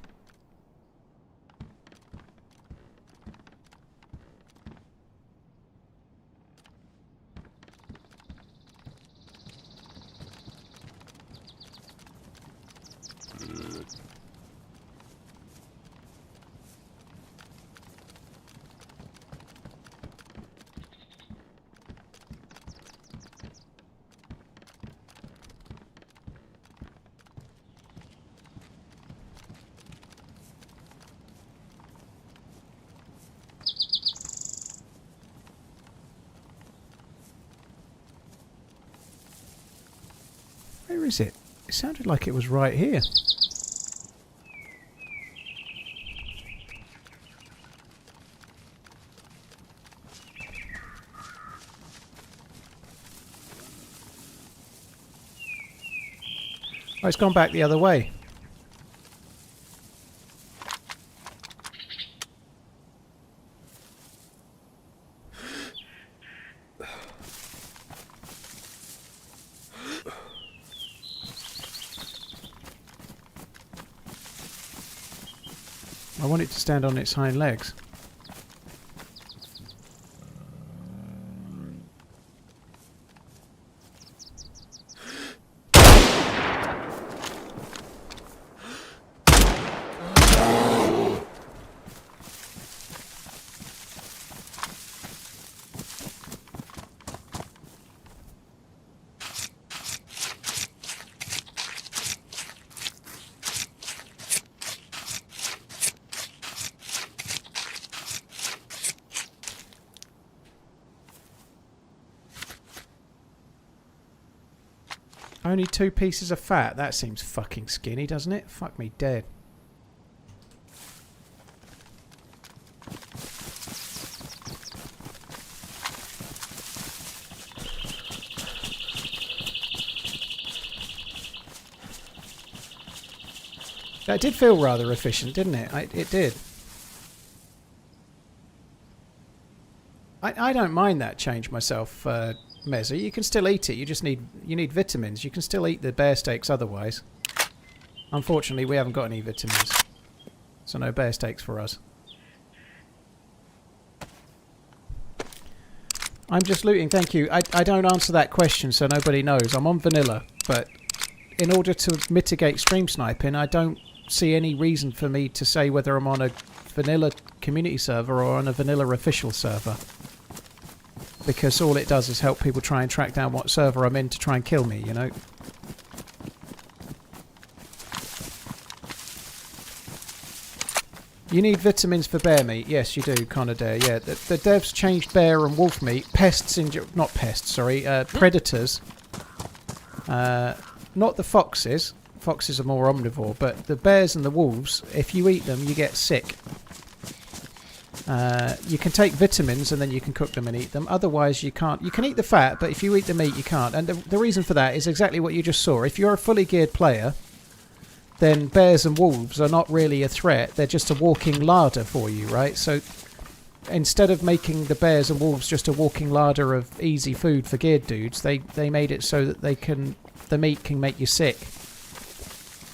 Where is it? It sounded like it was right here. Oh, it's gone back the other way. I want it to stand on its hind legs. Only 2 pieces of fat? That seems fucking skinny, doesn't it? Fuck me dead. That did feel rather efficient, didn't it? It did. I don't mind that change myself, Mezza. You can still eat it. You need vitamins. You can still eat the bear steaks otherwise. Unfortunately, we haven't got any vitamins, so no bear steaks for us. I'm just looting. Thank you. I don't answer that question, so nobody knows. I'm on vanilla, but in order to mitigate stream sniping, I don't see any reason for me to say whether I'm on a vanilla community server or on a vanilla official server. Because all it does is help people try and track down what server I'm in to try and kill me, you know. You need vitamins for bear meat. Yes, you do, Conadare. Yeah, the devs changed bear and wolf meat. Not pests, sorry. Predators. Not the foxes. Foxes are more omnivore, but the bears and the wolves, if you eat them, you get sick. You can take vitamins and then you can cook them and eat them. Otherwise, you can't. You can eat the fat, but if you eat the meat, you can't. And the reason for that is exactly what you just saw. If you're a fully geared player, then bears and wolves are not really a threat. They're just a walking larder for you, right? So instead of making the bears and wolves just a walking larder of easy food for geared dudes, they made it so that the meat can make you sick.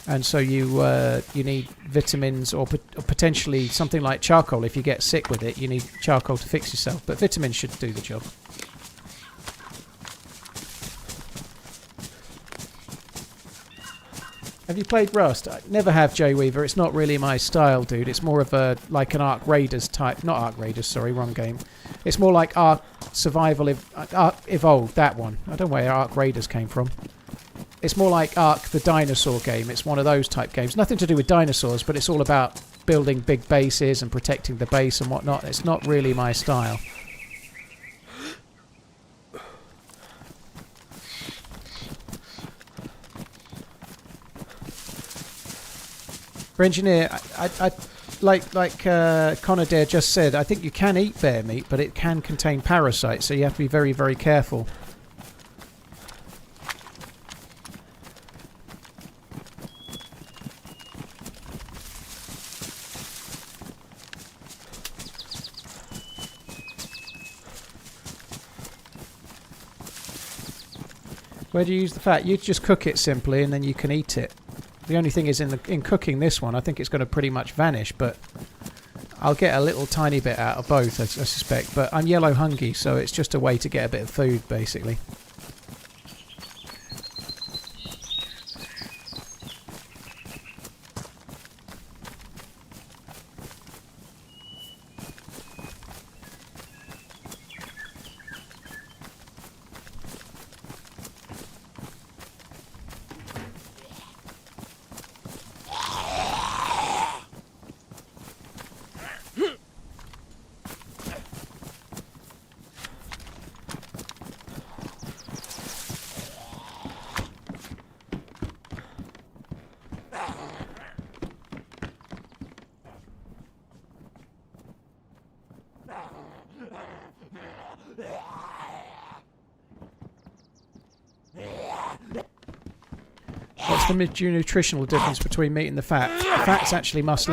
And so you need vitamins or potentially something like charcoal. If you get sick with it, you need charcoal to fix yourself. But vitamins should do the job. Have you played Rust? I never have, Jay Weaver. It's not really my style, dude. It's more of a like an Ark Raiders type. Not Ark Raiders, sorry, wrong game. It's more like Ark Survival Evolved, that one. I don't know where Ark Raiders came from. It's more like Ark the dinosaur game. It's one of those type games. Nothing to do with dinosaurs, but it's all about building big bases and protecting the base and whatnot. It's not really my style. For engineer, I like Connor Dare just said, I think you can eat bear meat, but it can contain parasites, so you have to be very, very careful. Where do you use the fat? You just cook it simply and then you can eat it. The only thing is in cooking this one, I think it's going to pretty much vanish, but I'll get a little tiny bit out of both, I suspect. But I'm yellow hungry, so it's just a way to get a bit of food, basically. What's the nutritional difference between meat and the fat? Fat's actually much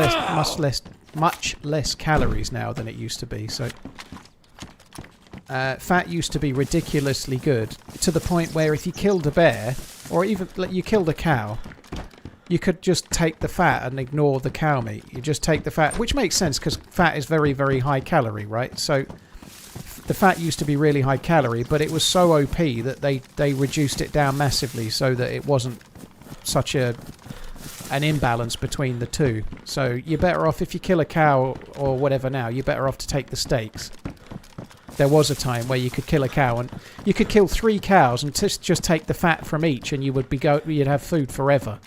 less calories now than it used to be. So, fat used to be ridiculously good, to the point where if you killed a bear, or even you killed a cow, you could just take the fat and ignore the cow meat. You just take the fat, which makes sense because fat is very, very high calorie, right? So the fat used to be really high calorie, but it was so OP that they reduced it down massively so that it wasn't such an imbalance between the two. So you're better off, if you kill a cow or whatever now, you're better off to take the steaks. There was a time where you could kill a cow and you could kill 3 cows and just take the fat from each, and you'd have food forever.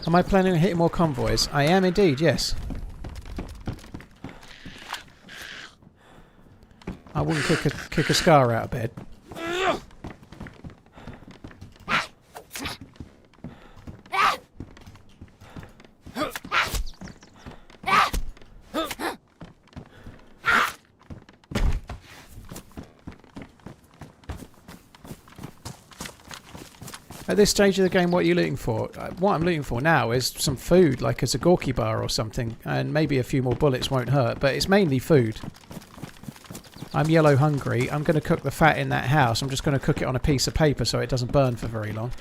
Am I planning on hitting more convoys? I am indeed, yes. I wouldn't kick a scar out of bed. At this stage of the game, what are you looking for? What I'm looking for now is some food, like a Zagorki bar or something, and maybe a few more bullets won't hurt, but it's mainly food. I'm yellow hungry. I'm going to cook the fat in that house. I'm just going to cook it on a piece of paper so it doesn't burn for very long.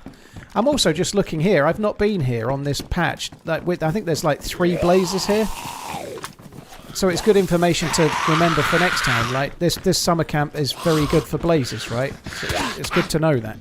I'm also just looking here. I've not been here on this patch. I think there's like 3 blazes here. So it's good information to remember for next time. Like this summer camp is very good for blazes, right? So it's good to know that.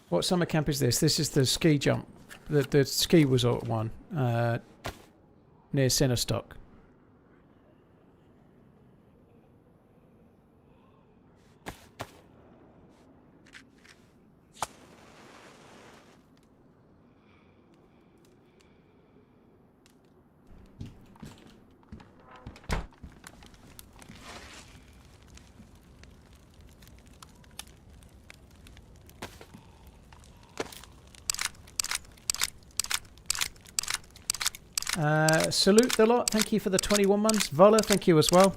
What summer camp is this? This is the ski jump, the ski resort one, near Sinnerstock. Salute the lot. Thank you for the 21 months. Vola, thank you as well.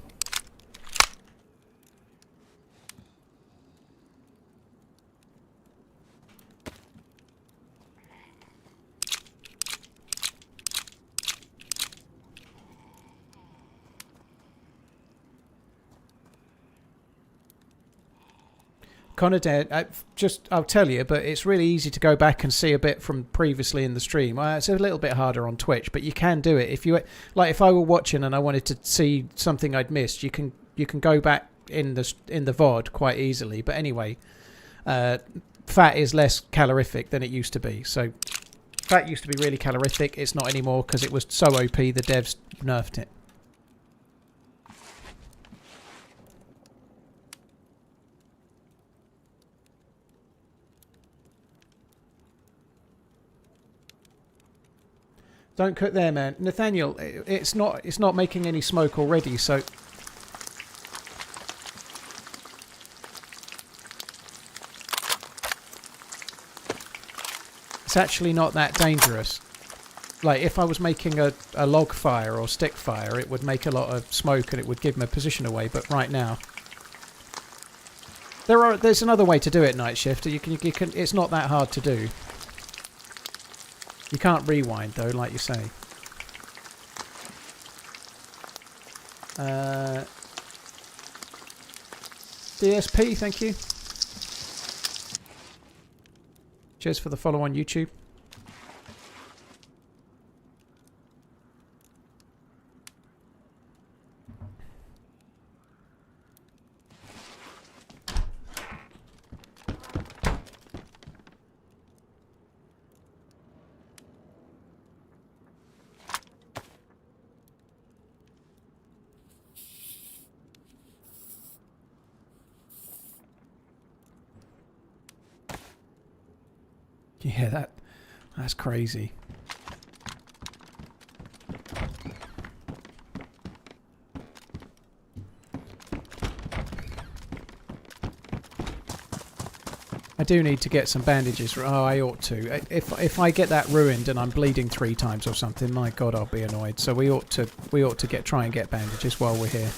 Connor Dead, I'll tell you, but it's really easy to go back and see a bit from previously in the stream. It's a little bit harder on Twitch, but you can do it. If I were watching and I wanted to see something I'd missed, you can go back in the VOD quite easily. But anyway, fat is less calorific than it used to be. So fat used to be really calorific. It's not anymore because it was so OP the devs nerfed it. Don't cook there, man. Nathaniel, it's not making any smoke already, so it's actually not that dangerous. Like if I was making a log fire or stick fire, it would make a lot of smoke and it would give my position away, but right now there's another way to do it, Night Shift. You can it's not that hard to do. You can't rewind, though, like you say. DSP, thank you. Cheers for the follow on YouTube. Yeah, that's crazy. I do need to get some bandages. Oh, I ought to. If I get that ruined and I'm bleeding 3 times or something, my God, I'll be annoyed. So we ought to try and get bandages while we're here.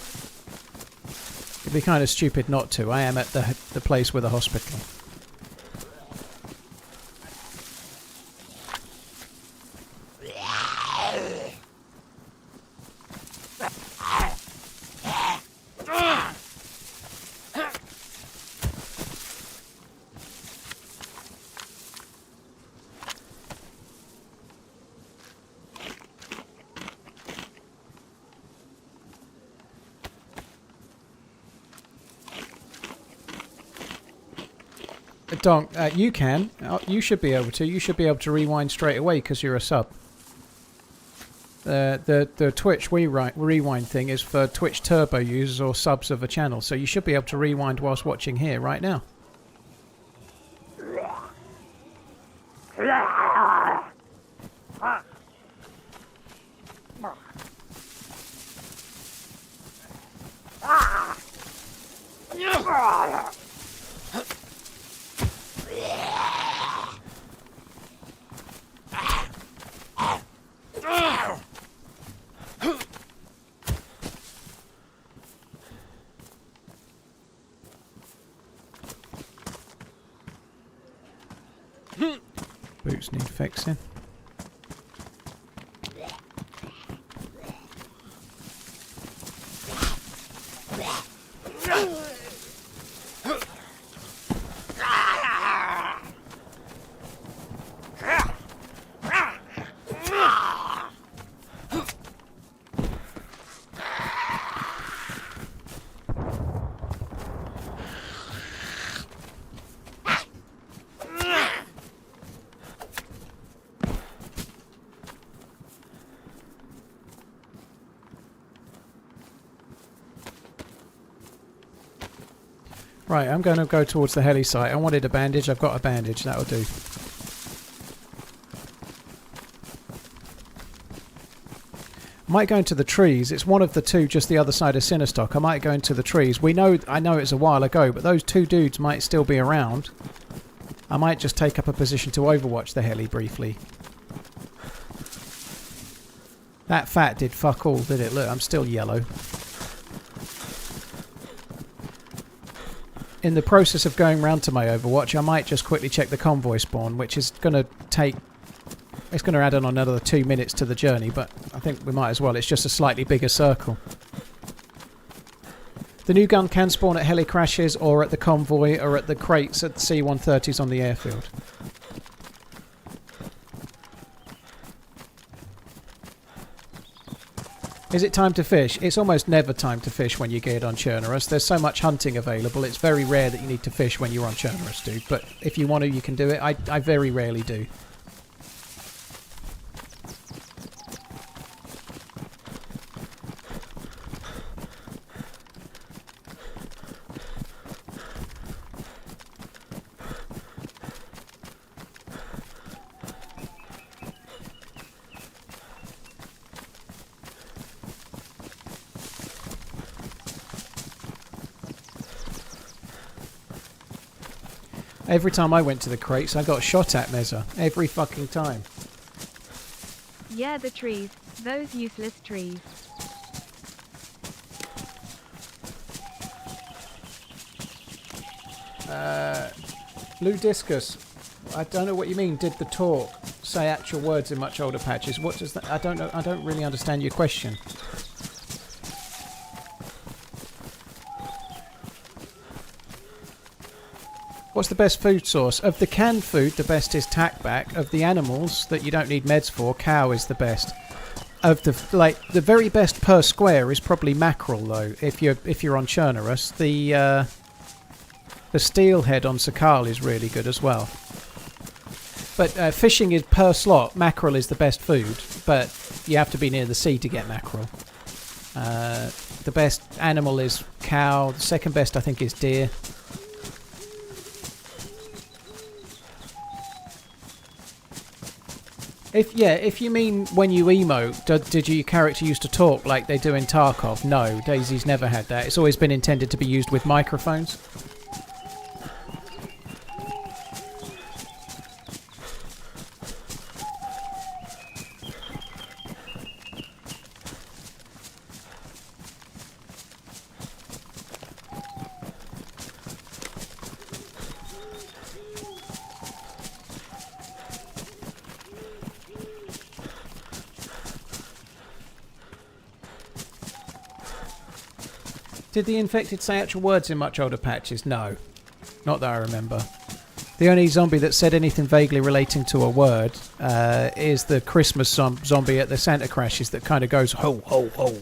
It'd be kind of stupid not to. I am at the place with a hospital. Donk, you can. You should be able to. You should be able to rewind straight away because you're a sub. The Twitch rewind thing is for Twitch Turbo users or subs of a channel, so you should be able to rewind whilst watching here right now. Boots need fixing. Right, I'm going to go towards the heli site. I wanted a bandage. I've got a bandage. That'll do. I might go into the trees. It's one of the two just the other side of Sinistock. I might go into the trees. I know it's a while ago, but those 2 dudes might still be around. I might just take up a position to overwatch the heli briefly. That fat did fuck all, did it? Look, I'm still yellow. In the process of going round to my Overwatch, I might just quickly check the convoy spawn, which is going to take... It's going to add on another 2 minutes to the journey, but I think we might as well. It's just a slightly bigger circle. The new gun can spawn at heli crashes or at the convoy or at the crates at the C-130s on the airfield. Is it time to fish? It's almost never time to fish when you get on Chernarus. There's so much hunting available. It's very rare that you need to fish when you're on Chernarus, dude. But if you want to, you can do it. I very rarely do. Every time I went to the crates, I got shot at, Meza. Every fucking time. Yeah, the trees. Those useless trees. Ludiscus, I don't know what you mean. Did the talk say actual words in much older patches? What does that... I don't know. I don't really understand your question. What's the best food source? Of the canned food, the best is tackback. Of the animals that you don't need meds for, cow is the best. Of the the very best per square is probably mackerel though. If you're on Chernarus, the steelhead on Sakal is really good as well. But fishing is per slot. Mackerel is the best food, but you have to be near the sea to get mackerel. The best animal is cow. The second best I think is deer. If you mean when you emote, did your character used to talk like they do in Tarkov? No, DayZ's never had that. It's always been intended to be used with microphones. Did the infected say actual words in much older patches? No. Not that I remember. The only zombie that said anything vaguely relating to a word is the Christmas zombie at the Santa Crashes that kind of goes ho ho ho.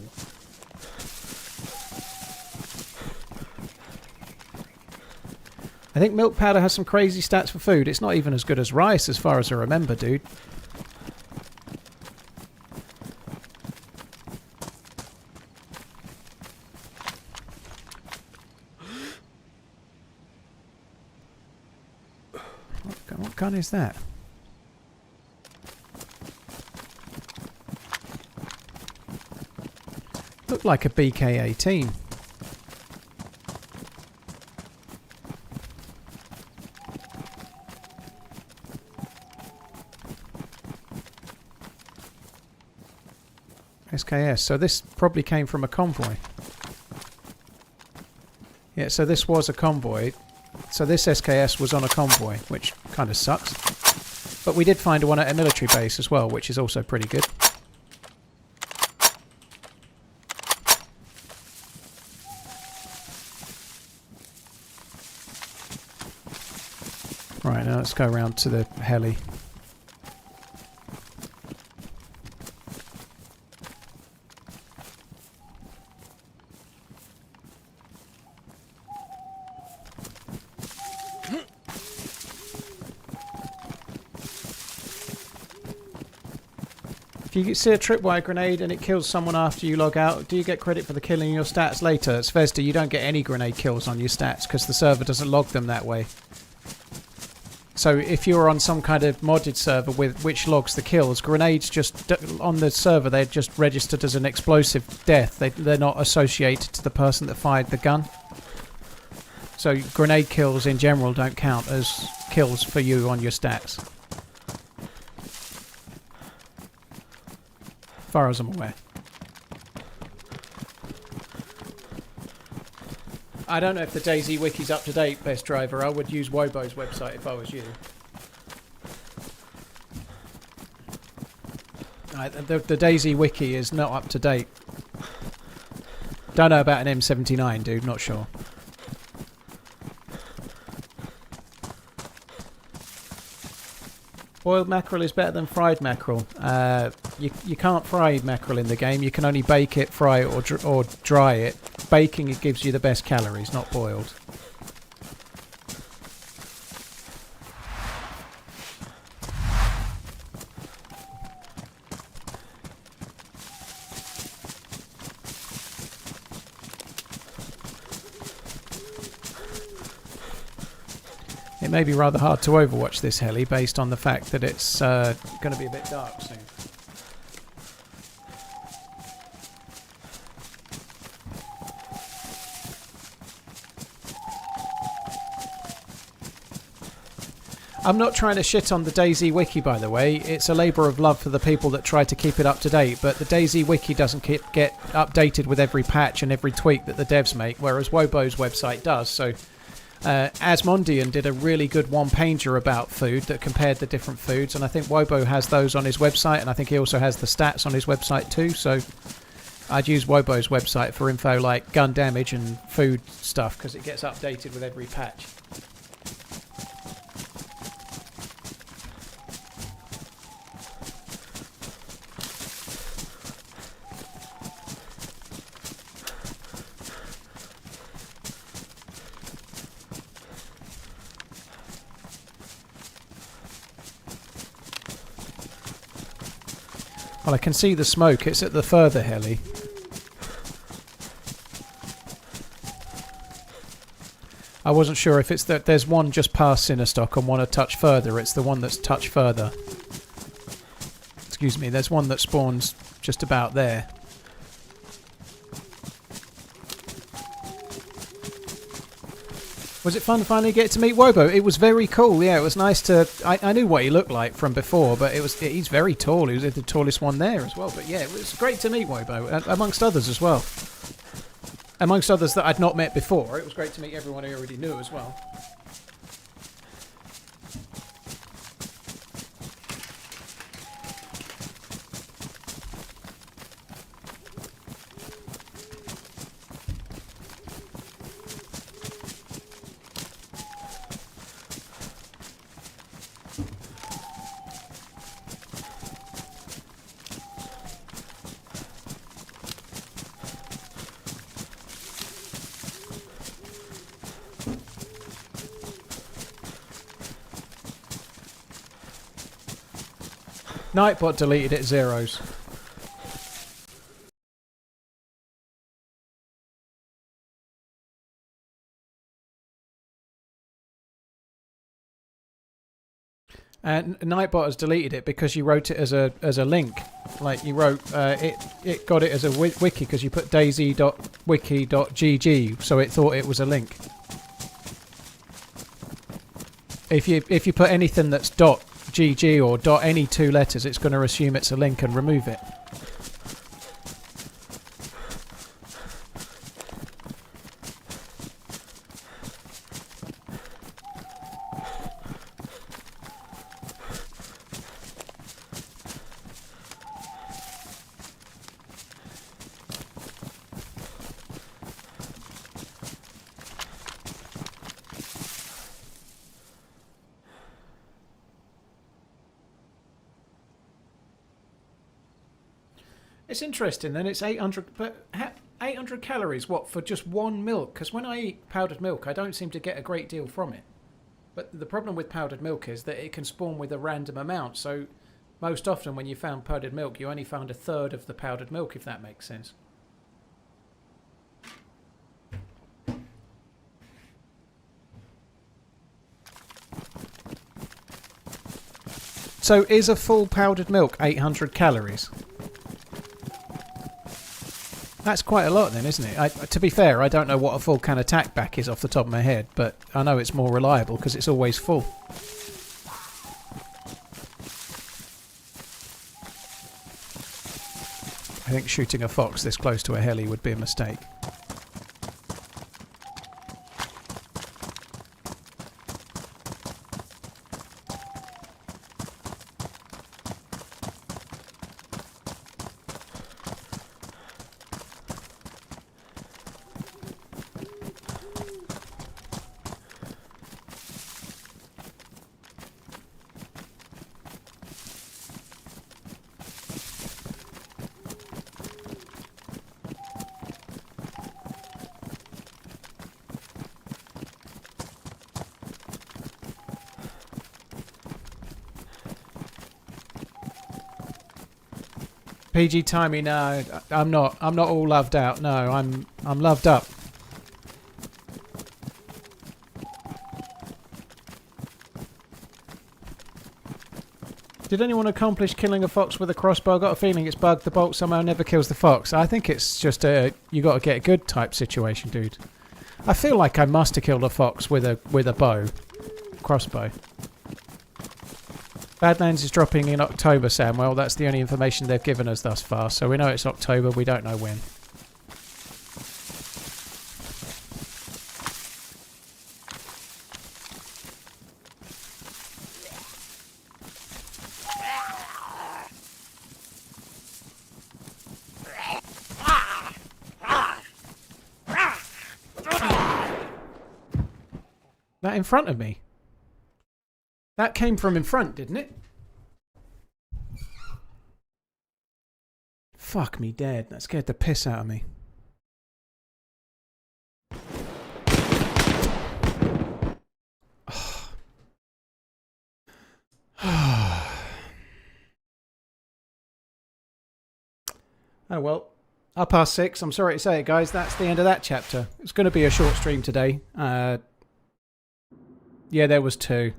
I think milk powder has some crazy stats for food. It's not even as good as rice as far as I remember, dude. What gun is that? Looked like a BK-18. SKS. So this probably came from a convoy. Yeah, so this was a convoy. So this SKS was on a convoy, which kind of sucks. But we did find one at a military base as well, which is also pretty good. Right, now let's go around to the heli. If you see a tripwire grenade and it kills someone after you log out, do you get credit for the kill in your stats later? Zvezda, you don't get any grenade kills on your stats because the server doesn't log them that way. So if you're on some kind of modded server with which logs the kills, grenades just on the server, they're just registered as an explosive death. They're not associated to the person that fired the gun. So grenade kills in general don't count as kills for you on your stats. As far as I'm aware. I don't know if the DayZ wiki's up to date, best driver. I would use Wobo's website if I was you. The DayZ wiki is not up to date. Don't know about an M79, dude. Not sure. Boiled mackerel is better than fried mackerel. You can't fry mackerel in the game. You can only bake it, fry it, or dry it. Baking, it gives you the best calories, not boiled. It may be rather hard to overwatch this heli based on the fact that it's going to be a bit dark soon. I'm not trying to shit on the DayZ wiki, by the way. It's a labour of love for the people that try to keep it up to date, but the DayZ wiki doesn't get updated with every patch and every tweak that the devs make, whereas Wobo's website does. So Asmondian did a really good one-pager about food that compared the different foods, and I think Wobo has those on his website, and I think he also has the stats on his website too, so I'd use Wobo's website for info like gun damage and food stuff, because it gets updated with every patch. Well, I can see the smoke. It's at the further heli. I wasn't sure if it's that there's one just past Sinnerstock and one a touch further. It's the one that's touch further. Excuse me, there's one that spawns just about there. Was it fun to finally get to meet Wobo? It was very cool, yeah, it was nice to... I knew what he looked like from before, but he's very tall. He was the tallest one there as well. But yeah, it was great to meet Wobo, amongst others as well. Amongst others that I'd not met before. It was great to meet everyone I already knew as well. Nightbot deleted it zeros. And Nightbot has deleted it because you wrote it as a link. Like you wrote it got it as a wiki because you put dayz.wiki.gg, so it thought it was a link. If you put anything that's .gg or any two letters, it's going to assume it's a link and remove it. It's interesting, then it's 800, but 800 calories, what, for just one milk? Because when I eat powdered milk, I don't seem to get a great deal from it. But the problem with powdered milk is that it can spawn with a random amount, so most often when you found powdered milk, you only found a third of the powdered milk, if that makes sense. So is a full powdered milk 800 calories? That's quite a lot then, isn't it? To be fair, I don't know what a full can attack back is off the top of my head, but I know it's more reliable because it's always full. I think shooting a fox this close to a heli would be a mistake. PG Timey, no, I'm not all loved out. No, I'm loved up. Did anyone accomplish killing a fox with a crossbow? I got a feeling it's bugged. The bolt somehow never kills the fox. I think it's just a you got to get a good type situation, dude. I feel like I must have killed a fox with a bow, crossbow. Badlands is dropping in October, Sam. Well, that's the only information they've given us thus far. So we know it's October. We don't know when. That in front of me. That came from in front, didn't it? Fuck me dead. That scared the piss out of me. Oh well. 6:30. I'm sorry to say it, guys. That's the end of that chapter. It's going to be a short stream today. Yeah, there was 2.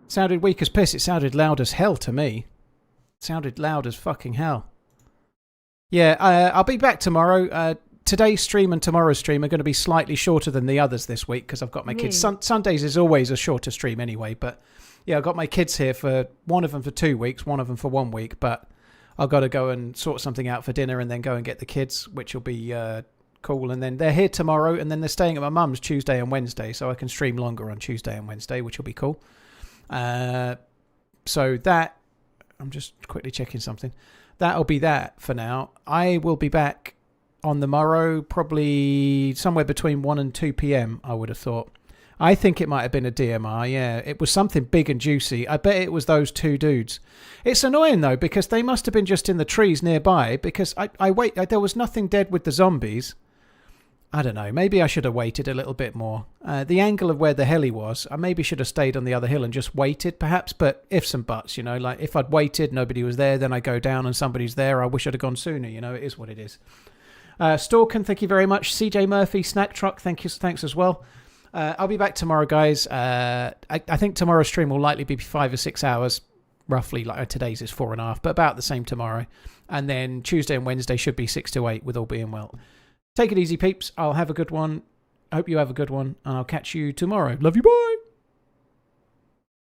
Sounded weak as piss. It sounded loud as hell to me. Sounded loud as fucking hell. Yeah, I'll be back tomorrow. Today's stream and tomorrow's stream are going to be slightly shorter than the others this week because I've got my kids. Sundays is always a shorter stream anyway, but yeah, I've got my kids here for one of them for 2 weeks, one of them for 1 week, but I've got to go and sort something out for dinner and then go and get the kids, which will be cool. And then they're here tomorrow and then they're staying at my mum's Tuesday and Wednesday, so I can stream longer on Tuesday and Wednesday, which will be cool. So that, I'm just quickly checking something. That'll be that for now. I will be back on the morrow, probably somewhere between 1 and 2 p.m, I would have thought. I think it might have been a DMR, yeah. It was something big and juicy. I bet it was those two dudes. It's annoying, though, because they must have been just in the trees nearby, because there was nothing dead with the zombies. I don't know. Maybe I should have waited a little bit more. The angle of where the heli was, I maybe should have stayed on the other hill and just waited, perhaps. But ifs and buts, you know. Like, if I'd waited, nobody was there, then I go down and somebody's there. I wish I'd have gone sooner, you know. It is what it is. Stalken, thank you very much. CJ Murphy, Snack Truck, thanks as well. I'll be back tomorrow, guys. I think tomorrow's stream will likely be 5 or 6 hours, roughly. Like today's is 4.5, but about the same tomorrow. And then Tuesday and Wednesday should be 6 to 8, with all being well. Take it easy, peeps. I'll have a good one. I hope you have a good one, and I'll catch you tomorrow. Love you, bye.